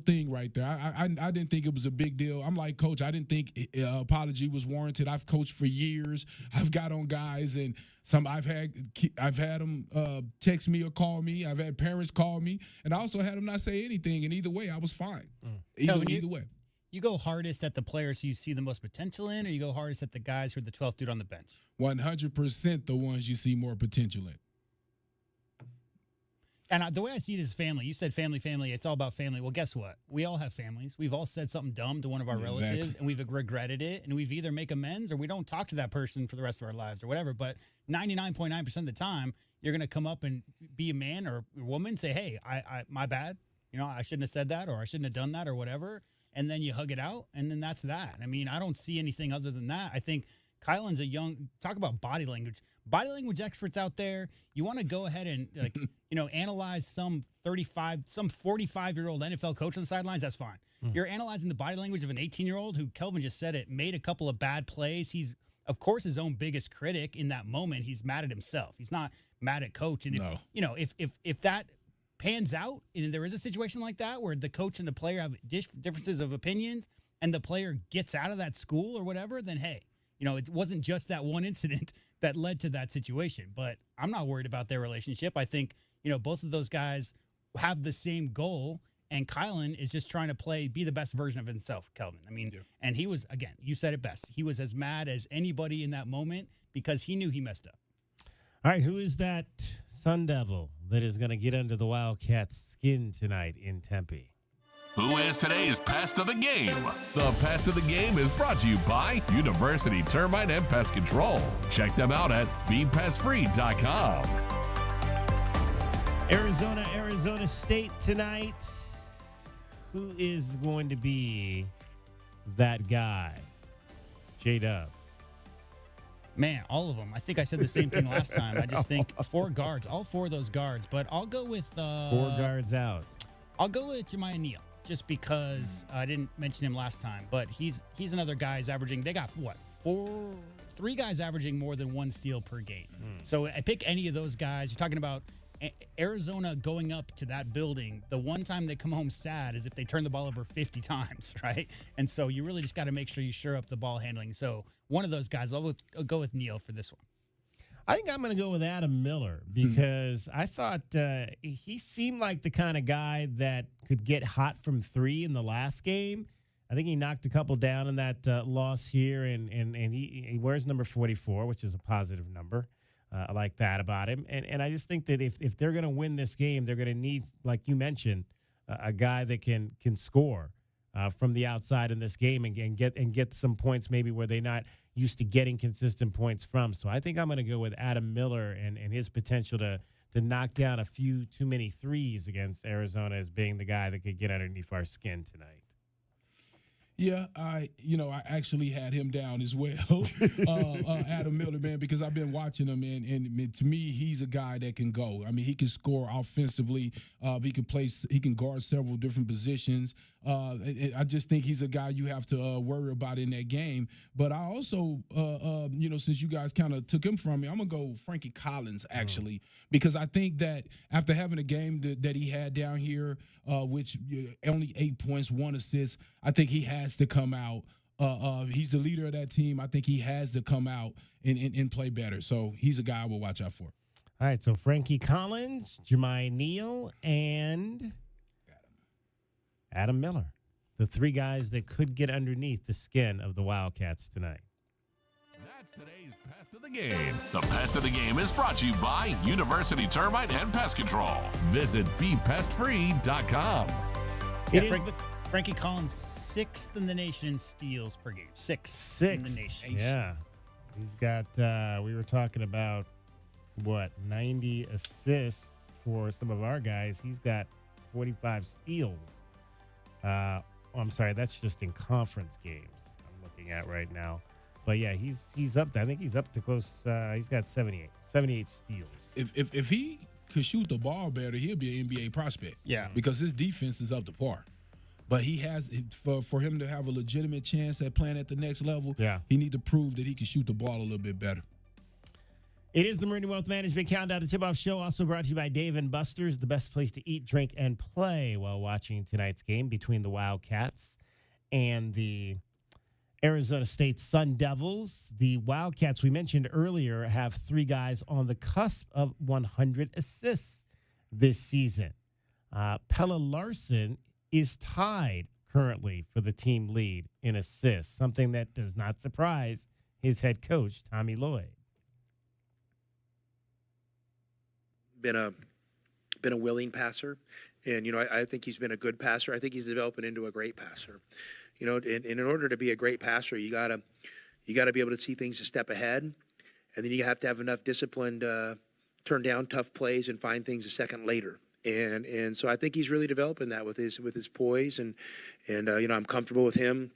thing right there. I didn't think it was a big deal. I'm like, Coach, I didn't think apology was warranted. I've coached for years. I've got on guys, and I've had them text me or call me. I've had parents call me, and I also had them not say anything. And either way, I was fine. Either way. You go hardest at the players who you see the most potential in, or you go hardest at the guys who are the 12th dude on the bench? 100% the ones you see more potential in. And the way I see it is family. You said family. It's all about family. Well, guess what? We all have families. We've all said something dumb to one of our relatives, and we've regretted it, and we've either make amends or we don't talk to that person for the rest of our lives or whatever. But 99.9% of the time, you're going to come up and be a man or a woman, say, hey, I my bad. I shouldn't have said that, or I shouldn't have done that, or whatever. And then you hug it out, and then that's that. I don't see anything other than that. I think Kylan's talk about body language. Body language experts out there, you want to go ahead and analyze some 45-year-old NFL coach on the sidelines, that's fine. You're analyzing the body language of an 18-year-old who, Kelvin just said it, made a couple of bad plays. He's, of course, his own biggest critic in that moment. He's mad at himself. He's not mad at coach. And if that pans out and there is a situation like that where the coach and the player have differences of opinions and the player gets out of that school or whatever, then hey, it wasn't just that one incident that led to that situation. But I'm not worried about their relationship. I think, both of those guys have the same goal, and Kylan is just trying to be the best version of himself, Kelvin. And he was, again, you said it best. He was as mad as anybody in that moment because he knew he messed up. All right, who is that Sun Devil that is going to get under the Wildcats' skin tonight in Tempe? Who is today's Pest of the Game? The Pest of the Game is brought to you by University Termite and Pest Control. Check them out at BePestFree.com. Arizona State tonight. Who is going to be that guy? J-Dub. Man, all of them. I think I said the same thing last time. I just think 4 guards, all 4 of those guards. But I'll go with 4 guards out. I'll go with Jemiah Neal, just because I didn't mention him last time. But he's another guy who's averaging. They got 3 guys averaging more than 1 steal per game. So I pick any of those guys. You're talking about Arizona going up to that building. The one time they come home sad is if they turn the ball over 50 times, right? And so you really just got to make sure you shore up the ball handling. So one of those guys, I'll go with Neal for this one. I think I'm going to go with Adam Miller because I thought he seemed like the kind of guy that could get hot from 3 in the last game. I think he knocked a couple down in that loss here, and he wears number 44, which is a positive number. I like that about him. And I just think that if they're going to win this game, they're going to need, like you mentioned, a guy that can score from the outside in this game and get some points maybe where they're not used to getting consistent points from. So I think I'm going to go with Adam Miller and his potential to knock down a few too many threes against Arizona as being the guy that could get underneath our skin tonight. Yeah, I actually had him down as well, Adam Miller, man, because I've been watching him, and to me, he's a guy that can go. He can score offensively. He can guard several different positions. I just think he's a guy you have to worry about in that game. But I also, since you guys kind of took him from me, I'm going to go Frankie Collins, actually, because I think that after having a game that he had down here, which only 8 points, 1 assist, I think he has to come out. He's the leader of that team. I think he has to come out and play better. So he's a guy I will watch out for. All right, so Frankie Collins, Jemiah Neal, and Adam Miller, the 3 guys that could get underneath the skin of the Wildcats tonight. That's today's Pest of the Game. The Pest of the Game is brought to you by University Termite and Pest Control. Visit BePestFree.com. Frankie Collins, 6th in the nation in steals per game. Sixth in the nation. Yeah. He's got, we were talking about, 90 assists for some of our guys. He's got 45 steals. I'm sorry, that's just in conference games I'm looking at right now. But yeah, he's up there. I think he's up to close. He's got 78 steals. If he could shoot the ball better, he'll be an NBA prospect. Yeah, because his defense is up to par. But he has for him to have a legitimate chance at playing at the next level. Yeah, he need to prove that he can shoot the ball a little bit better. It is the Meridian Wealth Management Countdown to Tipoff Show, also brought to you by Dave & Buster's, the best place to eat, drink, and play while watching tonight's game between the Wildcats and the Arizona State Sun Devils. The Wildcats, we mentioned earlier, have 3 guys on the cusp of 100 assists this season. Pelle Larsson is tied currently for the team lead in assists, something that does not surprise his head coach, Tommy Lloyd. Been a willing passer, and I think he's been a good passer. I think he's developing into a great passer. And in order to be a great passer, you gotta be able to see things a step ahead, and then you have to have enough discipline to turn down tough plays and find things a second later. And so I think he's really developing that with his poise, and I'm comfortable with him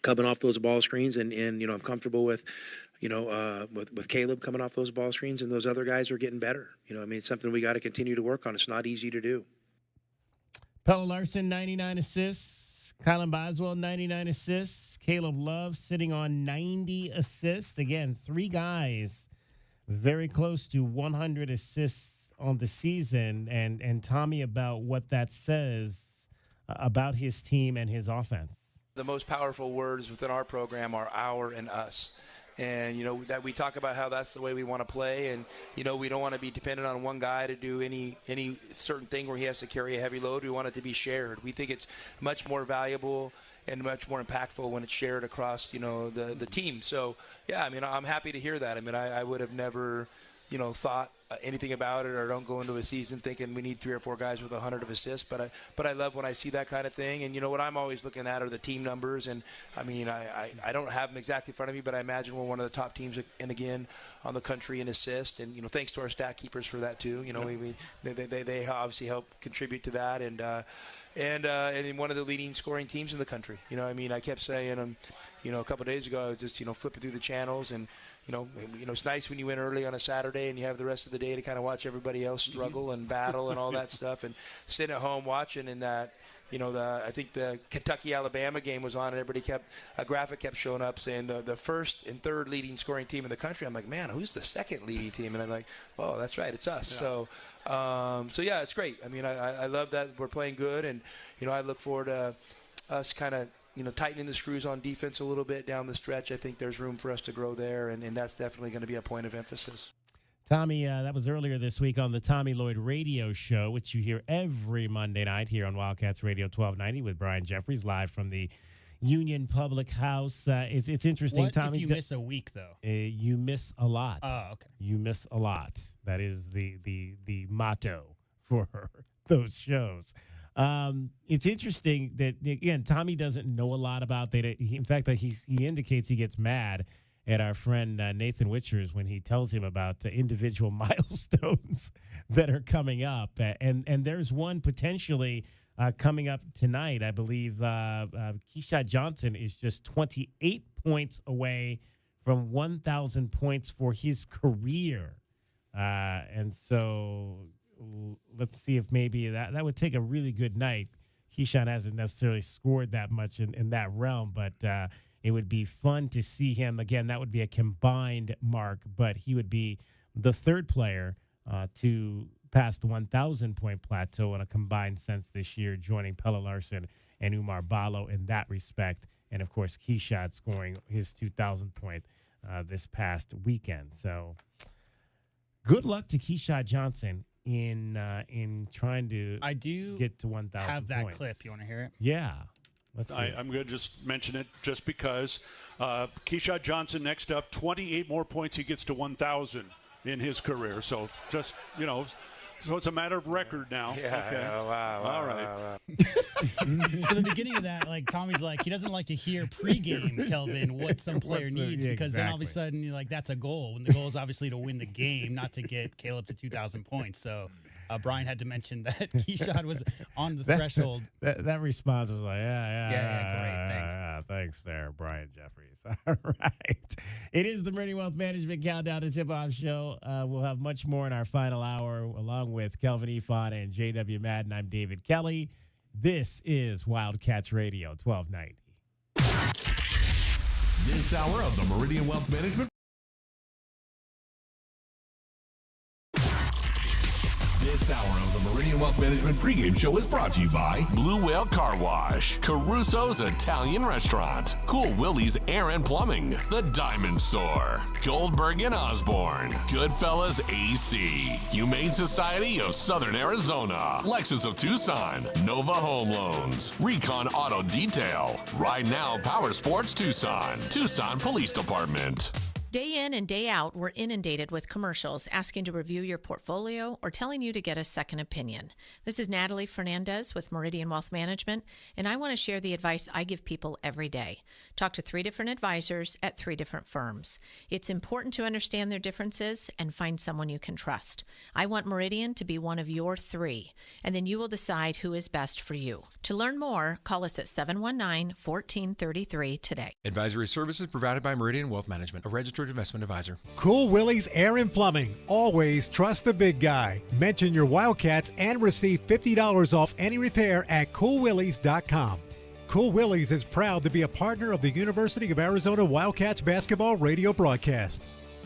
coming off those ball screens, and I'm comfortable with Caleb coming off those ball screens, and those other guys are getting better. It's something we got to continue to work on. It's not easy to do. Pelle Larsson, 99 assists. Kylan Boswell, 99 assists. Caleb Love sitting on 90 assists. Again, 3 guys very close to 100 assists on the season. And Tommy, about what that says about his team and his offense. The most powerful words within our program are our and us. And, that we talk about how that's the way we want to play. And, we don't want to be dependent on one guy to do any certain thing where he has to carry a heavy load. We want it to be shared. We think it's much more valuable and much more impactful when it's shared across, the team. So, yeah, I'm happy to hear that. I would have never, thought anything about it, or don't go into a season thinking we need 3 or 4 guys with 100 of assists. But I love when I see that kind of thing. And what I'm always looking at are the team numbers. And I don't have them exactly in front of me, but I imagine we're one of the top teams and again on the country in assists. And thanks to our stat keepers for that too. They obviously help contribute to that. And one of the leading scoring teams in the country. I kept saying, a couple of days ago, I was just flipping through the channels, and it's nice when you win early on a Saturday and you have the rest of the day to kind of watch everybody else struggle and battle and all that stuff, and sitting at home watching. And that, I think the Kentucky-Alabama game was on, and a graphic kept showing up saying the first and third leading scoring team in the country. I'm like, man, who's the second leading team? And I'm like, oh, that's right, it's us. Yeah. So yeah, it's great. I love that we're playing good, and I look forward to us kind of tightening the screws on defense a little bit down the stretch. I think there's room for us to grow there, and that's definitely going to be a point of emphasis. Tommy, that was earlier this week on the Tommy Lloyd Radio Show, which you hear every Monday night here on Wildcats Radio 1290 with Brian Jeffries, live from the Union Public House. It's interesting, what Tommy. If you miss a week, though? You miss a lot. Oh, okay. You miss a lot. That is the motto for those shows. It's interesting that, again, Tommy doesn't know a lot about that. In fact, he indicates he gets mad at our friend Nathan Witchers when he tells him about individual milestones that are coming up. And there's one potentially coming up tonight. I believe Keyshawn Johnson is just 28 points away from 1,000 points for his career. And so let's see if maybe that would take a really good night. Keyshawn hasn't necessarily scored that much in that realm, but it would be fun to see him. Again, that would be a combined mark, but he would be the third player to pass the 1,000-point plateau in a combined sense this year, joining Pelle Larsson and Umar Ballo in that respect. And, of course, Keyshawn scoring his 2,000th point this past weekend. So good luck to Keyshawn Johnson in trying to get to 1,000 have that points. clip. You want to hear it? Yeah. I'm going to just mention it just because. Keyshawn Johnson next up, 28 more points. He gets to 1,000 in his career. So just, so it's a matter of record now. Yeah. Okay. Wow. All right. Wow. So the beginning of that, like Tommy's like, he doesn't like to hear pregame, Kelvin, what some player needs, because then all of a sudden you're like, that's a goal. When the goal is obviously to win the game, not to get Caleb to 2,000 points. So Brian had to mention that Keyshawn was on the threshold. That response was like, yeah, great, thanks. Thanks there, Brian Jeffries. All right. It is the Meridian Wealth Management Countdown to Tipoff Show. We'll have much more in our final hour, along with Kelvin Efon and J.W. Madden. I'm David Kelly. This is Wildcats Radio 1290. This hour of the Meridian Wealth Management. This hour of the Meridian Wealth Management pregame show is brought to you by Blue Whale Car Wash, Caruso's Italian Restaurant, Cool Willie's Air and Plumbing, The Diamond Store, Goldberg and Osborne, Goodfellas AC, Humane Society of Southern Arizona, Lexus of Tucson, Nova Home Loans, Recon Auto Detail, Ride Now Power Sports Tucson, Tucson Police Department. Day in and day out, we're inundated with commercials asking to review your portfolio or telling you to get a second opinion. This is Natalie Fernandez with Meridian Wealth Management, and I want to share the advice I give people every day. Talk to 3 different advisors at 3 different firms. It's important to understand their differences and find someone you can trust. I want Meridian to be one of your 3, and then you will decide who is best for you. To learn more, call us at 719-1433 today. Advisory services provided by Meridian Wealth Management, a registered investment advisor. Cool Willie's Air and Plumbing. Always trust the big guy. Mention your Wildcats and receive $50 off any repair at coolwillies.com. Cool Willie's is proud to be a partner of the University of Arizona Wildcats basketball radio broadcast.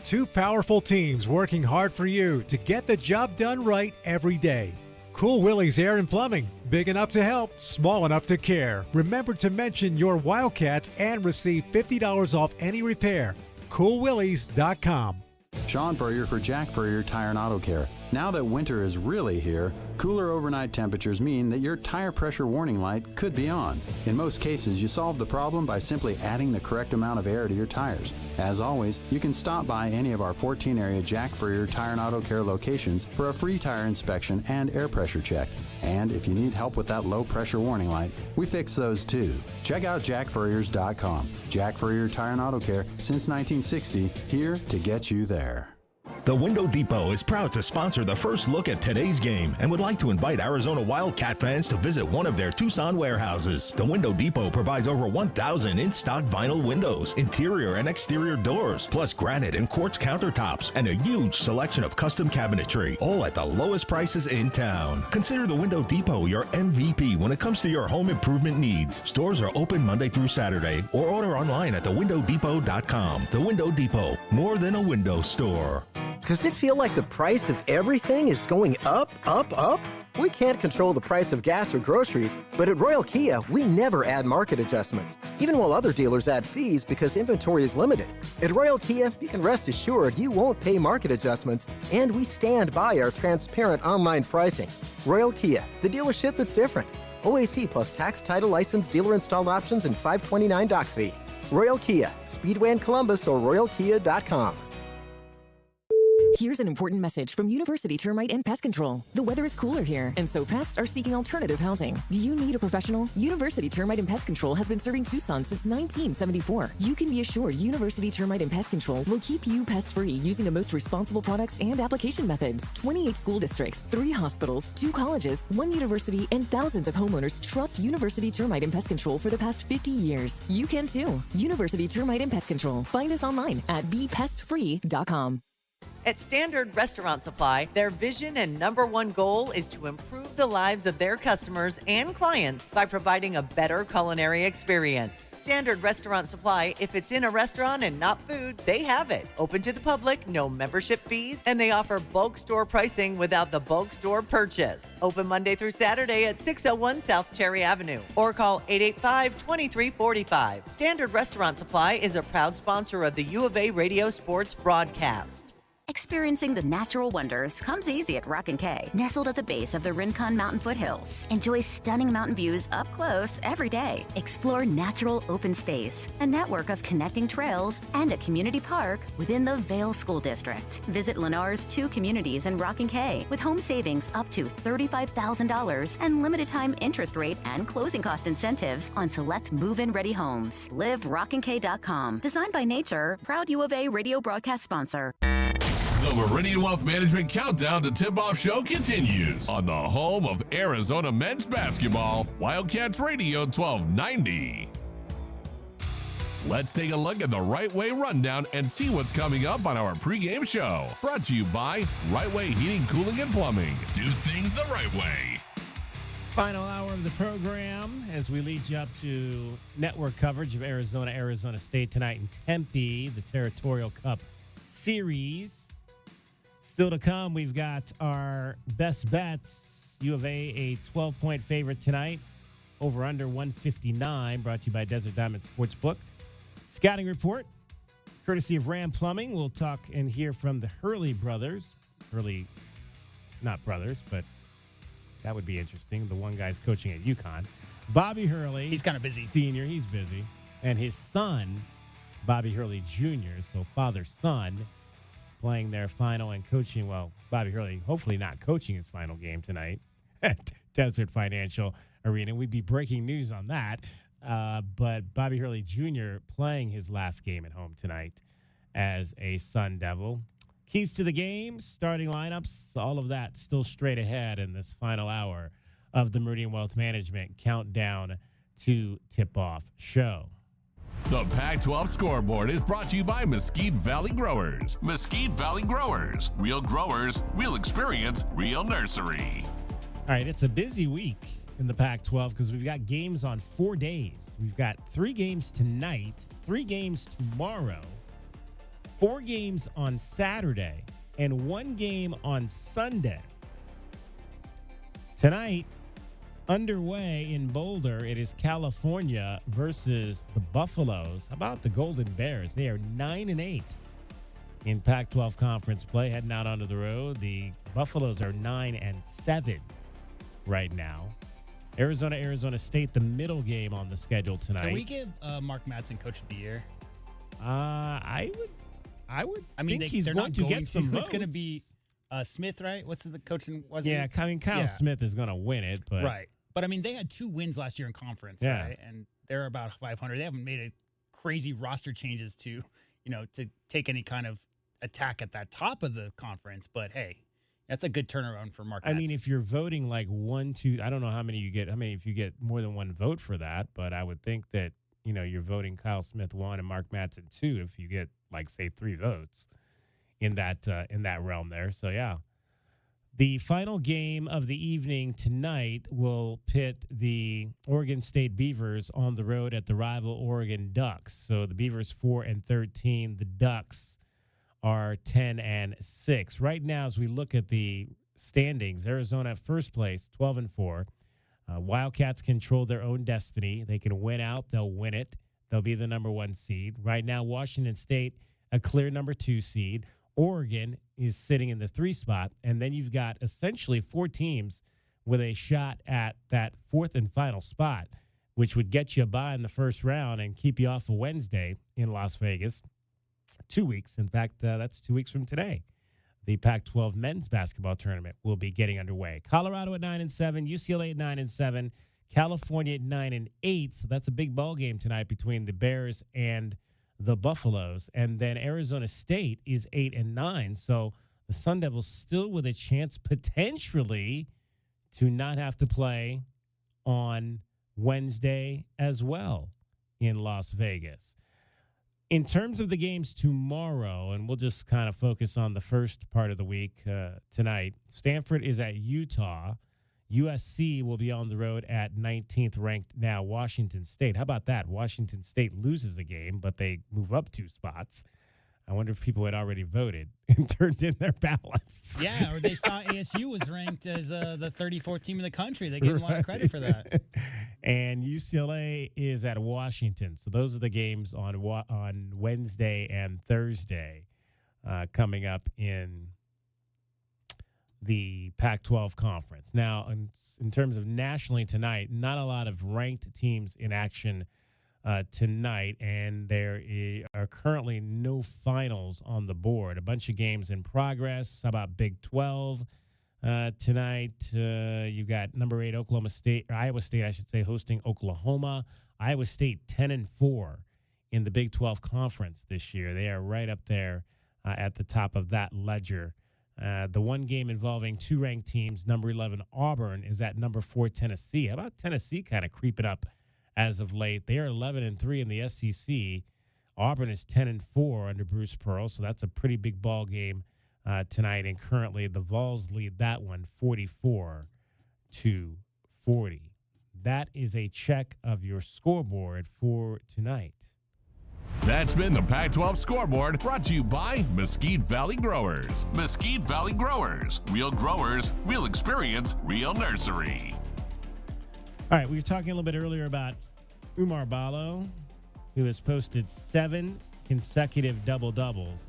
2 powerful teams working hard for you to get the job done right every day. Cool Willie's Air and Plumbing. Big enough to help, small enough to care. Remember to mention your Wildcats and receive $50 off any repair. CoolWillies.com. Sean Furrier for Jack Furrier Tire and Auto Care. Now that winter is really here, cooler overnight temperatures mean that your tire pressure warning light could be on. In most cases, you solve the problem by simply adding the correct amount of air to your tires. As always, you can stop by any of our 14-area Jack Furrier Tire and Auto Care locations for a free tire inspection and air pressure check. And if you need help with that low pressure warning light, we fix those too. Check out jackfurriers.com. Jack Furrier Tire and Auto Care since 1960, here to get you there. The Window Depot is proud to sponsor the first look at today's game and would like to invite Arizona Wildcat fans to visit one of their Tucson warehouses. The Window Depot provides over 1,000 in-stock vinyl windows, interior and exterior doors, plus granite and quartz countertops, and a huge selection of custom cabinetry, all at the lowest prices in town. Consider the Window Depot your MVP when it comes to your home improvement needs. Stores are open Monday through Saturday, or order online at thewindowdepot.com. The Window Depot, more than a window store. Does it feel like the price of everything is going up, up, up? We can't control the price of gas or groceries, but at Royal Kia, we never add market adjustments, even while other dealers add fees because inventory is limited. At Royal Kia, you can rest assured you won't pay market adjustments, and we stand by our transparent online pricing. Royal Kia, the dealership that's different. OAC plus tax, title, license, dealer installed options, and $529 doc fee. Royal Kia, Speedway in Columbus or royalkia.com. Here's an important message from University Termite and Pest Control. The weather is cooler here, and so pests are seeking alternative housing. Do you need a professional? University Termite and Pest Control has been serving Tucson since 1974. You can be assured University Termite and Pest Control will keep you pest-free using the most responsible products and application methods. 28 school districts, 3 hospitals, 2 colleges, 1 university, and thousands of homeowners trust University Termite and Pest Control for the past 50 years. You can too. University Termite and Pest Control. Find us online at bepestfree.com. At Standard Restaurant Supply, their vision and #1 goal is to improve the lives of their customers and clients by providing a better culinary experience. Standard Restaurant Supply, if it's in a restaurant and not food, they have it. Open to the public, no membership fees, and they offer bulk store pricing without the bulk store purchase. Open Monday through Saturday at 601 South Cherry Avenue or call 885-2345. Standard Restaurant Supply is a proud sponsor of the U of A Radio Sports broadcast. Experiencing the natural wonders comes easy at Rock & K. Nestled at the base of the Rincon Mountain foothills. Enjoy stunning mountain views up close every day. Explore natural open space, a network of connecting trails, and a community park within the Vail School District. Visit Lennar's 2 communities in Rock & K with home savings up to $35,000 and limited time interest rate and closing cost incentives on select move-in ready homes. LiveRockandK.com. Designed by Nature, proud U of A radio broadcast sponsor. The Meridian Wealth Management Countdown to Tip-Off Show continues on the home of Arizona men's basketball, Wildcats Radio 1290. Let's take a look at the Right Way Rundown and see what's coming up on our pregame show. Brought to you by Right Way Heating, Cooling, and Plumbing. Do things the right way. Final hour of the program as we lead you up to network coverage of Arizona State tonight in Tempe, the Territorial Cup Series. Still to come, we've got our best bets. U of a 12-point favorite tonight. Over under 159, brought to you by Desert Diamond Sportsbook. Scouting report, courtesy of Ram Plumbing. We'll talk and hear from the Hurley brothers. Hurley, not brothers, but that would be interesting. The one guy's coaching at UConn. Bobby Hurley. He's kind of busy. Senior, he's busy. And his son, Bobby Hurley Jr., so father-son, playing their final and coaching. Well, Bobby Hurley hopefully not coaching his final game tonight at Desert Financial Arena. We'd be breaking news on that. But Bobby Hurley Jr. playing his last game at home tonight as a Sun Devil. Keys to the game, starting lineups, all of that still straight ahead in this final hour of the Meridian Wealth Management Countdown to Tip-Off Show. The Pac-12 scoreboard is brought to you by Mesquite Valley Growers. Mesquite Valley Growers. Real growers, real experience, real nursery. All right, it's a busy week in the Pac-12 because we've got games on 4 days. We've got 3 games tonight, 3 games tomorrow, 4 games on Saturday, and 1 game on Sunday. Tonight, underway in Boulder, it is California versus the Buffaloes. How about the Golden Bears? They are 9-8 in Pac-12 conference play, heading out onto the road. The Buffaloes are 9-7 right now. Arizona State, the middle game on the schedule tonight. Can we give Mark Madsen Coach of the Year? I would. I mean, think he's they're going not to going get some votes. It's going to be Smith, right? What's the coaching? Yeah, I mean, Kyle Smith is going to win it, but right. But I mean, they had 2 wins last year in conference, right? And they're about 500. They haven't made a crazy roster changes to take any kind of attack at that top of the conference. But hey, that's a good turnaround for Mark Madsen. I mean, if you're voting like 1, 2, I don't know how many you get. I mean, if you get more than 1 vote for that, but I would think that you're voting Kyle Smith 1 and Mark Madsen 2 if you get like say 3 votes in that realm there. So yeah. The final game of the evening tonight will pit the Oregon State Beavers on the road at the rival Oregon Ducks. So the Beavers 4-13, the Ducks are 10-6. Right now, as we look at the standings, Arizona at first place, 12-4. Wildcats control their own destiny. They can win out, they'll win it. They'll be the number 1 seed. Right now, Washington State, a clear number 2 seed. Oregon is sitting in the 3 spot, and then you've got essentially 4 teams with a shot at that 4th and final spot, which would get you a bye in the first round and keep you off a Wednesday in Las Vegas. 2 weeks. In fact, that's 2 weeks from today. The Pac-12 men's basketball tournament will be getting underway. Colorado at 9-7, UCLA at 9-7, California at 9-8. So that's a big ball game tonight between the Bears and the Buffaloes. And then Arizona State is 8-9. So the Sun Devils still with a chance potentially to not have to play on Wednesday as well in Las Vegas. In terms of the games tomorrow, and we'll just kind of focus on the first part of the week tonight, Stanford is at Utah. USC will be on the road at 19th ranked now Washington State. How about that? Washington State loses a game, but they move up 2 spots. I wonder if people had already voted and turned in their ballots. Yeah, or they saw ASU was ranked as the 34th team in the country. They gave them a lot of credit for that. And UCLA is at Washington. So those are the games on Wednesday and Thursday. coming up in the Pac-12 conference. Now, in terms of nationally tonight, not a lot of ranked teams in action tonight, and there are currently no finals on the board. A bunch of games in progress. How about Big 12 tonight? You've got number 8 Iowa State, I should say, hosting Oklahoma. Iowa State 10-4 in the Big 12 conference this year. They are right up there at the top of that ledger. The one game involving two ranked teams, number 11 Auburn is at number 4 Tennessee. How about Tennessee kind of creeping up as of late? They are 11-3 in the SEC. Auburn is 10-4 under Bruce Pearl, so that's a pretty big ball game tonight. And currently, the Vols lead that one 44-40. That is a check of your scoreboard for tonight. That's been the Pac-12 Scoreboard, brought to you by Mesquite Valley Growers. Mesquite Valley Growers. Real growers, real experience, real nursery. All right, we were talking a little bit earlier about Umar Ballo, who has posted 7 consecutive double-doubles.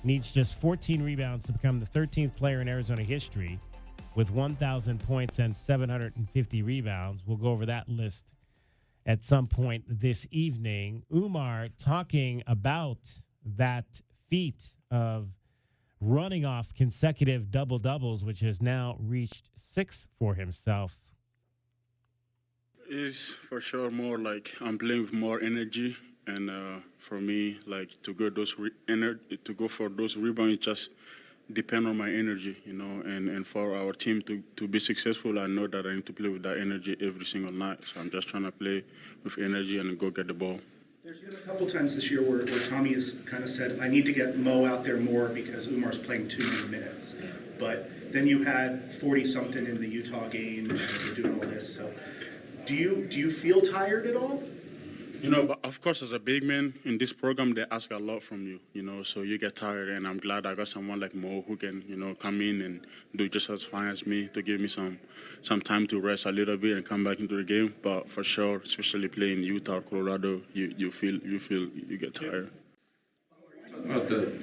Needs just 14 rebounds to become the 13th player in Arizona history with 1,000 points and 750 rebounds. We'll go over that list at some point this evening. Umar talking about that feat of running off consecutive double-doubles, which has now reached 6 for himself. It's for sure more like I'm playing with more energy, and for me, like to go for those rebounds, it just depend on my energy, and for our team to be successful, I know that I need to play with that energy every single night. So I'm just trying to play with energy and go get the ball. There's been a couple times this year where Tommy has kind of said, I need to get Mo out there more because Umar's playing too many minutes. But then you had 40-something in the Utah game, and you're doing all this. So do you feel tired at all? But of course, as a big man in this program, they ask a lot from you, so you get tired. And I'm glad I got someone like Mo who can, come in and do just as fine as me to give me some time to rest a little bit and come back into the game. But for sure, especially playing Utah, Colorado, you get tired. About the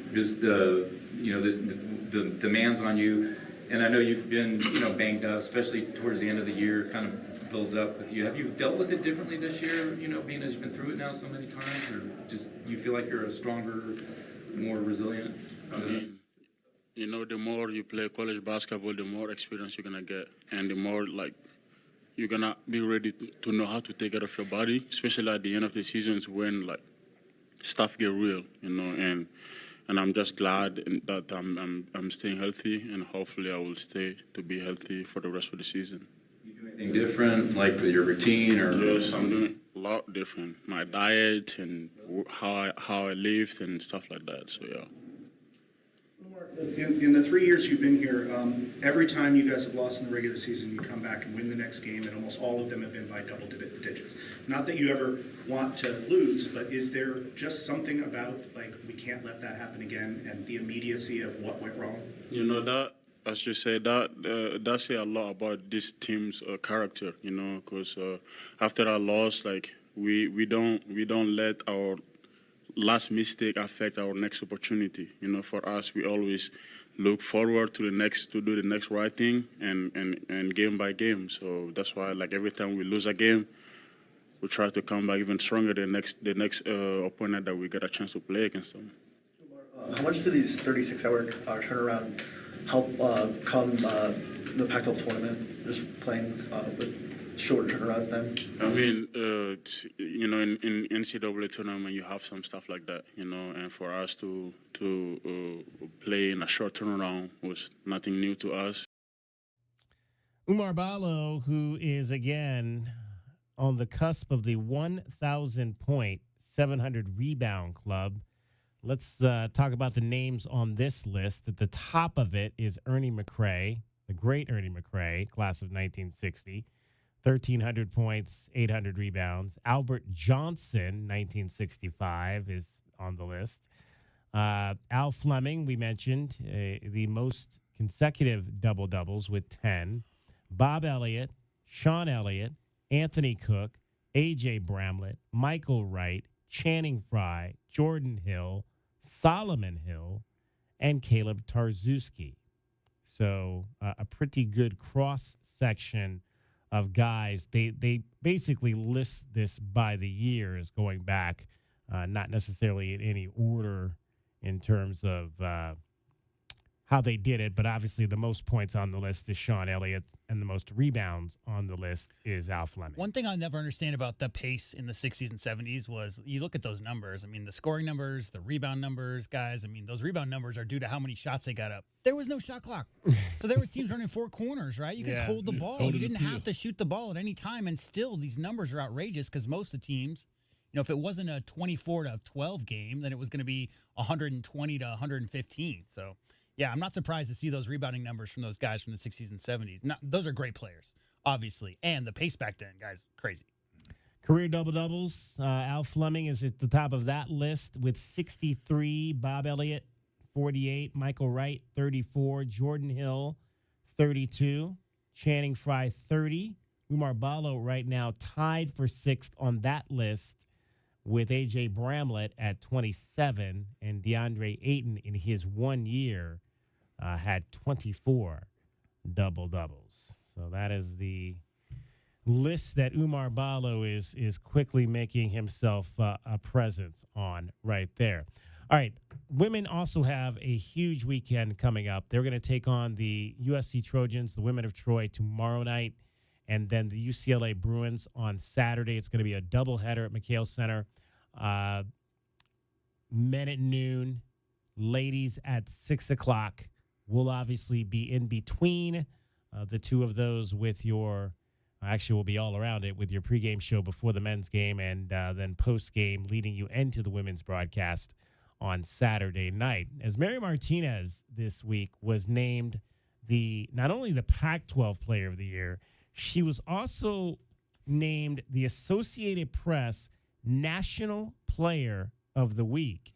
demands on you, and I know you've been, banged up, especially towards the end of the year, kind of builds up with you. Have you dealt with it differently this year, being as you've been through it now so many times, or just you feel like you're a stronger, more resilient? I mean, the more you play college basketball, the more experience you're going to get, and the more, you're going to be ready to know how to take care of your body, especially at the end of the seasons when, stuff get real, and I'm just glad that I'm staying healthy, and hopefully I will stay to be healthy for the rest of the season. Anything different, like with your routine, or? Yes, I'm doing a lot different. My diet and how I lived and stuff like that. So yeah. In the 3 years you've been here, every time you guys have lost in the regular season, you come back and win the next game, and almost all of them have been by double digits. Not that you ever want to lose, but is there just something about we can't let that happen again, and the immediacy of what went wrong? That. As you say, that say a lot about this team's character, because after our loss, we don't let our last mistake affect our next opportunity. For us, we always look forward to do the next right thing, and game by game. So that's why, every time we lose a game, we try to come back even stronger the next opponent that we get a chance to play against them. How much do these 36-hour turnaround help come the Pac-12 tournament, just playing with short turnaround time? I mean, in NCAA tournament, you have some stuff like that, and for us to play in a short turnaround was nothing new to us. Umar Ballo, who is, again, on the cusp of the 1,000-point, 700-rebound club. Let's talk about the names on this list. At the top of it is Ernie McCray, the great Ernie McCray, class of 1960, 1,300 points, 800 rebounds. Albert Johnson, 1965, is on the list. Al Fleming, we mentioned, the most consecutive double-doubles with 10. Bob Elliott, Sean Elliott, Anthony Cook, A.J. Bramlett, Michael Wright, Channing Frye, Jordan Hill, Solomon Hill, and Caleb Tarzuski. So a pretty good cross-section of guys. They basically list this by the years going back, not necessarily in any order in terms of how they did it, but obviously the most points on the list is Sean Elliott, and the most rebounds on the list is Al Fleming. One thing I'll never understand about the pace in the 60s and 70s was you look at those numbers. I mean, the scoring numbers, the rebound numbers, guys. I mean, those rebound numbers are due to how many shots they got up. There was no shot clock. So there was teams running four corners, right? You just hold the ball. You didn't have to shoot the ball at any time, and still these numbers are outrageous because most of the teams, if it wasn't a 24-12 game, then it was going to be 120 to 115. So, yeah, I'm not surprised to see those rebounding numbers from those guys from the 60s and 70s. Those are great players, obviously. And the pace back then, guys, crazy. Career double-doubles. Al Fleming is at the top of that list with 63. Bob Elliott, 48. Michael Wright, 34. Jordan Hill, 32. Channing Frye, 30. Umar Ballo right now tied for sixth on that list with A.J. Bramlett at 27. And DeAndre Ayton in his 1 year had 24 double-doubles. So that is the list that Umar Ballo is quickly making himself a presence on right there. All right, women also have a huge weekend coming up. They're going to take on the USC Trojans, the women of Troy, tomorrow night, and then the UCLA Bruins on Saturday. It's going to be a doubleheader at McHale Center. Men at noon, ladies at 6 o'clock. We'll obviously be in between the two of those with your actually, we'll be all around it with your pregame show before the men's game and then postgame leading you into the women's broadcast on Saturday night. As Mary Martinez this week was named not only the Pac-12 Player of the Year, she was also named the Associated Press National Player of the Week.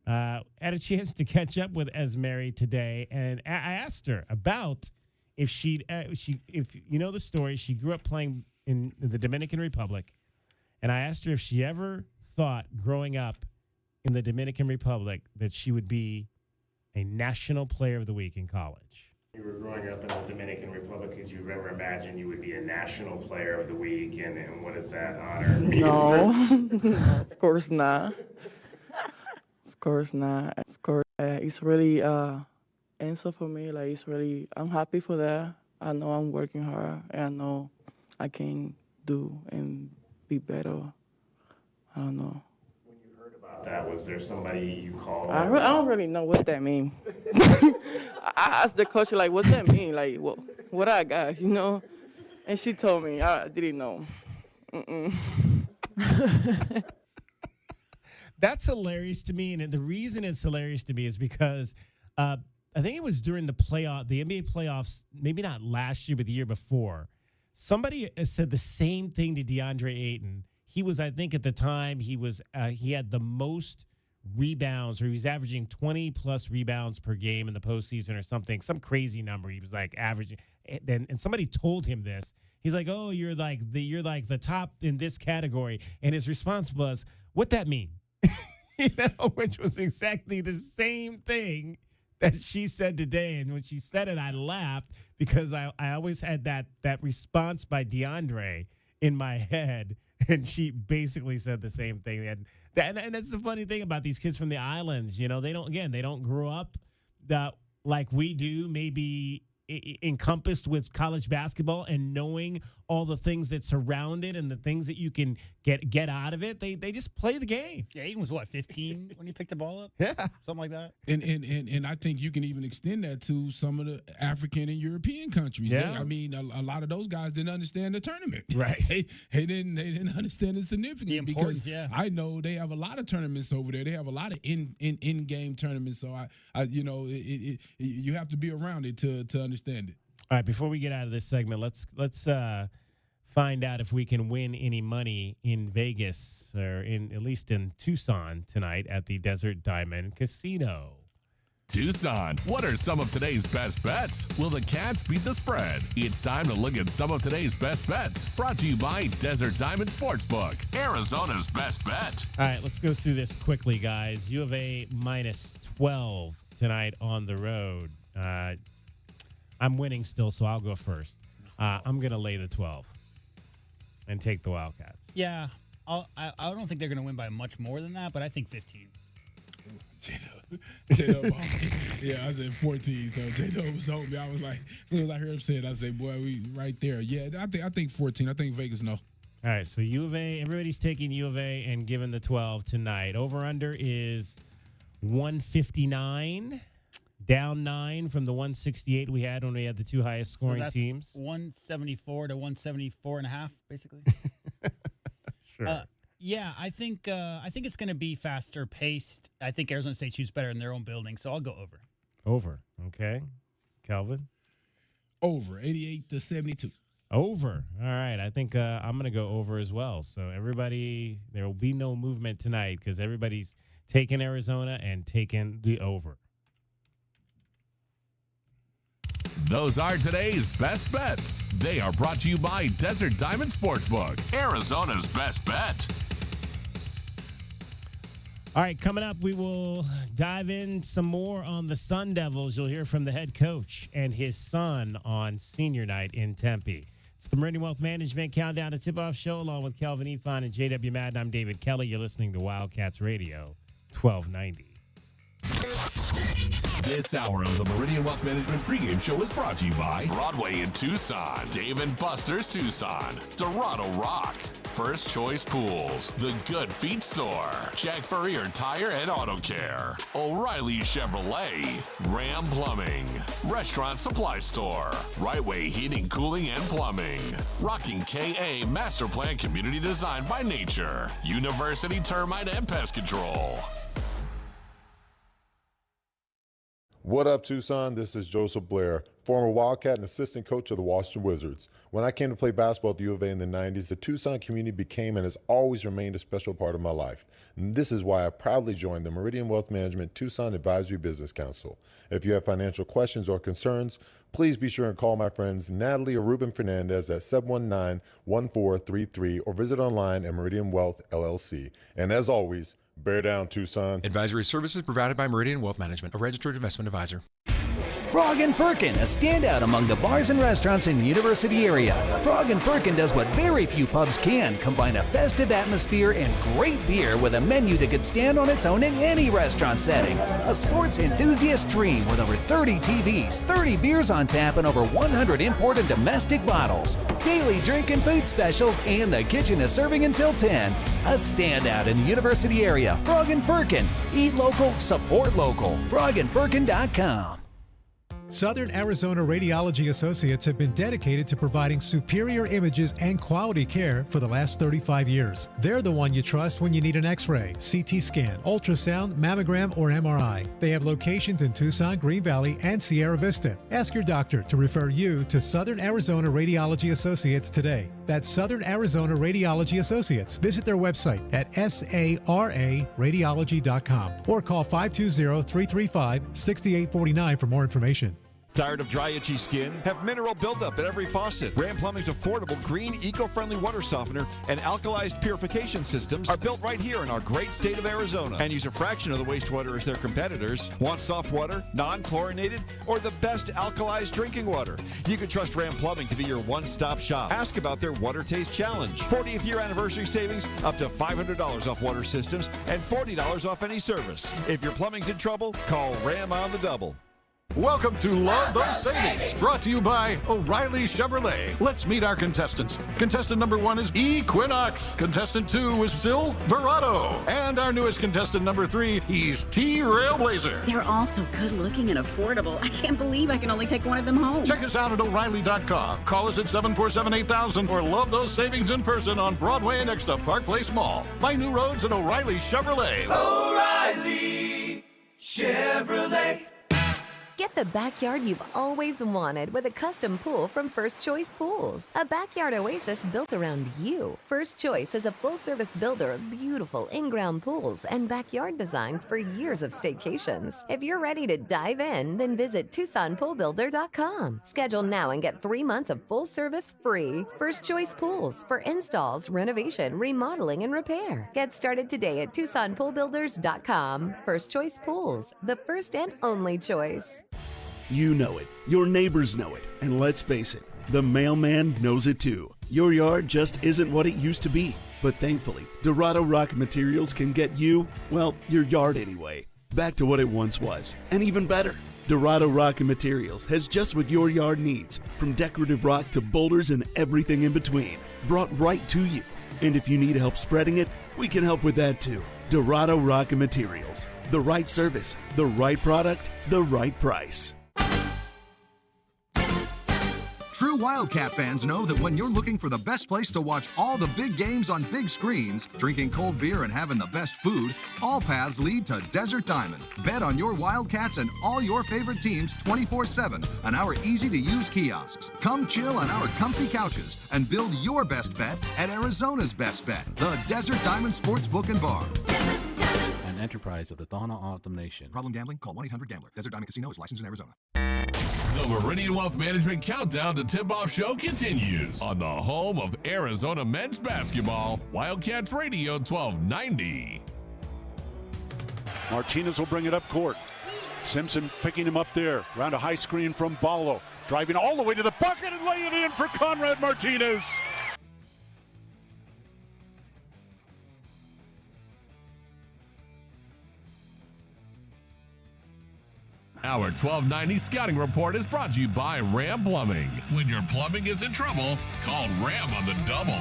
Had a chance to catch up with Esmeri today, and I asked her about if if you know the story. She grew up playing in the Dominican Republic, and I asked her if she ever thought growing up in the Dominican Republic that she would be a National Player of the Week in college. You were growing up in the Dominican Republic, did you ever imagine you would be a National Player of the Week, and what does that honor mean? No, of course not. Of course not. Of course, it's really answer for me. Like, it's really, I'm happy for that. I know I'm working hard, and I know I can do and be better. I don't know. When you heard about that, was there somebody you called? I don't really know what that means. I asked the coach, like, what's that mean? Like, what I got, you know? And she told me. I didn't know. That's hilarious to me, and the reason it's hilarious to me is because I think it was during the NBA playoffs, maybe not last year, but the year before. Somebody said the same thing to DeAndre Ayton. He was, I think, at the time he had the most rebounds, or he was averaging 20+ rebounds per game in the postseason or something, some crazy number. He was like averaging, and somebody told him this. He's like, "Oh, you're like the top in this category," and his response was, "What that mean?" Which was exactly the same thing that she said today. And when she said it, I laughed because I always had that response by DeAndre in my head. And she basically said the same thing. And that's the funny thing about these kids from the islands. You know, they don't grow up like we do, maybe encompassed with college basketball and knowing all the things that surround it and the things that you can get out of it. They just play the game. Yeah, Ayton was 15 when he picked the ball up? Yeah. Something like that. And I think you can even extend that to some of the African and European countries. Yeah. I mean, a lot of those guys didn't understand the tournament. Right. They didn't understand the significance. The importance, because yeah. I know they have a lot of tournaments over there. They have a lot of in-game tournaments. So you have to be around it to understand it. All right, before we get out of this segment, let's find out if we can win any money in Vegas, or at least in Tucson tonight at the Desert Diamond Casino. Tucson, what are some of today's best bets? Will the Cats beat the spread? It's time to look at some of today's best bets. Brought to you by Desert Diamond Sportsbook, Arizona's best bet. All right, let's go through this quickly, guys. U of A -12 tonight on the road. I'm winning still, so I'll go first. I'm going to lay the 12 and take the Wildcats. Yeah, I don't think they're going to win by much more than that, but I think 15. J-Dub, yeah, I said 14. So J-Dub was told me. I was like, as soon as I heard him say it, I said, boy, we right there. Yeah, I think 14. I think Vegas no. All right, so U of A, everybody's taking U of A and giving the 12 tonight. Over-under is 159, down 9 from the 168 we had when we had the two highest scoring teams. 174 to 174.5, basically. Sure. Yeah, I think it's going to be faster paced. I think Arizona State shoots better in their own building, so I'll go over. Over, okay. Calvin? Over, 88 to 72. Over. All right. I think I'm going to go over as well. So everybody, there will be no movement tonight because everybody's taking Arizona and taking the over. Those are today's best bets. They are brought to you by Desert Diamond Sportsbook, Arizona's best bet. All right, coming up, we will dive in some more on the Sun Devils. You'll hear from the head coach and his son on senior night in Tempe. It's the Meridian Wealth Management Countdown to Tipoff Show, along with Kelvin Efon and J.W. Madden. I'm David Kelly. You're listening to Wildcats Radio, 1290. This hour of the Meridian Wealth Management pregame show is brought to you by Broadway in Tucson, Dave & Buster's Tucson, Dorado Rock, First Choice Pools, The Good Feet Store, Jack Furrier Tire and Auto Care, O'Reilly Chevrolet, Ram Plumbing, Restaurant Supply Store, Right Way Heating, Cooling, and Plumbing, Rocking KA Master Plan Community Design by Nature, University Termite and Pest Control. What up, Tucson? This is Joseph Blair, former Wildcat and assistant coach of the Washington Wizards. When I came to play basketball at the U of A in the 90s, the Tucson community became and has always remained a special part of my life. And this is why I proudly joined the Meridian Wealth Management Tucson Advisory Business Council. If you have financial questions or concerns, please be sure and call my friends Natalie or Ruben Fernandez at 719-1433 or visit online at Meridian Wealth LLC. And as always, bear down, Tucson. Advisory services provided by Meridian Wealth Management, a registered investment advisor. Frog and Firkin, a standout among the bars and restaurants in the University area. Frog and Firkin does what very few pubs can, combine a festive atmosphere and great beer with a menu that could stand on its own in any restaurant setting. A sports enthusiast dream with over 30 TVs, 30 beers on tap, and over 100 import and domestic bottles. Daily drink and food specials, and the kitchen is serving until 10. A standout in the University area. Frog and Firkin. Eat local, support local. frogandfirkin.com. Southern Arizona Radiology Associates have been dedicated to providing superior images and quality care for the last 35 years. They're the one you trust when you need an X-ray, CT scan, ultrasound, mammogram, or MRI. They have locations in Tucson, Green Valley, and Sierra Vista. Ask your doctor to refer you to Southern Arizona Radiology Associates today. That's Southern Arizona Radiology Associates. Visit their website at sararadiology.com or call 520-335-6849 for more information. Tired of dry, itchy skin? Have mineral buildup at every faucet. Ram Plumbing's affordable, green, eco-friendly water softener and alkalized purification systems are built right here in our great state of Arizona and use a fraction of the wastewater as their competitors. Want soft water, non-chlorinated, or the best alkalized drinking water? You can trust Ram Plumbing to be your one-stop shop. Ask about their Water Taste Challenge. 40th year anniversary savings, up to $500 off water systems and $40 off any service. If your plumbing's in trouble, call Ram on the double. Welcome to Love Those Savings, brought to you by O'Reilly Chevrolet. Let's meet our contestants. Contestant number 1 is Equinox. Contestant 2 is Silverado. And our newest contestant number 3, he's T-Railblazer. They're all so good looking and affordable. I can't believe I can only take one of them home. Check us out at O'Reilly.com. Call us at 747-8000 or love those savings in person on Broadway next to Park Place Mall. Find new roads at O'Reilly Chevrolet. O'Reilly Chevrolet. Get the backyard you've always wanted with a custom pool from First Choice Pools. A backyard oasis built around you. First Choice is a full-service builder of beautiful in-ground pools and backyard designs for years of staycations. If you're ready to dive in, then visit TucsonPoolBuilder.com. Schedule now and get 3 months of full service free. First Choice Pools for installs, renovation, remodeling, and repair. Get started today at TucsonPoolBuilders.com. First Choice Pools, the first and only choice. You know it, your neighbors know it, and let's face it, the mailman knows it too. Your yard just isn't what it used to be. But thankfully, Dorado Rock Materials can get you, well, your yard anyway, back to what it once was, and even better. Dorado Rock Materials has just what your yard needs, from decorative rock to boulders and everything in between, brought right to you. And if you need help spreading it, we can help with that too. Dorado Rock Materials. The right service, the right product, the right price. True Wildcat fans know that when you're looking for the best place to watch all the big games on big screens, drinking cold beer and having the best food, all paths lead to Desert Diamond. Bet on your Wildcats and all your favorite teams 24/7 on our easy-to-use kiosks. Come chill on our comfy couches and build your best bet at Arizona's best bet, the Desert Diamond Sportsbook and Bar. An enterprise of the Thana Autumn Nation. Problem gambling? Call 1-800-GAMBLER. Desert Diamond Casino is licensed in Arizona. The Meridian Wealth Management Countdown to Tip-Off Show continues on the home of Arizona men's basketball, Wildcats Radio 1290. Martinez will bring it up court. Simpson picking him up there. Around a high screen from Ballo. Driving all the way to the bucket and laying it in for Conrad Martinez. Our 1290 Scouting Report is brought to you by Ram Plumbing. When your plumbing is in trouble, call Ram on the double.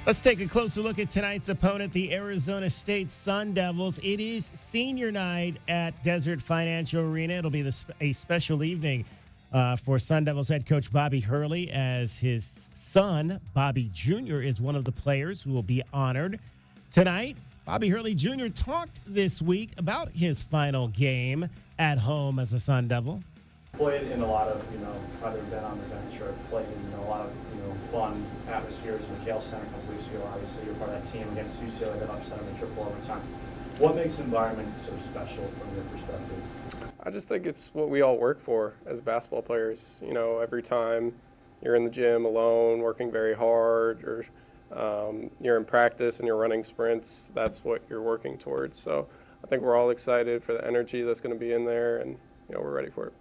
Let's take a closer look at tonight's opponent, the Arizona State Sun Devils. It is senior night at Desert Financial Arena. It'll be a special evening for Sun Devils head coach Bobby Hurley, as his son, Bobby Jr., is one of the players who will be honored tonight. Bobby Hurley Jr. talked this week about his final game at home as a Sun Devil. Played in a lot of, either been on the bench or played in a lot of, fun atmospheres. McHale Center a couple weeks ago, obviously you're part of that team against UCLA that upset them in triple overtime. What makes environments so special from your perspective? I just think it's what we all work for as basketball players. Every time you're in the gym alone, working very hard, or you're in practice and you're running sprints, that's what you're working towards. So I think we're all excited for the energy that's going to be in there, and we're ready for it.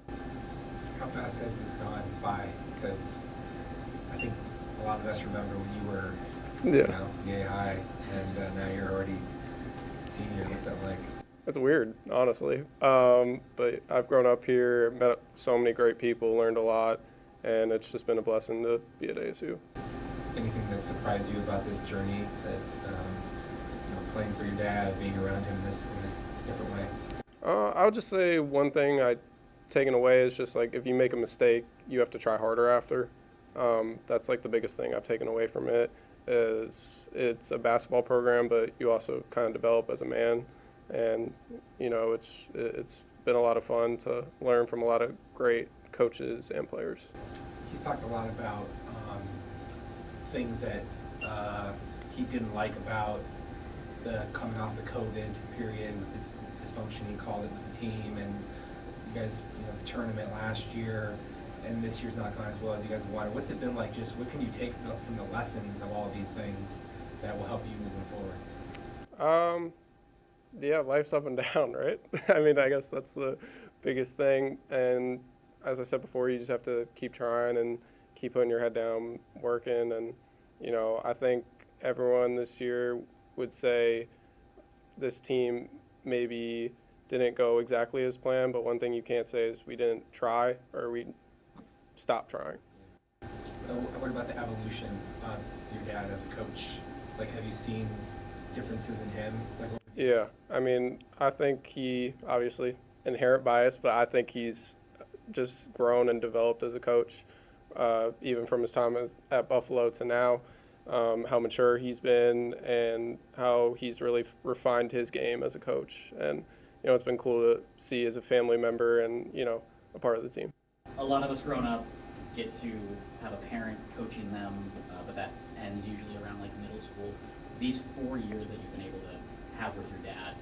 How fast has this gone by? Because I think a lot of us remember when you were yay high, and now you're already senior. What's that like? It's weird, honestly. But I've grown up here, met so many great people, learned a lot, and it's just been a blessing to be at ASU. Anything that surprised you about this journey, that playing for your dad, being around him in this different way? I would just say one thing I've taken away is just like, if you make a mistake, you have to try harder after. That's like the biggest thing I've taken away from it. Is it's a basketball program, but you also kind of develop as a man. And, it's been a lot of fun to learn from a lot of great coaches and players. He's talked a lot about things that he didn't like about the coming off the COVID period, the dysfunction he called it with the team, and you guys, the tournament last year, and this year's not gone as well as you guys wanted. What's it been like? Just what can you take from the lessons of all of these things that will help you moving forward? Yeah, life's up and down, right? I guess that's the biggest thing. And as I said before, you just have to keep trying and keep putting your head down, working. And, I think everyone this year would say this team maybe didn't go exactly as planned, but one thing you can't say is we didn't try or we stopped trying. What about the evolution of your dad as a coach? Have you seen differences in him? Yeah, I think he, obviously, inherent bias, but I think he's just grown and developed as a coach, even from his time at Buffalo to now. how mature he's been and how he's really refined his game as a coach. And, it's been cool to see as a family member and, a part of the team. A lot of us growing up get to have a parent coaching them, but that ends usually around like middle school. These 4 years that you've been able to have with your dad,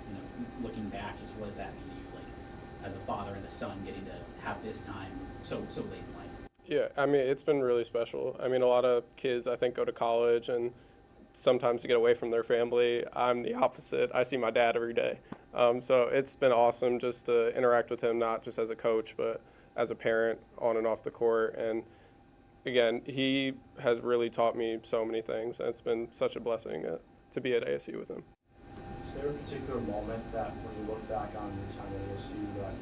looking back, just what does that mean to you, like as a father and a son, getting to have this time so late in life? Yeah, I mean, it's been really special. I mean, a lot of kids, I think, go to college and sometimes to get away from their family. I'm the opposite. I see my dad every day. So it's been awesome just to interact with him, not just as a coach, but as a parent on and off the court. And again, he has really taught me so many things. And it's been such a blessing to be at ASU with him. Is there a particular moment that when you look back on your time at ASU that,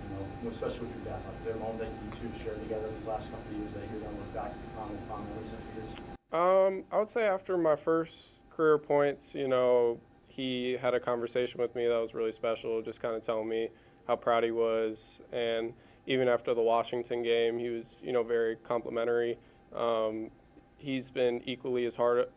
especially with your dad, is there a moment that you two shared together these last couple of years that you're going to look back on with fond memories after years? I would say after my first career points, he had a conversation with me that was really special, just kind of telling me how proud he was. And even after the Washington game, he was, very complimentary. He's been equally as hard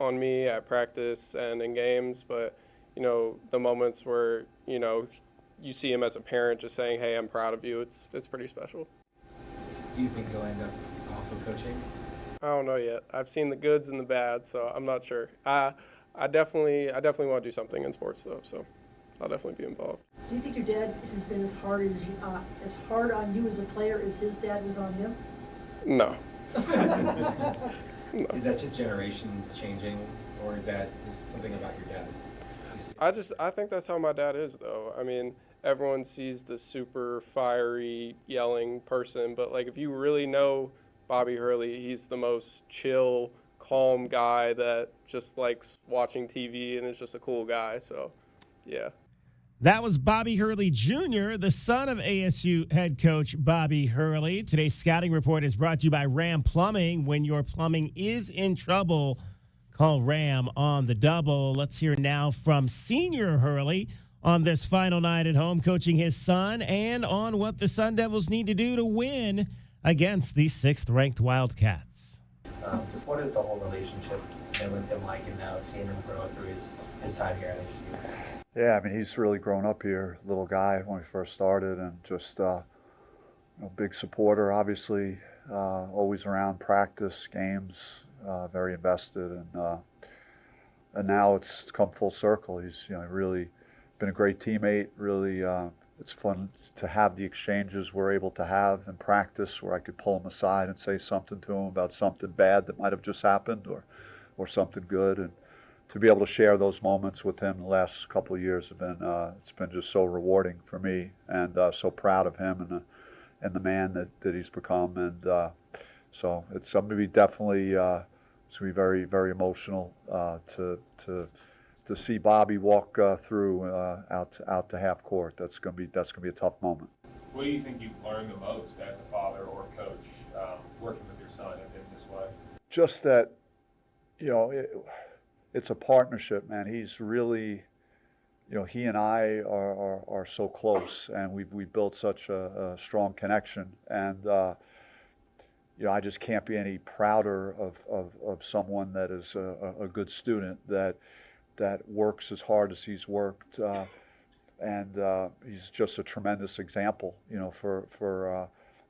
on me at practice and in games, but, the moments where, you see him as a parent just saying, hey, I'm proud of you, it's pretty special. Do you think he'll end up also coaching? I don't know yet. I've seen the goods and the bad, so I'm not sure. I definitely want to do something in sports, though, so I'll definitely be involved. Do you think your dad has been as hard on you as a player as his dad was on him? No. No. Is that just generations changing, or is that just something about your dad? I think that's how my dad is, though. I mean, everyone sees the super fiery, yelling person, but like if you really know Bobby Hurley, he's the most chill, calm guy that just likes watching TV and is just a cool guy. So, yeah. That was Bobby Hurley Jr., the son of ASU head coach Bobby Hurley. Today's scouting report is brought to you by Ram Plumbing. When your plumbing is in trouble, call Ram on the double. Let's hear now from Senior Hurley on this final night at home, coaching his son, and on what the Sun Devils need to do to win against the 6th-ranked Wildcats. Just what is the whole relationship with him like, and now seeing him grow through his time here at ASU? Yeah, I mean, he's really grown up here, little guy when we first started, and just big supporter, obviously, always around practice, games, very invested, and now it's come full circle. He's really been a great teammate. Really, it's fun to have the exchanges we're able to have in practice, where I could pull him aside and say something to him about something bad that might have just happened, or something good, and to be able to share those moments with him the last couple of years have been it's been just so rewarding for me, and so proud of him and the man that he's become, and so it's going to be definitely it's going to be very, very emotional to see Bobby walk through out to half court. That's going to be a tough moment. What do you think you've learned the most as a father or coach working with your son in this way? Just that, it's a partnership, man. He's really, he and I are so close, and we built such a strong connection, and I just can't be any prouder of someone that is a good student that works as hard as he's worked, and he's just a tremendous example, for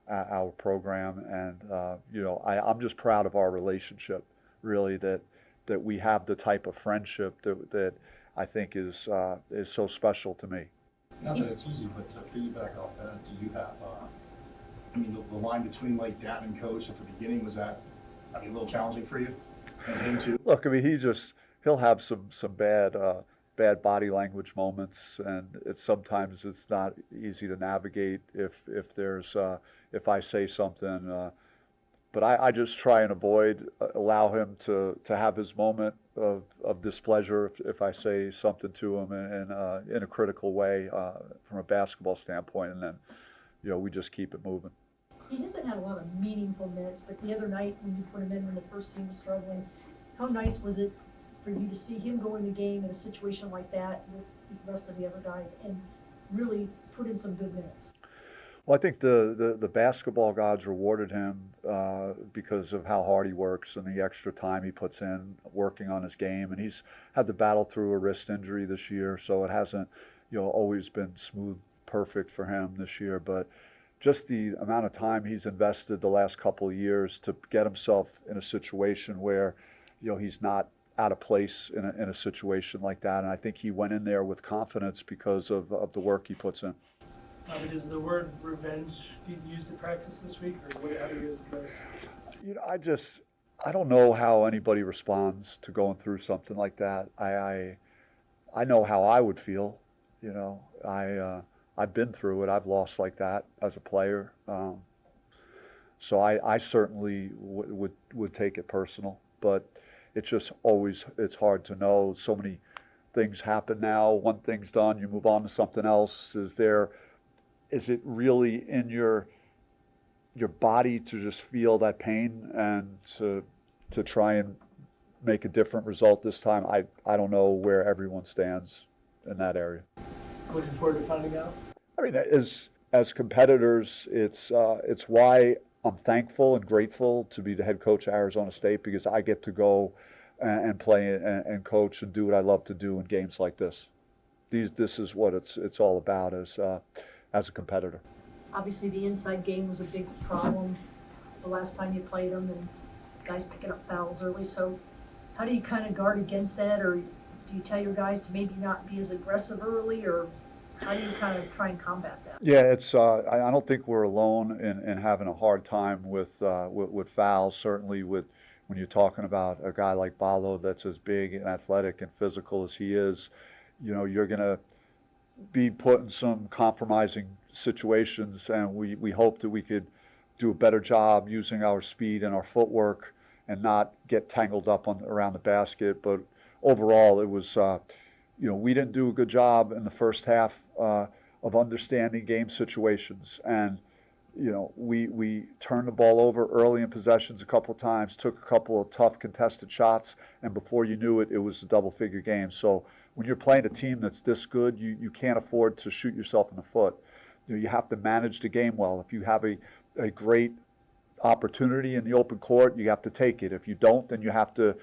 our program, and I'm just proud of our relationship, really, that we have the type of friendship that I think is so special to me. Not that it's easy, but to piggyback off that, do you have, the line between like dad and coach at the beginning, was that, a little challenging for you? And him too? Look, he'll have some bad body language moments, and sometimes it's not easy to navigate if I say something. But I just try and allow him to have his moment of displeasure if I say something to him in a critical way from a basketball standpoint, and then we just keep it moving. He hasn't had a lot of meaningful minutes, but the other night when you put him in when the first team was struggling, how nice was it for you to see him go in the game in a situation like that with the rest of the other guys and really put in some good minutes? Well, I think the basketball gods rewarded him because of how hard he works and the extra time he puts in working on his game. And he's had to battle through a wrist injury this year, so it hasn't, always been smooth, perfect for him this year. But just the amount of time he's invested the last couple of years to get himself in a situation where, he's not out of place in a situation like that. And I think he went in there with confidence because of the work he puts in. Is the word revenge used in practice this week, or how do you guys address? I don't know how anybody responds to going through something like that. I know how I would feel. I've been through it. I've lost like that as a player. So I certainly would take it personal, but it's just always, it's hard to know. So many things happen now. One thing's done, you move on to something else. Is it really in your body to just feel that pain and to try and make a different result this time? I don't know where everyone stands in that area. Looking forward to finding out. I mean, as competitors, it's why I'm thankful and grateful to be the head coach at Arizona State, because I get to go and play and coach and do what I love to do in games like this. This is what it's all about as a competitor. Obviously, the inside game was a big problem the last time you played them, and guys picking up fouls early. So how do you kind of guard against that, or do you tell your guys to maybe not be as aggressive early, or how do you kind of try and combat that? Yeah, it's. I don't think we're alone in having a hard time with fouls. Certainly, when you're talking about a guy like Ballo that's as big and athletic and physical as he is, you're gonna be put in some compromising situations, and we hope that we could do a better job using our speed and our footwork and not get tangled up around the basket. But overall, it was. We didn't do a good job in the first half of understanding game situations, and we turned the ball over early in possessions a couple of times, took a couple of tough contested shots, and before you knew it, it was a double-figure game. So when you're playing a team that's this good, you can't afford to shoot yourself in the foot. You have to manage the game well. If you have a great opportunity in the open court, you have to take it. If you don't, then you have to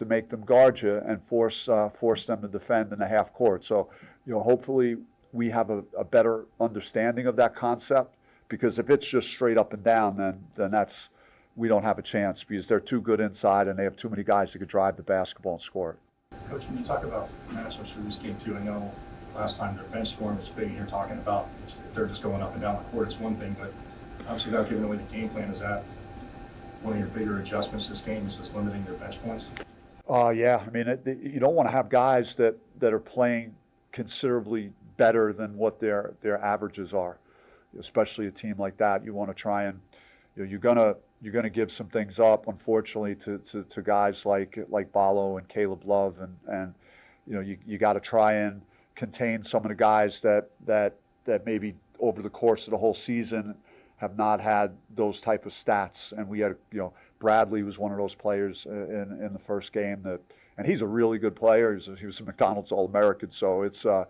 make them guard you and force them to defend in the half court. So, hopefully we have a better understanding of that concept, because if it's just straight up and down, then we don't have a chance, because they're too good inside and they have too many guys that could drive the basketball and score it. Coach, when you talk about matchups for this game too, I know last time their bench scoring was big, and you're talking about if they're just going up and down the court, it's one thing, but obviously without giving away the game plan, is that one of your bigger adjustments this game, is just limiting their bench points? Yeah. I mean, you don't want to have guys that are playing considerably better than what their averages are, especially a team like that. You want to try and, you're gonna give some things up, unfortunately, to guys like Ballo and Caleb Love, and you got to try and contain some of the guys that maybe over the course of the whole season have not had those type of stats. And we had, Bradley was one of those players in the first game and he's a really good player. He was a McDonald's All-American. So it's, for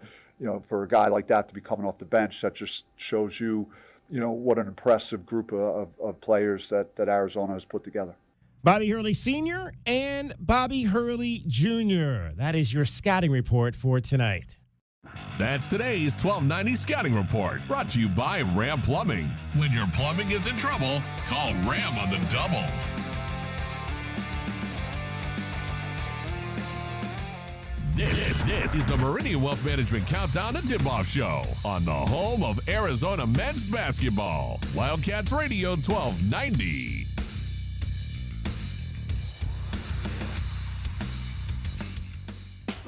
a guy like that to be coming off the bench, that just shows you, what an impressive group of players that Arizona has put together. Bobby Hurley Sr. and Bobby Hurley Jr. That is your scouting report for tonight. That's today's 1290 Scouting Report, brought to you by Ram Plumbing. When your plumbing is in trouble, call Ram on the double. This is the Meridian Wealth Management Countdown to Tipoff Show on the home of Arizona men's basketball. Wildcats Radio 1290.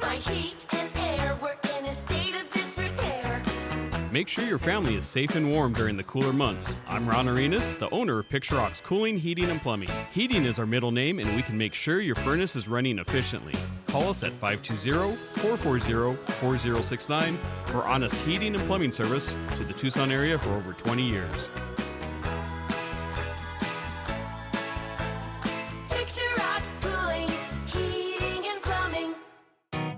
My heat and air were in a state of disrepair. Make sure your family is safe and warm during the cooler months. I'm Ron Arenas, the owner of Picture Rocks Cooling, Heating, and Plumbing. Heating is our middle name, and we can make sure your furnace is running efficiently. Call us at 520-440-4069 for honest heating and plumbing service to the Tucson area for over 20 years. Picture Rocks Cooling, Heating, and Plumbing.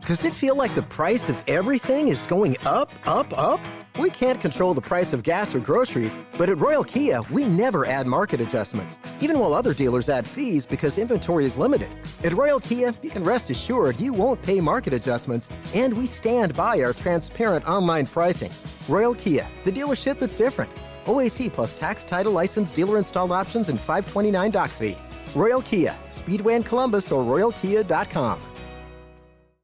Does it feel like the price of everything is going up, up, up? We can't control the price of gas or groceries, but at Royal Kia, we never add market adjustments, even while other dealers add fees because inventory is limited. At Royal Kia, you can rest assured you won't pay market adjustments, and we stand by our transparent online pricing. Royal Kia, the dealership that's different. OAC plus tax, title, license, dealer installed options, and $529 doc fee. Royal Kia, Speedway in Columbus or royalkia.com.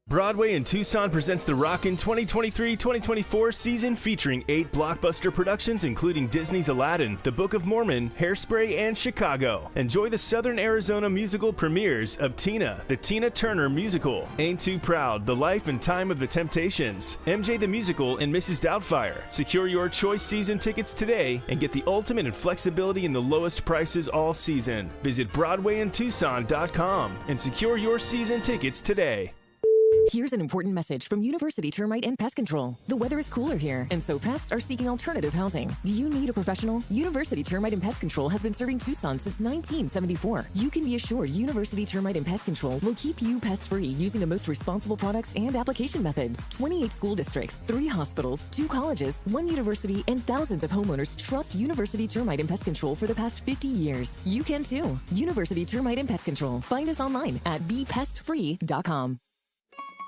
Broadway in Tucson presents the Rockin' 2023-2024 season featuring 8 blockbuster productions including Disney's Aladdin, The Book of Mormon, Hairspray, and Chicago. Enjoy the Southern Arizona musical premieres of Tina, the Tina Turner Musical, Ain't Too Proud, The Life and Time of the Temptations, MJ the Musical, and Mrs. Doubtfire. Secure your choice season tickets today and get the ultimate in flexibility and the lowest prices all season. Visit BroadwayInTucson.com and secure your season tickets today. Here's an important message from University Termite and Pest Control. The weather is cooler here, and so pests are seeking alternative housing. Do you need a professional? University Termite and Pest Control has been serving Tucson since 1974. You can be assured University Termite and Pest Control will keep you pest-free using the most responsible products and application methods. 28 school districts, 3 hospitals, 2 colleges, 1 university, and thousands of homeowners trust University Termite and Pest Control for the past 50 years. You can too. University Termite and Pest Control. Find us online at bepestfree.com.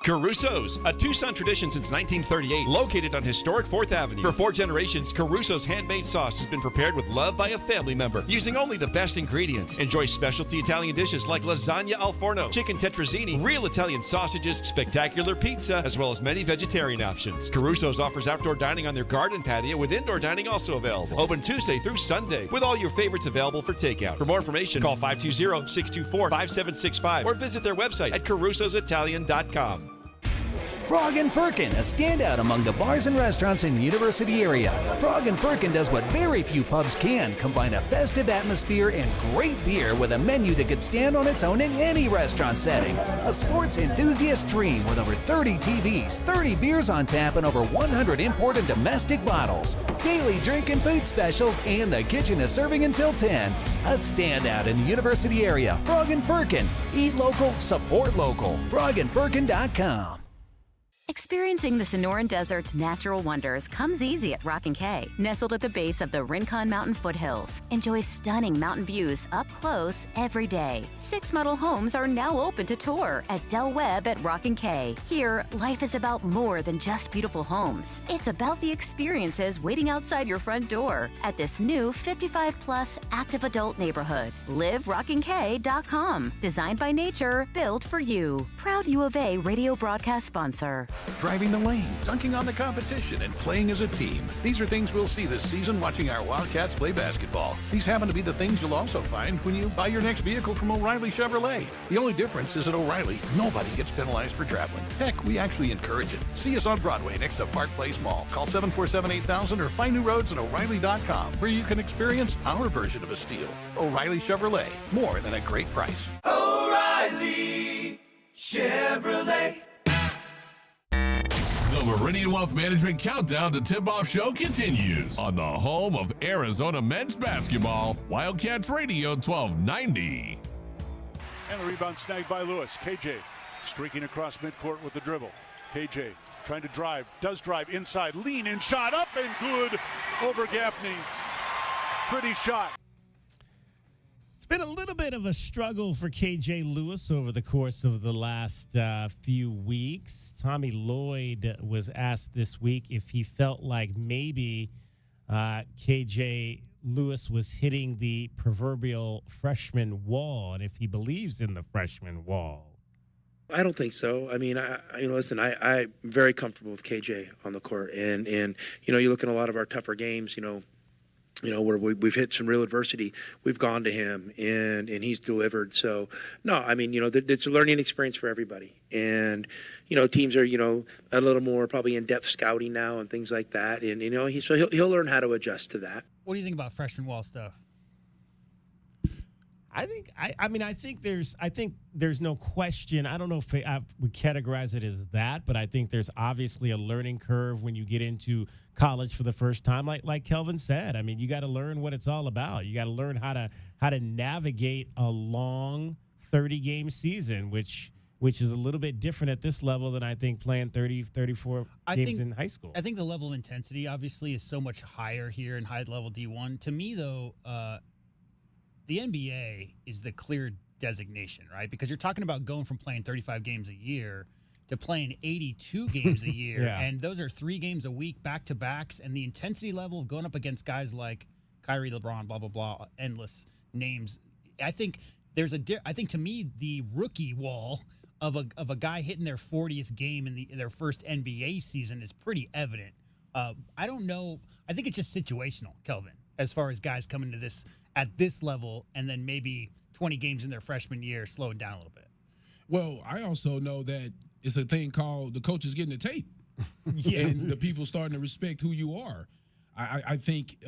Caruso's, a Tucson tradition since 1938, located on historic 4th Avenue. For 4 generations, Caruso's handmade sauce has been prepared with love by a family member, using only the best ingredients. Enjoy specialty Italian dishes like lasagna al forno, chicken tetrazzini, real Italian sausages, spectacular pizza, as well as many vegetarian options. Caruso's offers outdoor dining on their garden patio with indoor dining also available. Open Tuesday through Sunday, with all your favorites available for takeout. For more information, call 520-624-5765 or visit their website at carusositalian.com. Frog and Firkin, a standout among the bars and restaurants in the University area. Frog and Firkin does what very few pubs can, combine a festive atmosphere and great beer with a menu that could stand on its own in any restaurant setting. A sports enthusiast dream with over 30 TVs, 30 beers on tap, and over 100 import and domestic bottles. Daily drink and food specials, and the kitchen is serving until 10. A standout in the University area. Frog and Firkin. Eat local, support local. frogandfirkin.com. Experiencing the Sonoran Desert's natural wonders comes easy at Rockin' Cay. Nestled at the base of the Rincon Mountain foothills, enjoy stunning mountain views up close every day. 6 model homes are now open to tour at Del Webb at Rockin' Cay. Here, life is about more than just beautiful homes. It's about the experiences waiting outside your front door at this new 55-plus active adult neighborhood. LiveRockinCay.com. Designed by nature, built for you. Proud U of A radio broadcast sponsor. Driving the lane, dunking on the competition, and playing as a team. These are things we'll see this season watching our Wildcats play basketball. These happen to be the things you'll also find when you buy your next vehicle from O'Reilly Chevrolet. The only difference is at O'Reilly, nobody gets penalized for traveling. Heck, we actually encourage it. See us on Broadway next to Park Place Mall. Call 747-8000 or find new roads at O'Reilly.com, where you can experience our version of a steal. O'Reilly Chevrolet, more than a great price. O'Reilly Chevrolet. The Meridian Wealth Management Countdown to Tip-Off Show continues on the home of Arizona men's basketball, Wildcats Radio 1290. And the rebound snagged by Lewis. KJ streaking across midcourt with the dribble. KJ trying to drive, does drive inside, lean in, shot up and good over Gaffney. Pretty shot. Been a little bit of a struggle for KJ Lewis over the course of the last few weeks. Tommy Lloyd was asked this week if he felt like maybe KJ Lewis was hitting the proverbial freshman wall, and if he believes in the freshman wall. I don't think so. I mean, I'm very comfortable with KJ on the court, and you look at a lot of our tougher games, where we've hit some real adversity, we've gone to him and he's delivered. So, no, I mean, it's a learning experience for everybody. And, teams are, a little more probably in-depth scouting now and things like that. And, he'll learn how to adjust to that. What do you think about freshman wall stuff? I think there's no question. I don't know if I would categorize it as that, but I think there's obviously a learning curve when you get into college for the first time. Like Kelvin said, I mean, you got to learn what it's all about. You got to learn how to navigate a long 30-game season, which which is a little bit different at this level than I think playing 30, 34 games in high school. I think the level of intensity obviously is so much higher here in high-level D1. To me, though, the NBA is the clear designation, right? Because you're talking about going from playing 35 games a year to playing 82 games a year. Yeah. And those are 3 games a week, back-to-backs. And the intensity level of going up against guys like Kyrie, LeBron, blah, blah, blah, endless names. I think I think to me, the rookie wall of a guy hitting their 40th game in their first NBA season is pretty evident. I don't know. I think it's just situational, Kelvin, as far as guys coming to this at this level and then maybe 20 games in their freshman year slowing down a little bit. Well, I also know that it's a thing called the coaches getting the tape. Yeah. And the people starting to respect who you are. I think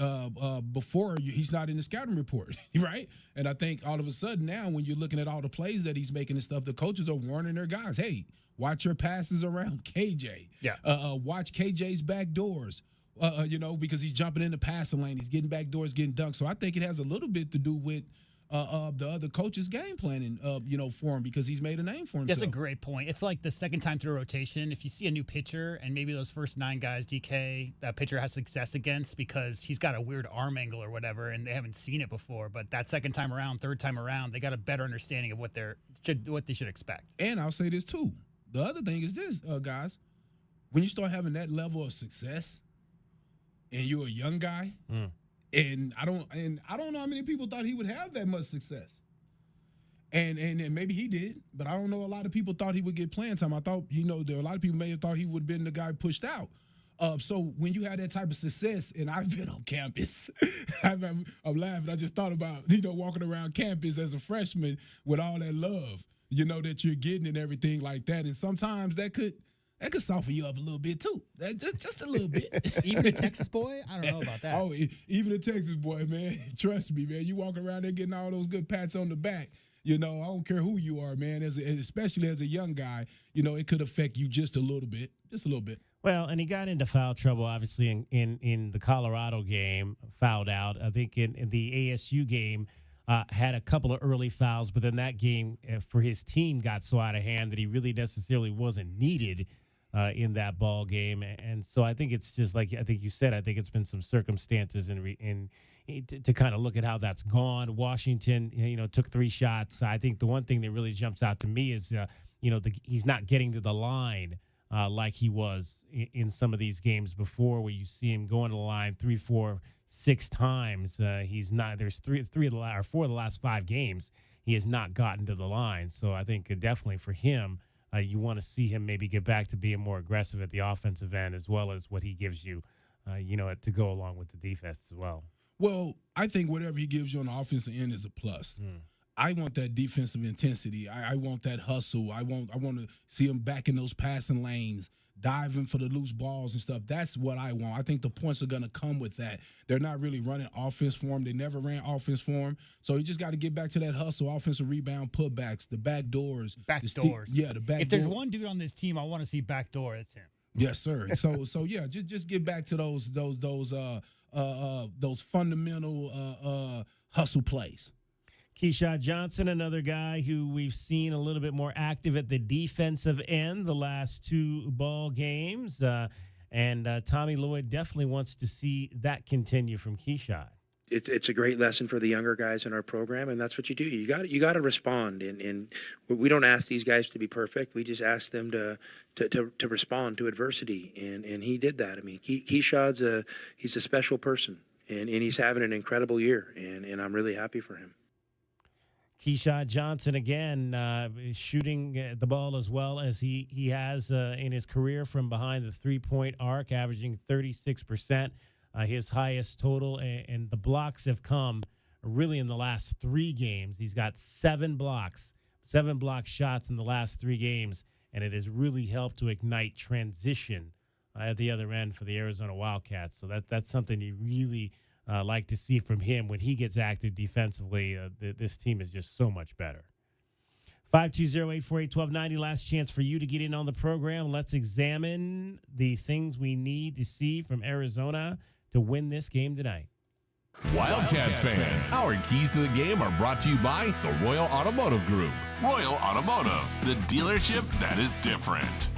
before he's not in the scouting report, right? And I think all of a sudden now when you're looking at all the plays that he's making and stuff, the coaches are warning their guys, hey, watch your passes around KJ. Yeah. Watch KJ's back doors, because he's jumping in the passing lane. He's getting back doors, getting dunked. So I think it has a little bit to do with the other coaches' game planning, for him because he's made a name for himself. That's a great point. It's like the second time through rotation. If you see a new pitcher and maybe those first 9 guys, DK, that pitcher has success against because he's got a weird arm angle or whatever, and they haven't seen it before. But that second time around, third time around, they got a better understanding of what they should expect. And I'll say this too. The other thing is this, guys. When you start having that level of success, and you're a young guy. And I don't know how many people thought he would have that much success. And maybe he did, but I don't know a lot of people thought he would get playing time. I thought, there are a lot of people may have thought he would have been the guy pushed out. So when you have that type of success, and I've been on campus, I'm laughing. I just thought about, walking around campus as a freshman with all that love, that you're getting and everything like that. And sometimes that could soften you up a little bit, too. Just a little bit. Even a Texas boy? I don't know about that. Oh, even a Texas boy, man. Trust me, man. You walk around there getting all those good pats on the back. I don't care who you are, man. Especially as a young guy, it could affect you just a little bit. Just a little bit. Well, and he got into foul trouble, obviously, in the Colorado game, fouled out. I think in the ASU game, had a couple of early fouls, but then that game for his team got so out of hand that he really necessarily wasn't needed in that ball game. And so I think it's just like I think you said, I think it's been some circumstances to kind of look at how that's gone. Washington, took 3 shots. I think the one thing that really jumps out to me is, he's not getting to the line like he was in some of these games before where you see him going to the line 3, 4, 6 times. He's not. There's 4 of the last 5 games he has not gotten to the line. So I think definitely for him, you want to see him maybe get back to being more aggressive at the offensive end as well as what he gives you, to go along with the defense as well. Well, I think whatever he gives you on the offensive end is a plus. I want that defensive intensity. I want that hustle. I want to see him back in those passing lanes, diving for the loose balls and stuff. That's what I want. I think the points are going to come with that. They're not really running offense for him. They never ran offense for him. So he just got to get back to that hustle, offensive rebound, putbacks, the back doors. The back If there's one dude on this team I want to see back door, it's him. Yes, sir. So yeah, just get back to those fundamental hustle plays. Keyshawn Johnson, another guy who we've seen a little bit more active at the defensive end the last 2 ball games. And Tommy Lloyd definitely wants to see that continue from Keyshawn. It's a great lesson for the younger guys in our program, and that's what you do. You got to respond, and we don't ask these guys to be perfect. We just ask them to respond to adversity, and he did that. I mean, Keyshawn's he's a special person, and he's having an incredible year, and I'm really happy for him. Keyshawn Johnson, again, shooting the ball as well as he has in his career from behind the three-point arc, averaging 36%, his highest total. And the blocks have come really in the last 3 games. He's got 7 block shots in the last 3 games, and it has really helped to ignite transition at the other end for the Arizona Wildcats. So that's something you really like to see from him when he gets active defensively. This team is just so much better. 520-848-1290, last chance for you to get in on the program. Let's examine the things we need to see from Arizona to win this game tonight. Wildcats fans, our keys to the game are brought to you by the Royal Automotive Group. Royal Automotive, the dealership that is different.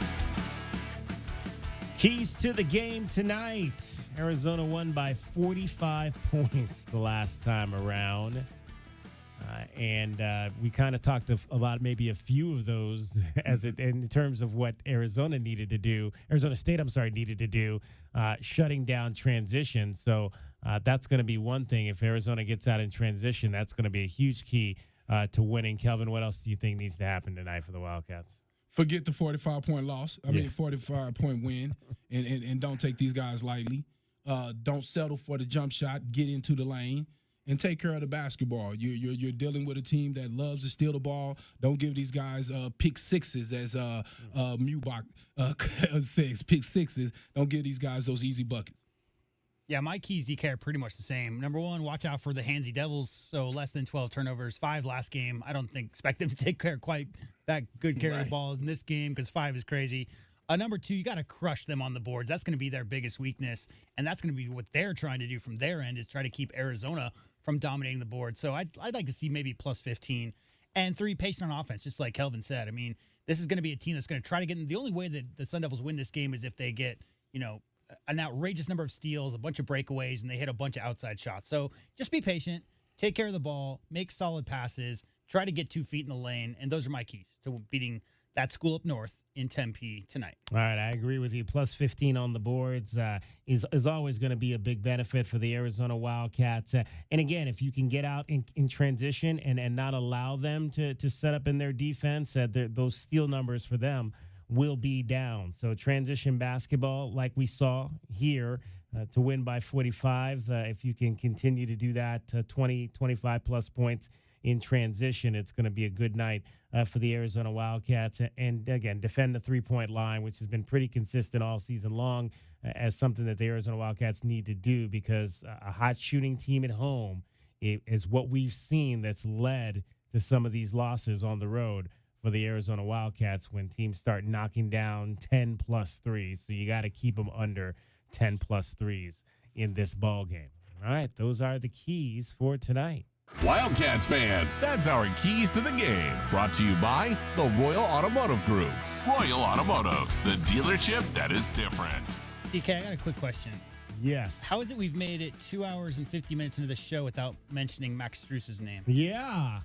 Keys to the game tonight. Arizona won by 45 points the last time around. And we kind of talked about maybe a few of those in terms of what Arizona State needed to do, shutting down transition. So that's going to be one thing. If Arizona gets out in transition, that's going to be a huge key to winning. Kelvin, what else do you think needs to happen tonight for the Wildcats? Forget the 45-point loss. 45-point win, and don't take these guys lightly. Don't settle for the jump shot. Get into the lane. And take care of the basketball. You're dealing with a team that loves to steal the ball. Don't give these guys pick sixes, as Mubach says, pick sixes. Don't give these guys those easy buckets. Yeah, my keys, DK, are pretty much the same. Number one, watch out for the handsy Devils. So less than 12 turnovers, 5 last game. I don't expect them to take quite that good care of the ball in this game because 5 is crazy. Number two, you got to crush them on the boards. That's going to be their biggest weakness, and that's going to be what they're trying to do from their end is try to keep Arizona from dominating the board. So I'd like to see maybe plus 15. And 3, patient on offense, just like Kelvin said. I mean, this is going to be a team that's going to try to get in. The only way that the Sun Devils win this game is if they get, an outrageous number of steals, a bunch of breakaways, and they hit a bunch of outside shots. So just be patient, take care of the ball, make solid passes, try to get 2 feet in the lane, and those are my keys to beating that school up north in Tempe tonight. All right, I agree with you. Plus 15 on the boards is always going to be a big benefit for the Arizona Wildcats. And again, if you can get out in transition and not allow them to set up in their defense, those steal numbers for them will be down. So transition basketball, like we saw here, to win by 45, if you can continue to do that, 20, 25-plus points in transition, it's going to be a good night for the Arizona Wildcats. And, again, defend the three-point line, which has been pretty consistent all season long, as something that the Arizona Wildcats need to do because a hot shooting team at home is what we've seen that's led to some of these losses on the road for the Arizona Wildcats when teams start knocking down 10-plus threes. So you got to keep them under 10-plus threes in this ball game. All right, those are the keys for tonight. Wildcats fans, that's our keys to the game. Brought to you by the Royal Automotive Group. Royal Automotive, the dealership that is different. DK, I got a quick question. Yes. How is it we've made it 2 hours and 50 minutes into the show without mentioning Max Strus's name? Yeah.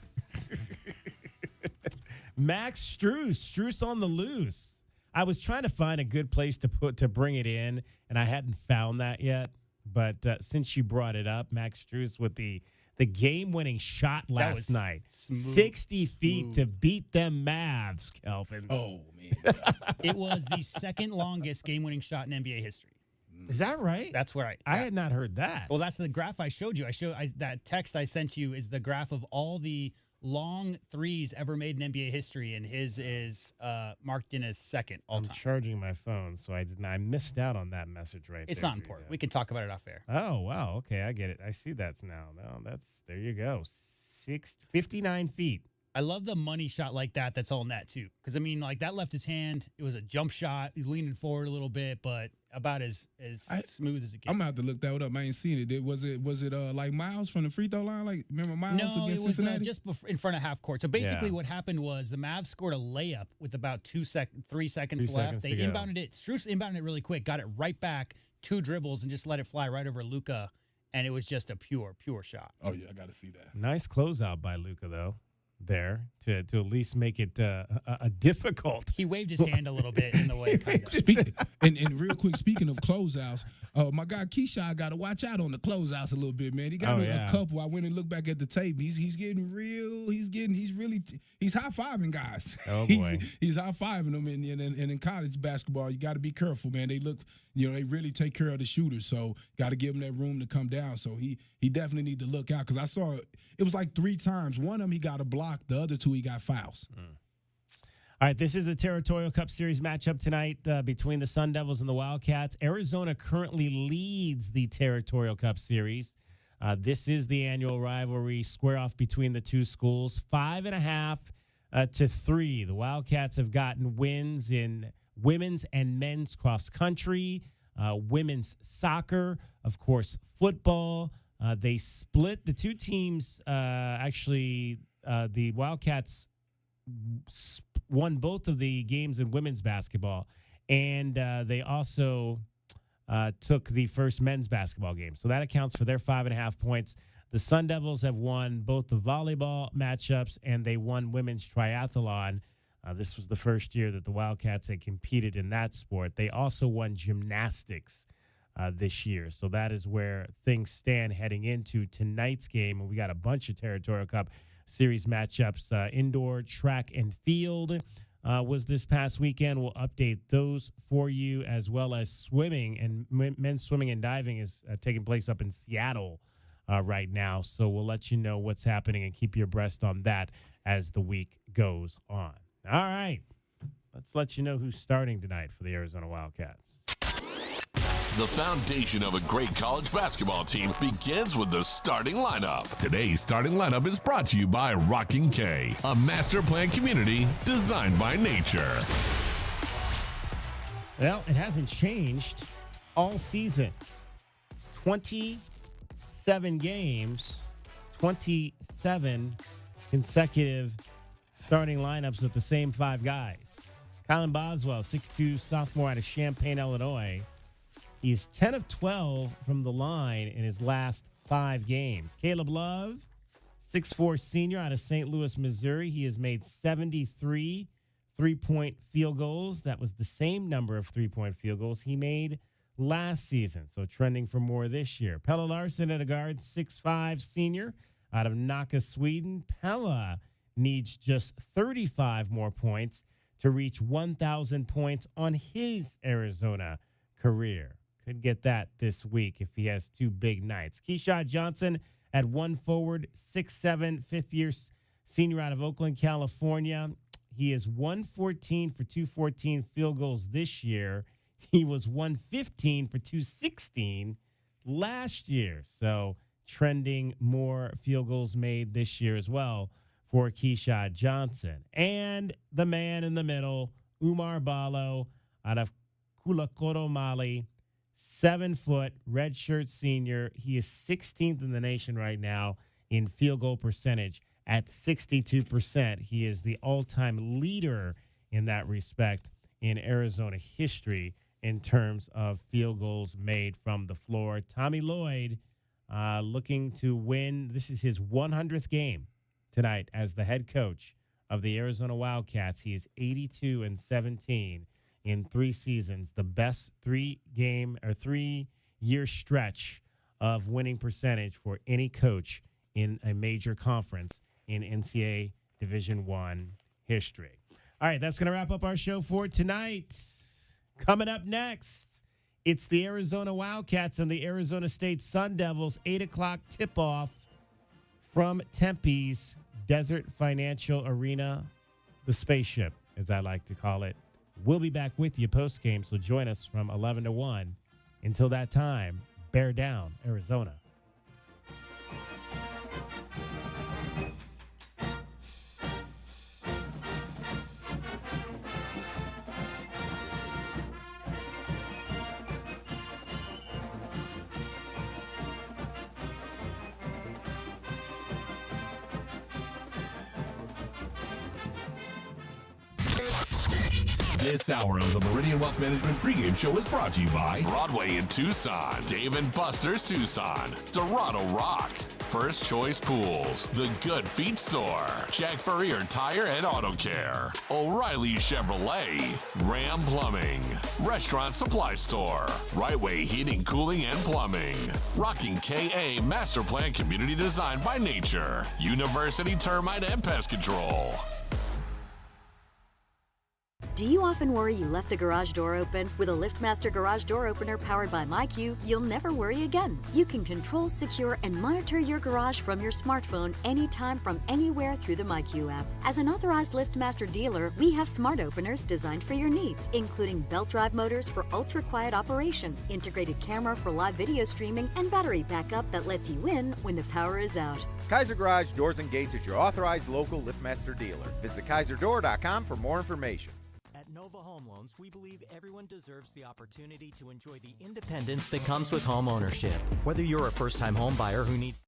Max Strus on the loose. I was trying to find a good place to bring it in, and I hadn't found that yet. But since you brought it up, Max Strus with the game-winning shot last night. 60 feet to beat them Mavs, Kelvin. Oh, man. It was the second longest game-winning shot in NBA history. Is that right? That's right. I had not heard that. Well, that's the graph I showed you. That text I sent you is the graph of all the long threes ever made in NBA history, and his is marked in as second all-time. I'm charging my phone, so I missed out on that message right there. It's not important. We can talk about it off air. Oh, wow. Okay, I get it. I see that now. No, there you go. 59 feet. I love the money shot like that that's all net, too. Because, I mean, like, that left his hand. It was a jump shot. He's leaning forward a little bit, but about as smooth as it gets. I'm going to have to look that up. I ain't seen it. Was it like Miles from the free throw line? Like, remember Miles against Cincinnati? No, it was just in front of half court. So, basically what happened was the Mavs scored a layup with about 3 seconds left. They inbounded it. Strus inbounded it really quick, got it right back, 2 dribbles, and just let it fly right over Luka. And it was just a pure shot. Oh, yeah, I got to see that. Nice closeout by Luka, though. There to at least make it a difficult. He waved his hand a little bit in the way, kind of. And real quick, speaking of closeouts, my guy Keyshawn got to watch out on the closeouts a little bit, man. He got a couple. I went and looked back at the tape. He's getting real. He's high fiving guys. Oh boy, he's high fiving them. And in college basketball, you got to be careful, man. They look, they really take care of the shooters. So got to give him that room to come down. So he definitely need to look out because I saw it was like 3 times. One of them he got a block. The other 2 he got fouls. All right, this is a Territorial Cup Series matchup tonight between the Sun Devils and the Wildcats. Arizona currently leads the Territorial Cup Series. This is the annual rivalry square-off between the two schools, 5.5 to 3. The Wildcats have gotten wins in women's and men's cross country, women's soccer, of course, football. They split the two teams. The Wildcats won both of the games in women's basketball, and they also took the first men's basketball game. So that accounts for their 5.5 points. The Sun Devils have won both the volleyball matchups, and they won women's triathlon. This was the first year that the Wildcats had competed in that sport. They also won gymnastics this year. So that is where things stand heading into tonight's game. And we got a bunch of Territorial Cup Series matchups. Indoor track and field was this past weekend. We'll update those for you, as well as swimming. And men's swimming and diving is taking place up in Seattle right now. So we'll let you know what's happening and keep you abreast on that as the week goes on. All right. Let's let you know who's starting tonight for the Arizona Wildcats. The foundation of a great college basketball team begins with the starting lineup. Today's starting lineup is brought to you by Rockin' K, a master plan community designed by nature. Well, it hasn't changed all season. 27 games, 27 consecutive starting lineups with the same five guys. Colin Boswell, 6'2", sophomore out of Champaign, Illinois. He's 10 of 12 from the line in his last 5 games. Caleb Love, 6'4", senior out of St. Louis, Missouri. He has made 73 three-point field goals. That was the same number of three-point field goals he made last season, so trending for more this year. Pella Larson at a guard, 6'5", senior out of Nacka, Sweden. Pella needs just 35 more points to reach 1,000 points on his Arizona career. Could get that this week if he has 2 big nights. Keyshawn Johnson at 1 forward, 6'7", fifth-year senior out of Oakland, California. He is 114 for 214 field goals this year. He was 115 for 216 last year. So trending more field goals made this year as well for Keyshawn Johnson. And the man in the middle, Umar Balo out of Kulakoro, Mali, 7-foot, redshirt senior. He is 16th in the nation right now in field goal percentage at 62%. He is the all-time leader in that respect in Arizona history in terms of field goals made from the floor. Tommy Lloyd looking to win. This is his 100th game tonight as the head coach of the Arizona Wildcats. He is 82-17 in 3 seasons, the best 3-year stretch of winning percentage for any coach in a major conference in NCAA Division I history. All right, that's going to wrap up our show for tonight. Coming up next, it's the Arizona Wildcats and the Arizona State Sun Devils, 8 o'clock tip-off from Tempe's Desert Financial Arena, the spaceship, as I like to call it. We'll be back with you post-game, so join us from 11 to 1. Until that time, bear down, Arizona. This hour of the Meridian Wealth Management pregame show is brought to you by Broadway in Tucson, Dave & Buster's Tucson, Dorado Rock, First Choice Pools, The Good Feet Store, Jack Furrier Tire and Auto Care, O'Reilly Chevrolet, Ram Plumbing, Restaurant Supply Store, Right Way Heating, Cooling, and Plumbing, Rocking KA Master Plan Community Designed by Nature, University Termite and Pest Control. Do you often worry you left the garage door open? With a LiftMaster garage door opener powered by MyQ, you'll never worry again. You can control, secure, and monitor your garage from your smartphone anytime from anywhere through the MyQ app. As an authorized LiftMaster dealer, we have smart openers designed for your needs, including belt drive motors for ultra-quiet operation, integrated camera for live video streaming, and battery backup that lets you in when the power is out. Kaiser Garage Doors and Gates is your authorized local LiftMaster dealer. Visit KaiserDoor.com for more information. At At Nova Home Loans, we believe everyone deserves the opportunity to enjoy the independence that comes with home ownership. Whether you're a first-time home buyer who needs